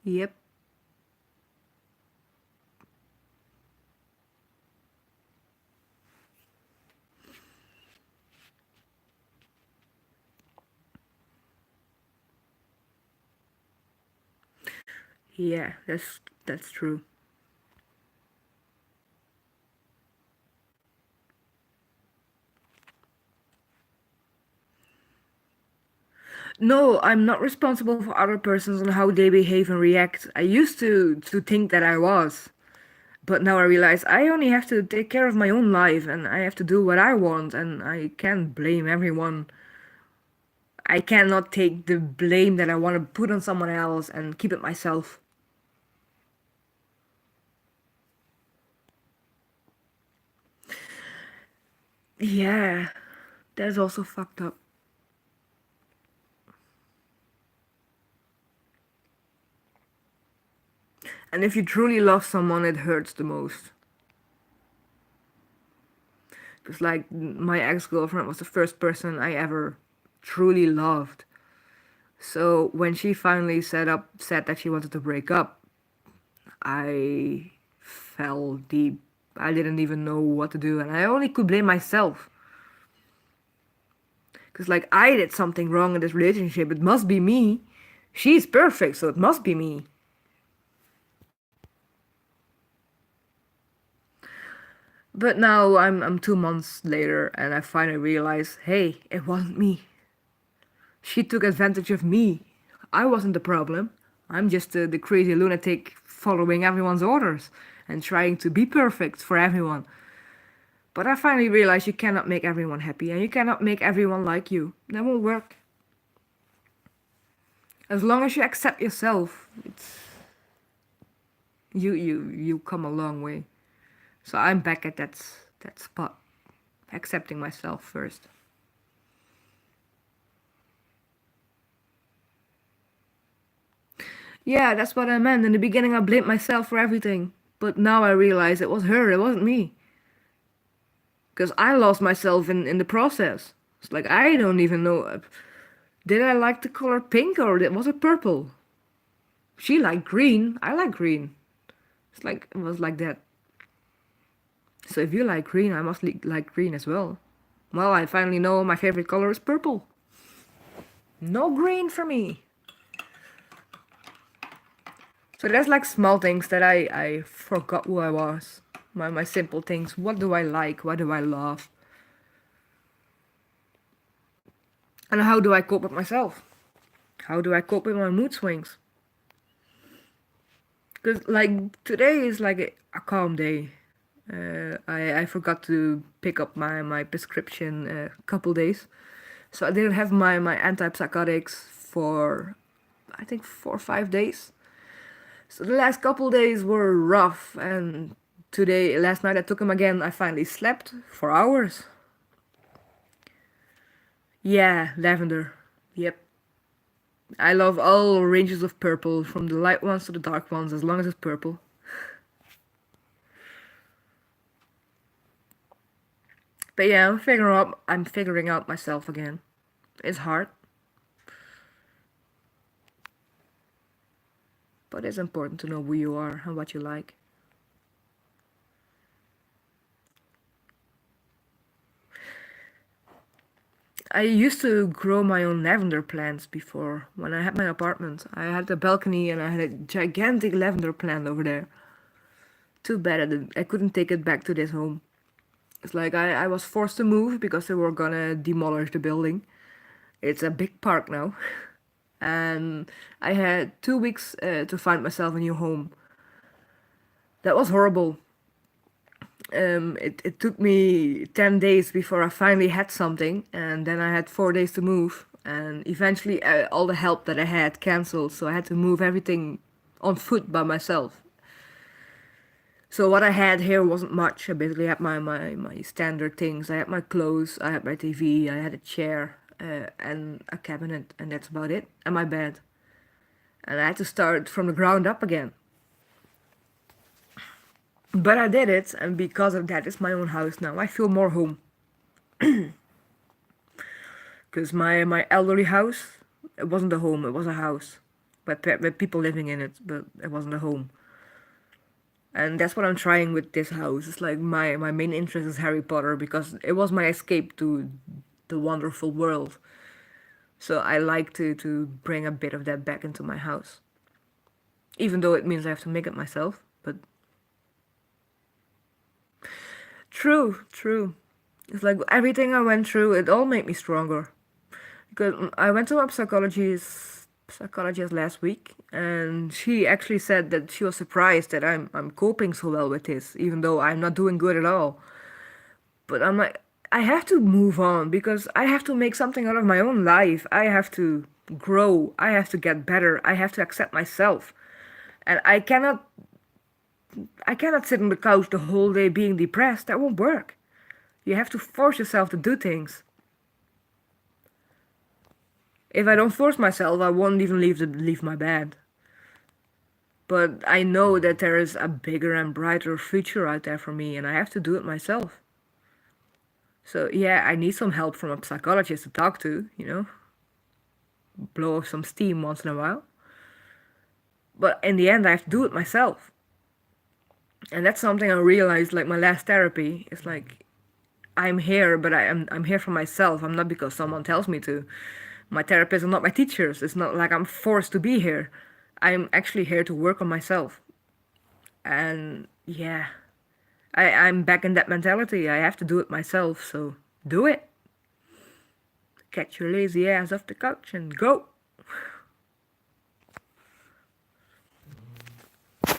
[SPEAKER 1] Yep. Yeah, that's true. No, I'm not responsible for other persons and how they behave and react. I used to think that I was. But now I realize I only have to take care of my own life and I have to do what I want and I can't blame everyone. I cannot take the blame that I want to put on someone else and keep it myself. Yeah, that's also fucked up. And if you truly love someone, it hurts the most. Because, like, my ex girlfriend was the first person I ever truly loved. So when she finally said that she wanted to break up, I fell deep. I didn't even know what to do, and I only could blame myself. Because, like, I did something wrong in this relationship. It must be me. She's perfect, so it must be me. But now I'm 2 months later, and I finally realize, hey, it wasn't me. She took advantage of me. I wasn't the problem. I'm just the crazy lunatic following everyone's orders and trying to be perfect for everyone. But I finally realized you cannot make everyone happy and you cannot make everyone like you. That won't work. As long as you accept yourself, it's you come a long way. So I'm back at that spot, accepting myself first. Yeah, that's what I meant. In the beginning, I blamed myself for everything, but now I realize it was her. It wasn't me. Because I lost myself in the process. It's like I don't even know. Did I like the color pink or was it purple? She liked green. I like green. It's like it was like that. So if you like green, I must like green as well. Well, I finally know my favorite color is purple. No green for me. So there's like small things that I forgot who I was. My simple things. What do I like? What do I love? And how do I cope with myself? How do I cope with my mood swings? Because like today is like a calm day. I forgot to pick up my prescription a couple days. So I didn't have my antipsychotics for I think 4 or 5 days. So the last couple days were rough, and last night I took them again. I finally slept for hours. Yeah, lavender. Yep. I love all ranges of purple, from the light ones to the dark ones, as long as it's purple. But yeah, I'm figuring out myself again. It's hard, but it's important to know who you are and what you like. I used to grow my own lavender plants before. When I had my apartment, I had a balcony and I had a gigantic lavender plant over there. Too bad I couldn't take it back to this home. It's like I was forced to move because they were gonna demolish the building. It's a big park now. And I had 2 weeks to find myself a new home. That was horrible. It took me 10 days before I finally had something, and then I had 4 days to move. And eventually, all the help that I had canceled, so I had to move everything on foot by myself. So what I had here wasn't much. I basically had my standard things. I had my clothes, I had my TV, I had a chair, and a cabinet, and that's about it, and my bed. And I had to start from the ground up again. But I did it, and because of that, it's my own house now. I feel more home. Because my elderly house, it wasn't a home, it was a house. With people living in it, but it wasn't a home. And that's what I'm trying with this house. It's like my main interest is Harry Potter because it was my escape to the wonderful world. So I like to bring a bit of that back into my house. Even though it means I have to make it myself. But true, true. It's like everything I went through, it all made me stronger. Because I went to a psychologist last week, and she actually said that she was surprised that I'm coping so well with this, even though I'm not doing good at all. But I'm like, I have to move on because I have to make something out of my own life. I have to grow. I have to get better. I have to accept myself. And I cannot sit on the couch the whole day being depressed. That won't work. You have to force yourself to do things. If I don't force myself, I won't even leave my bed. But I know that there is a bigger and brighter future out there for me, and I have to do it myself. So yeah, I need some help from a psychologist to talk to, blow off some steam once in a while. But in the end, I have to do it myself. And that's something I realized, like my last therapy. It's like I'm here, but I'm here for myself. I'm not because someone tells me to. My therapists are not my teachers. It's not like I'm forced to be here. I'm actually here to work on myself. And yeah, I'm back in that mentality. I have to do it myself, so do it. Get your lazy ass off the couch and go.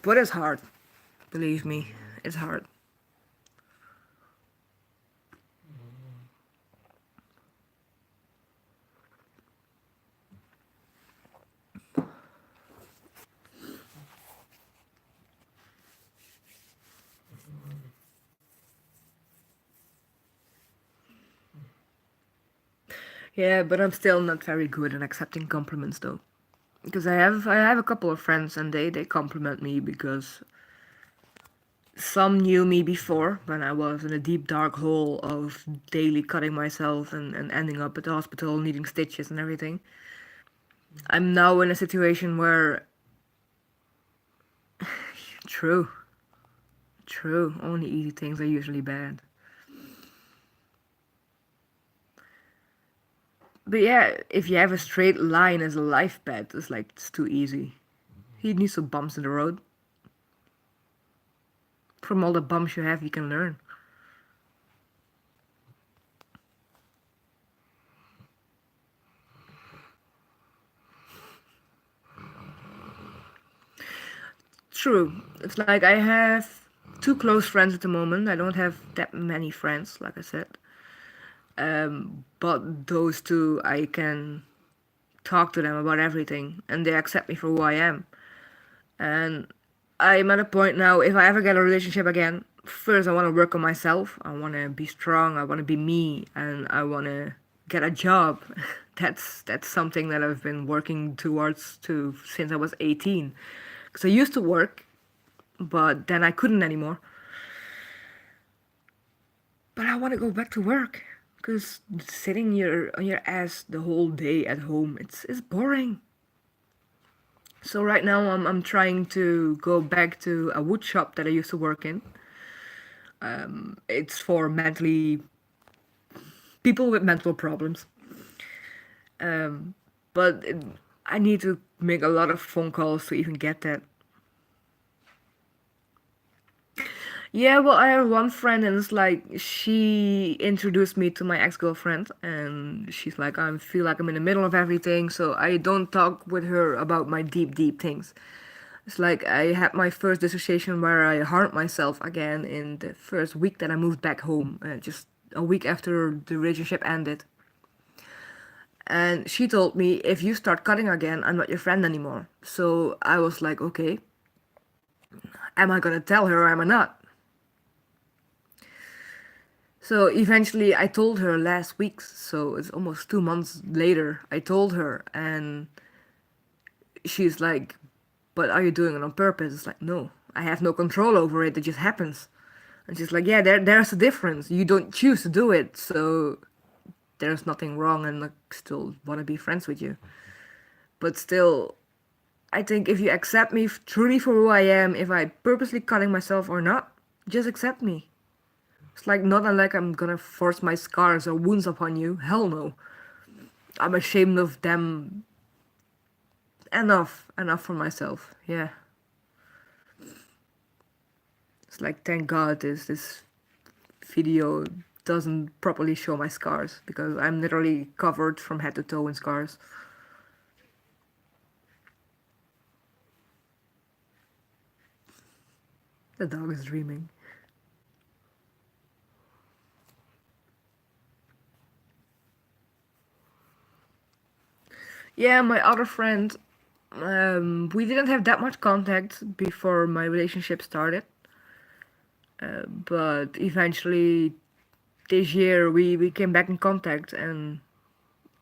[SPEAKER 1] But it's hard. Believe me, it's hard. Yeah, but I'm still not very good at accepting compliments though. Because I have a couple of friends and they compliment me because some knew me before when I was in a deep dark hole of daily cutting myself and ending up at the hospital needing stitches and everything. I'm now in a situation where true. True, only easy things are usually bad. But yeah, if you have a straight line as a life path, it's like it's too easy. You need some bumps in the road. From all the bumps you have, you can learn. True. It's like I have two close friends at the moment. I don't have that many friends, like I said. But those two, I can talk to them about everything, and they accept me for who I am. And I'm at a point now, if I ever get a relationship again, first I want to work on myself. I want to be strong. I want to be me, and I want to get a job. That's something that I've been working towards to since I was 18. Because I used to work, but then I couldn't anymore. But I want to go back to work because sitting your on your ass the whole day at home, it's boring. So right now I'm trying to go back to a wood shop that I used to work in. It's for mentally people with mental problems. But I need to make a lot of phone calls to even get that. Yeah, well, I have one friend, and it's like she introduced me to my ex-girlfriend, and she's like, I feel like I'm in the middle of everything, so I don't talk with her about my deep, deep things. It's like I had my first dissociation where I harmed myself again in the first week that I moved back home, just a week after the relationship ended. And she told me, if you start cutting again, I'm not your friend anymore. So I was like, okay, am I gonna tell her or am I not? So eventually I told her last week, so it's almost 2 months later, I told her, and she's like, but are you doing it on purpose? It's like, no, I have no control over it, it just happens. And she's like, yeah, there's a difference. You don't choose to do it, so there's nothing wrong, and I still want to be friends with you. But still, I think if you accept me truly for who I am, if I purposely cutting myself or not, just accept me. It's like not like I'm gonna force my scars or wounds upon you. Hell no. I'm ashamed of them enough for myself. Yeah. It's like thank God this video doesn't properly show my scars because I'm literally covered from head to toe in scars. The dog is dreaming. Yeah, my other friend, we didn't have that much contact before my relationship started. But eventually this year we came back in contact, and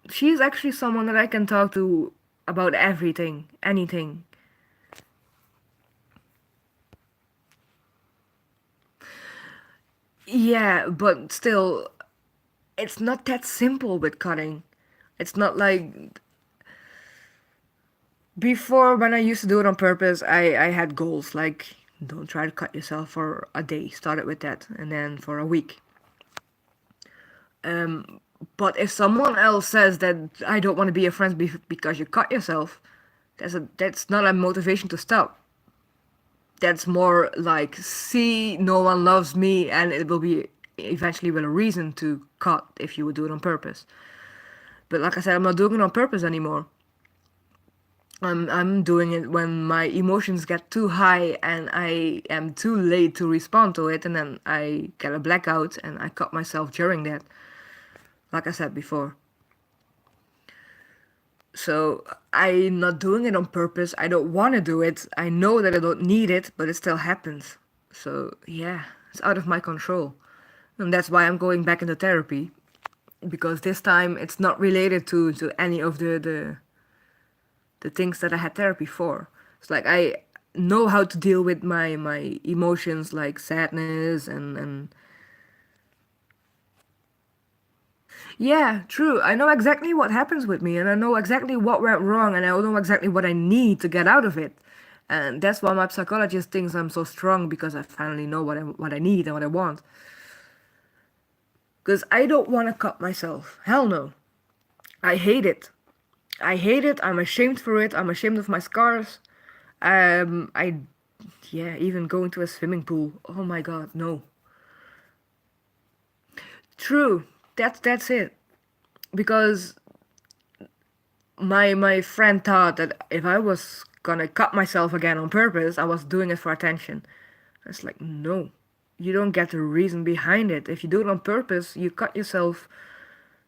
[SPEAKER 1] she's actually someone that I can talk to about everything, anything. Yeah, but still, it's not that simple with cutting. It's not like before when I used to do it on purpose, I had goals like don't try to cut yourself for a day. Started with that, and then for a week. But if someone else says that I don't want to be your friend because you cut yourself, that's not a motivation to stop. That's more like see no one loves me, and it will be eventually will a reason to cut if you would do it on purpose. But like I said, I'm not doing it on purpose anymore. I'm doing it when my emotions get too high and I am too late to respond to it, and then I get a blackout and I cut myself during that, like I said before. So I'm not doing it on purpose. I don't want to do it. I know that I don't need it, but it still happens. So yeah, it's out of my control. And that's why I'm going back into therapy. Because this time it's not related to any of the things that I had therapy for. It's like I know how to deal with my emotions like sadness and yeah, true. I know exactly what happens with me, and I know exactly what went wrong, and I know exactly what I need to get out of it. And that's why my psychologist thinks I'm so strong, because I finally know what I need and what I want. Because I don't want to cut myself. Hell no. I hate it. I hate it. I'm ashamed for it. I'm ashamed of my scars. I, yeah, even going to a swimming pool. Oh my god, no. True. That's it. Because my friend thought that if I was gonna cut myself again on purpose, I was doing it for attention. It's like, no. You don't get the reason behind it. If you do it on purpose, you cut yourself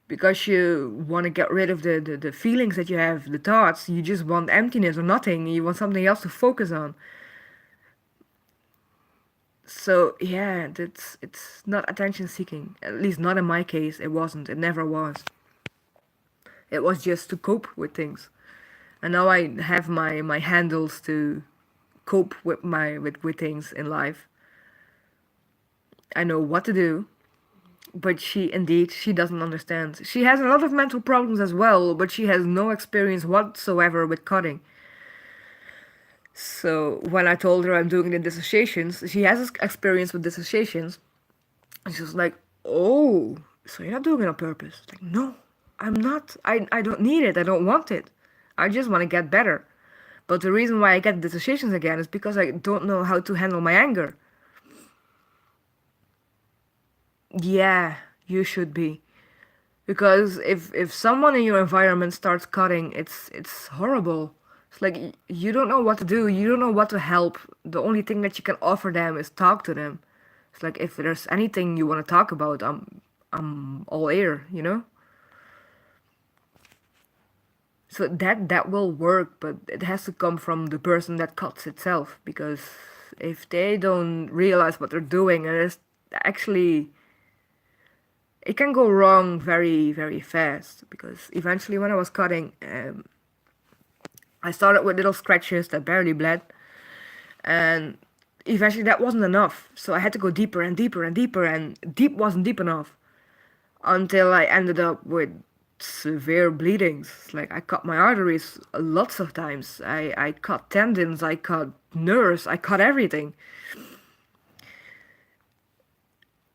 [SPEAKER 1] because you want to get rid of the feelings that you have, the thoughts. You just want emptiness or nothing. You want something else to focus on. So yeah, it's not attention seeking. At least not in my case. It wasn't. It never was. It was just to cope with things. And now I have my handles to cope with with things in life. I know what to do, but she doesn't understand. She has a lot of mental problems as well, but she has no experience whatsoever with cutting. So when I told her I'm doing the dissociations, she has experience with dissociations, and she was like, "Oh, so you're not doing it on purpose?" Like, no, I'm not. I don't need it. I don't want it. I just want to get better. But the reason why I get dissociations again is because I don't know how to handle my anger. Yeah, you should be. Because if someone in your environment starts cutting, it's horrible. It's like you don't know what to do. You don't know what to help. The only thing that you can offer them is talk to them. It's like if there's anything you want to talk about, I'm all ear, you know? So that will work, but it has to come from the person that cuts itself, because if they don't realize what they're doing, and it's actually, it can go wrong very very fast. Because eventually when I was cutting, I started with little scratches that barely bled, and eventually that wasn't enough, so I had to go deeper and deeper and deeper, and deep wasn't deep enough, until I ended up with severe bleedings. Like I cut my arteries lots of times. I cut tendons, I cut nerves, I cut everything.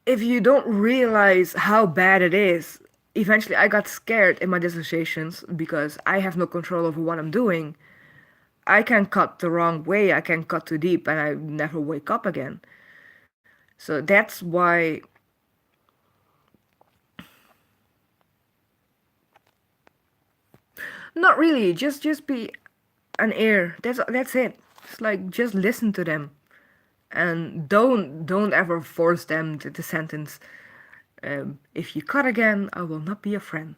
[SPEAKER 1] If you don't realize how bad it is, eventually I got scared in my dissociations because I have no control over what I'm doing. I can cut the wrong way, I can cut too deep, and I never wake up again. So that's why. Not really, just be an ear. That's it. It's like just listen to them, and don't ever force them to the sentence. If you cut again, I will not be your friend,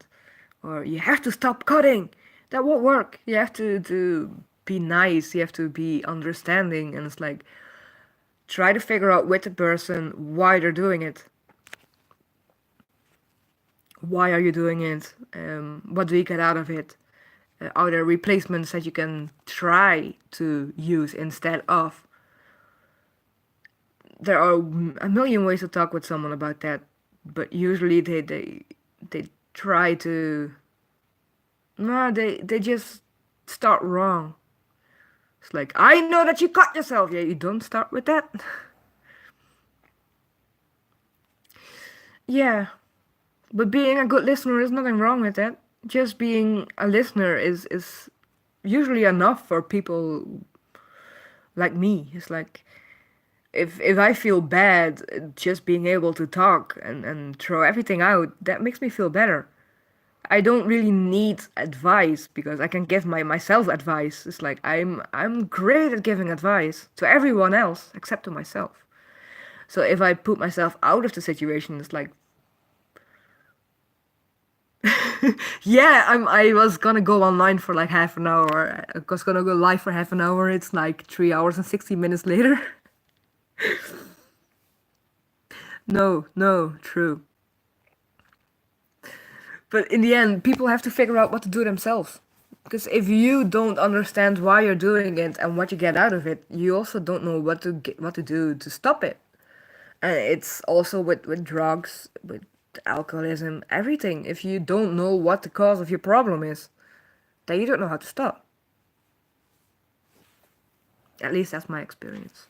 [SPEAKER 1] or you have to stop cutting. That won't work. You have to be nice. You have to be understanding, and it's like try to figure out with the person why they're doing it. Why are you doing it? What do you get out of it? Are there replacements that you can try to use instead of? There are a million ways to talk with someone about that, but usually they try to. No, they just start wrong. It's like, I know that you cut yourself. Yeah, you don't start with that. Yeah, but being a good listener, is nothing wrong with that. Just being a listener is usually enough for people like me. It's like if I feel bad, just being able to talk and throw everything out, that makes me feel better. I don't really need advice because I can give myself advice. It's like I'm great at giving advice to everyone else except to myself. So if I put myself out of the situation, it's like, yeah, I was gonna go online for like half an hour. I was gonna go live for half an hour. It's like 3 hours and 60 minutes later. No, no, true. But in the end, people have to figure out what to do themselves. Because if you don't understand why you're doing it and what you get out of it, you also don't know what to do to stop it. And it's also with drugs, with alcoholism, everything. If you don't know what the cause of your problem is, then you don't know how to stop. At least that's my experience.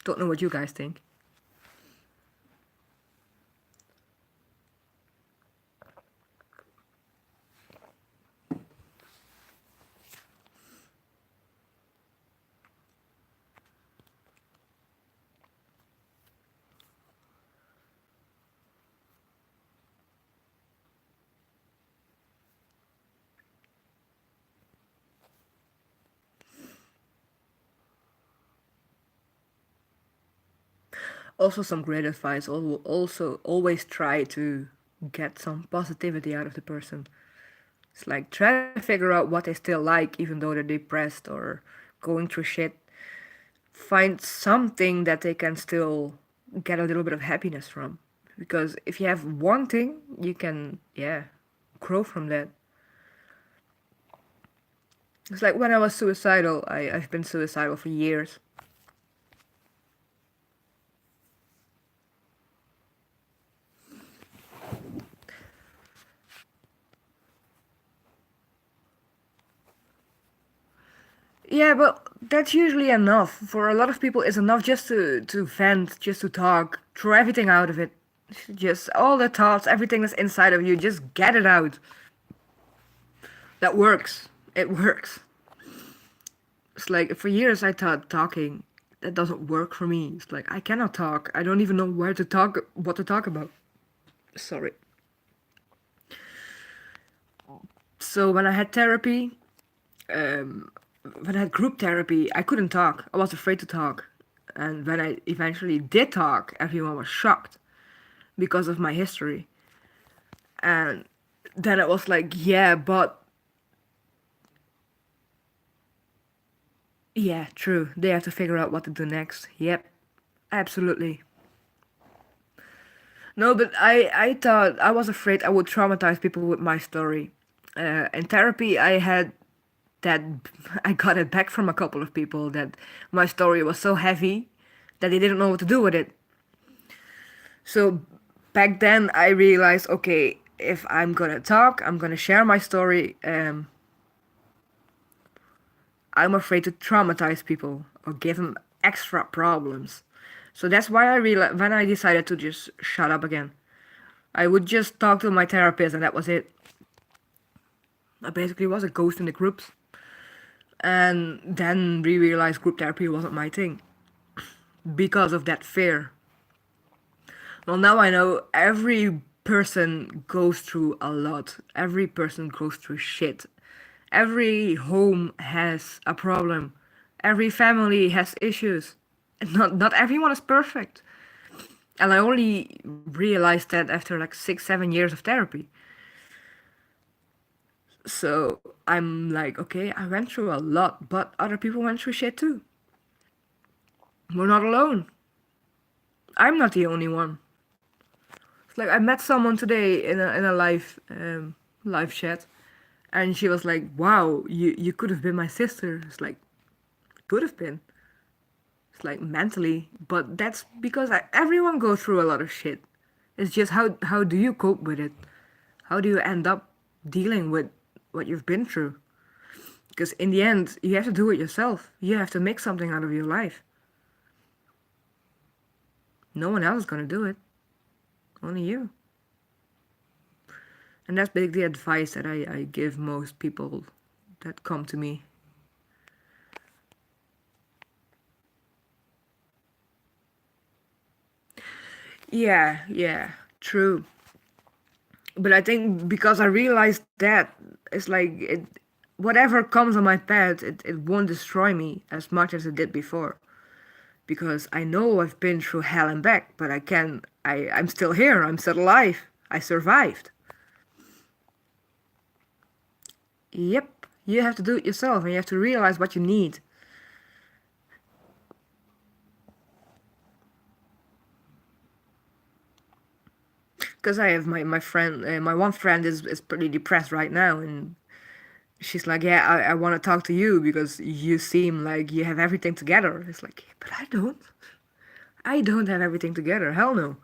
[SPEAKER 1] Don't know what you guys think. Also, some great advice. Also, always try to get some positivity out of the person. It's like try to figure out what they still like, even though they're depressed or going through shit. Find something that they can still get a little bit of happiness from. Because if you have one thing, you can, yeah, grow from that. It's like when I was suicidal, I've been suicidal for years. Yeah, but that's usually enough. For a lot of people, it's enough just to vent, just to talk, throw everything out of it. Just all the thoughts, everything that's inside of you, just get it out. That works. It works. It's like for years I thought talking that doesn't work for me. It's like I cannot talk. I don't even know where to talk, what to talk about. Sorry. So when I had therapy, um, when I had group therapy, I couldn't talk. I was afraid to talk. And when I eventually did talk, everyone was shocked because of my history. And then it was like, yeah, but yeah, true. They have to figure out what to do next. Yep, absolutely. No, but I thought I was afraid I would traumatize people with my story. In therapy, I had that I got it back from a couple of people that my story was so heavy that they didn't know what to do with it. So back then, I realized, okay, if I'm gonna talk, I'm gonna share my story. I'm afraid to traumatize people or give them extra problems. So that's why I realized when I decided to just shut up again. I would just talk to my therapist and that was it. I basically was a ghost in the groups. And then we realized group therapy wasn't my thing because of that fear. Well, now I know every person goes through a lot. Every person goes through shit. Every home has a problem. Every family has issues. Not everyone is perfect. And I only realized that after like 6, 7 years of therapy. So I'm like, okay, I went through a lot, but other people went through shit too. We're not alone. I'm not the only one. It's like I met someone today in a live chat, and she was like, "Wow, you could have been my sister." It's like could have been. It's like mentally, but that's because everyone goes through a lot of shit. It's just how do you cope with it? How do you end up dealing with what you've been through? Because in the end, you have to do it yourself. You have to make something out of your life. No one else is gonna do it. Only you. And that's basically advice that I give most people that come to me. Yeah, true. But I think because I realized that, it's like whatever comes on my path, it won't destroy me as much as it did before. Because I know I've been through hell and back, but I'm still here, I'm still alive. I survived. Yep, you have to do it yourself and you have to realize what you need. Because I have my friend, my one friend is pretty depressed right now, and she's like, yeah, I want to talk to you because you seem like you have everything together. It's like, but I don't. I don't have everything together. Hell no.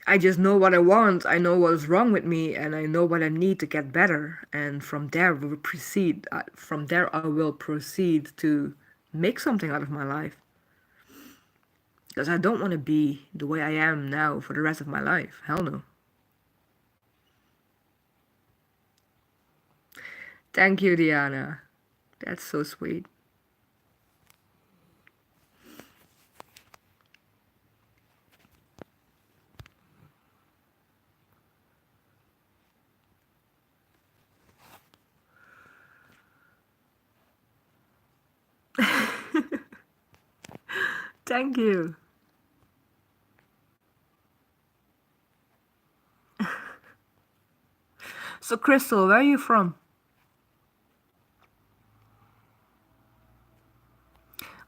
[SPEAKER 1] I just know what I want. I know what's wrong with me, and I know what I need to get better. And from there, we will proceed. From there, I will proceed to make something out of my life. Because I don't want to be the way I am now for the rest of my life. Hell no. Thank you, Diana. That's so sweet. Thank you. So, Crystal, where are you from?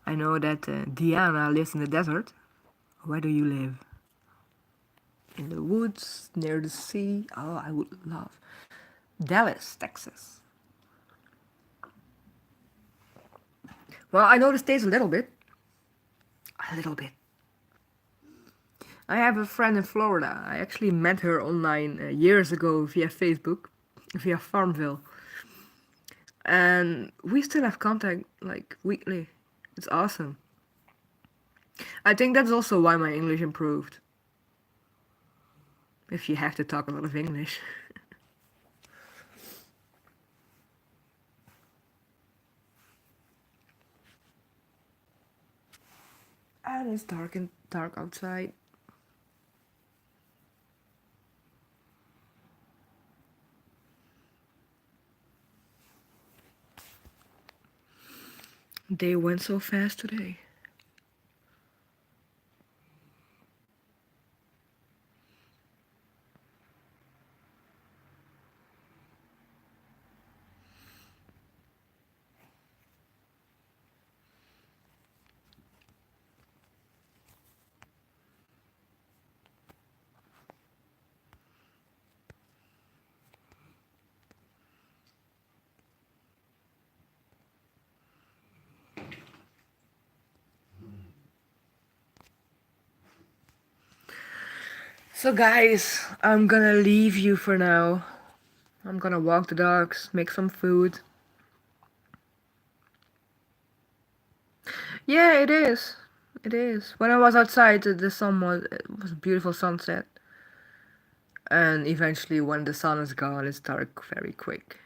[SPEAKER 1] I know that Diana lives in the desert. Where do you live? In the woods, near the sea? Oh, I would love Dallas, Texas. Well, I know the States a little bit. A little bit. I have a friend in Florida. I actually met her online years ago via Facebook, via Farmville. And we still have contact like weekly. It's awesome. I think that's also why my English improved. If you have to talk a lot of English. And it's dark outside. Day went so fast today. So guys, I'm gonna leave you for now. I'm gonna walk the dogs, make some food. Yeah, it is. It is. When I was outside, the sun it was a beautiful sunset. And eventually, when the sun is gone, it's dark very quick.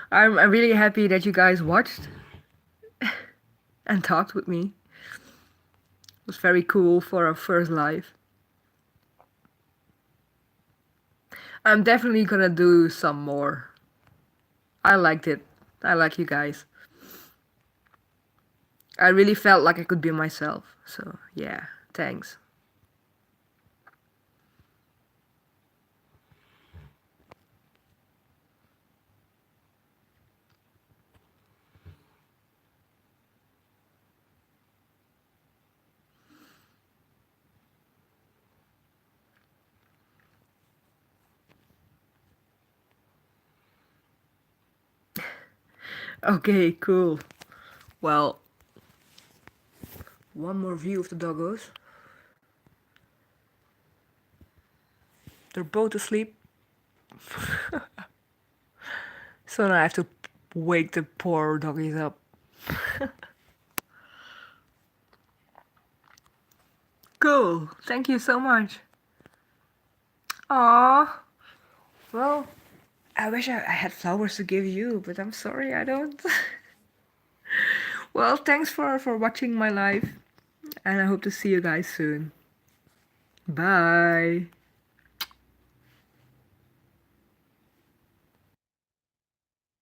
[SPEAKER 1] I'm really happy that you guys watched and talked with me. It was very cool for our first live. I'm definitely gonna do some more. I liked it. I like you guys. I really felt like I could be myself. So, yeah, thanks. Okay, cool. Well, one more view of the doggos. They're both asleep. So now I have to wake the poor doggies up. Cool. Thank you so much. Aww. Well, I wish I had flowers to give you, but I'm sorry I don't. Well, thanks for watching my live, and I hope to see you guys soon. Bye.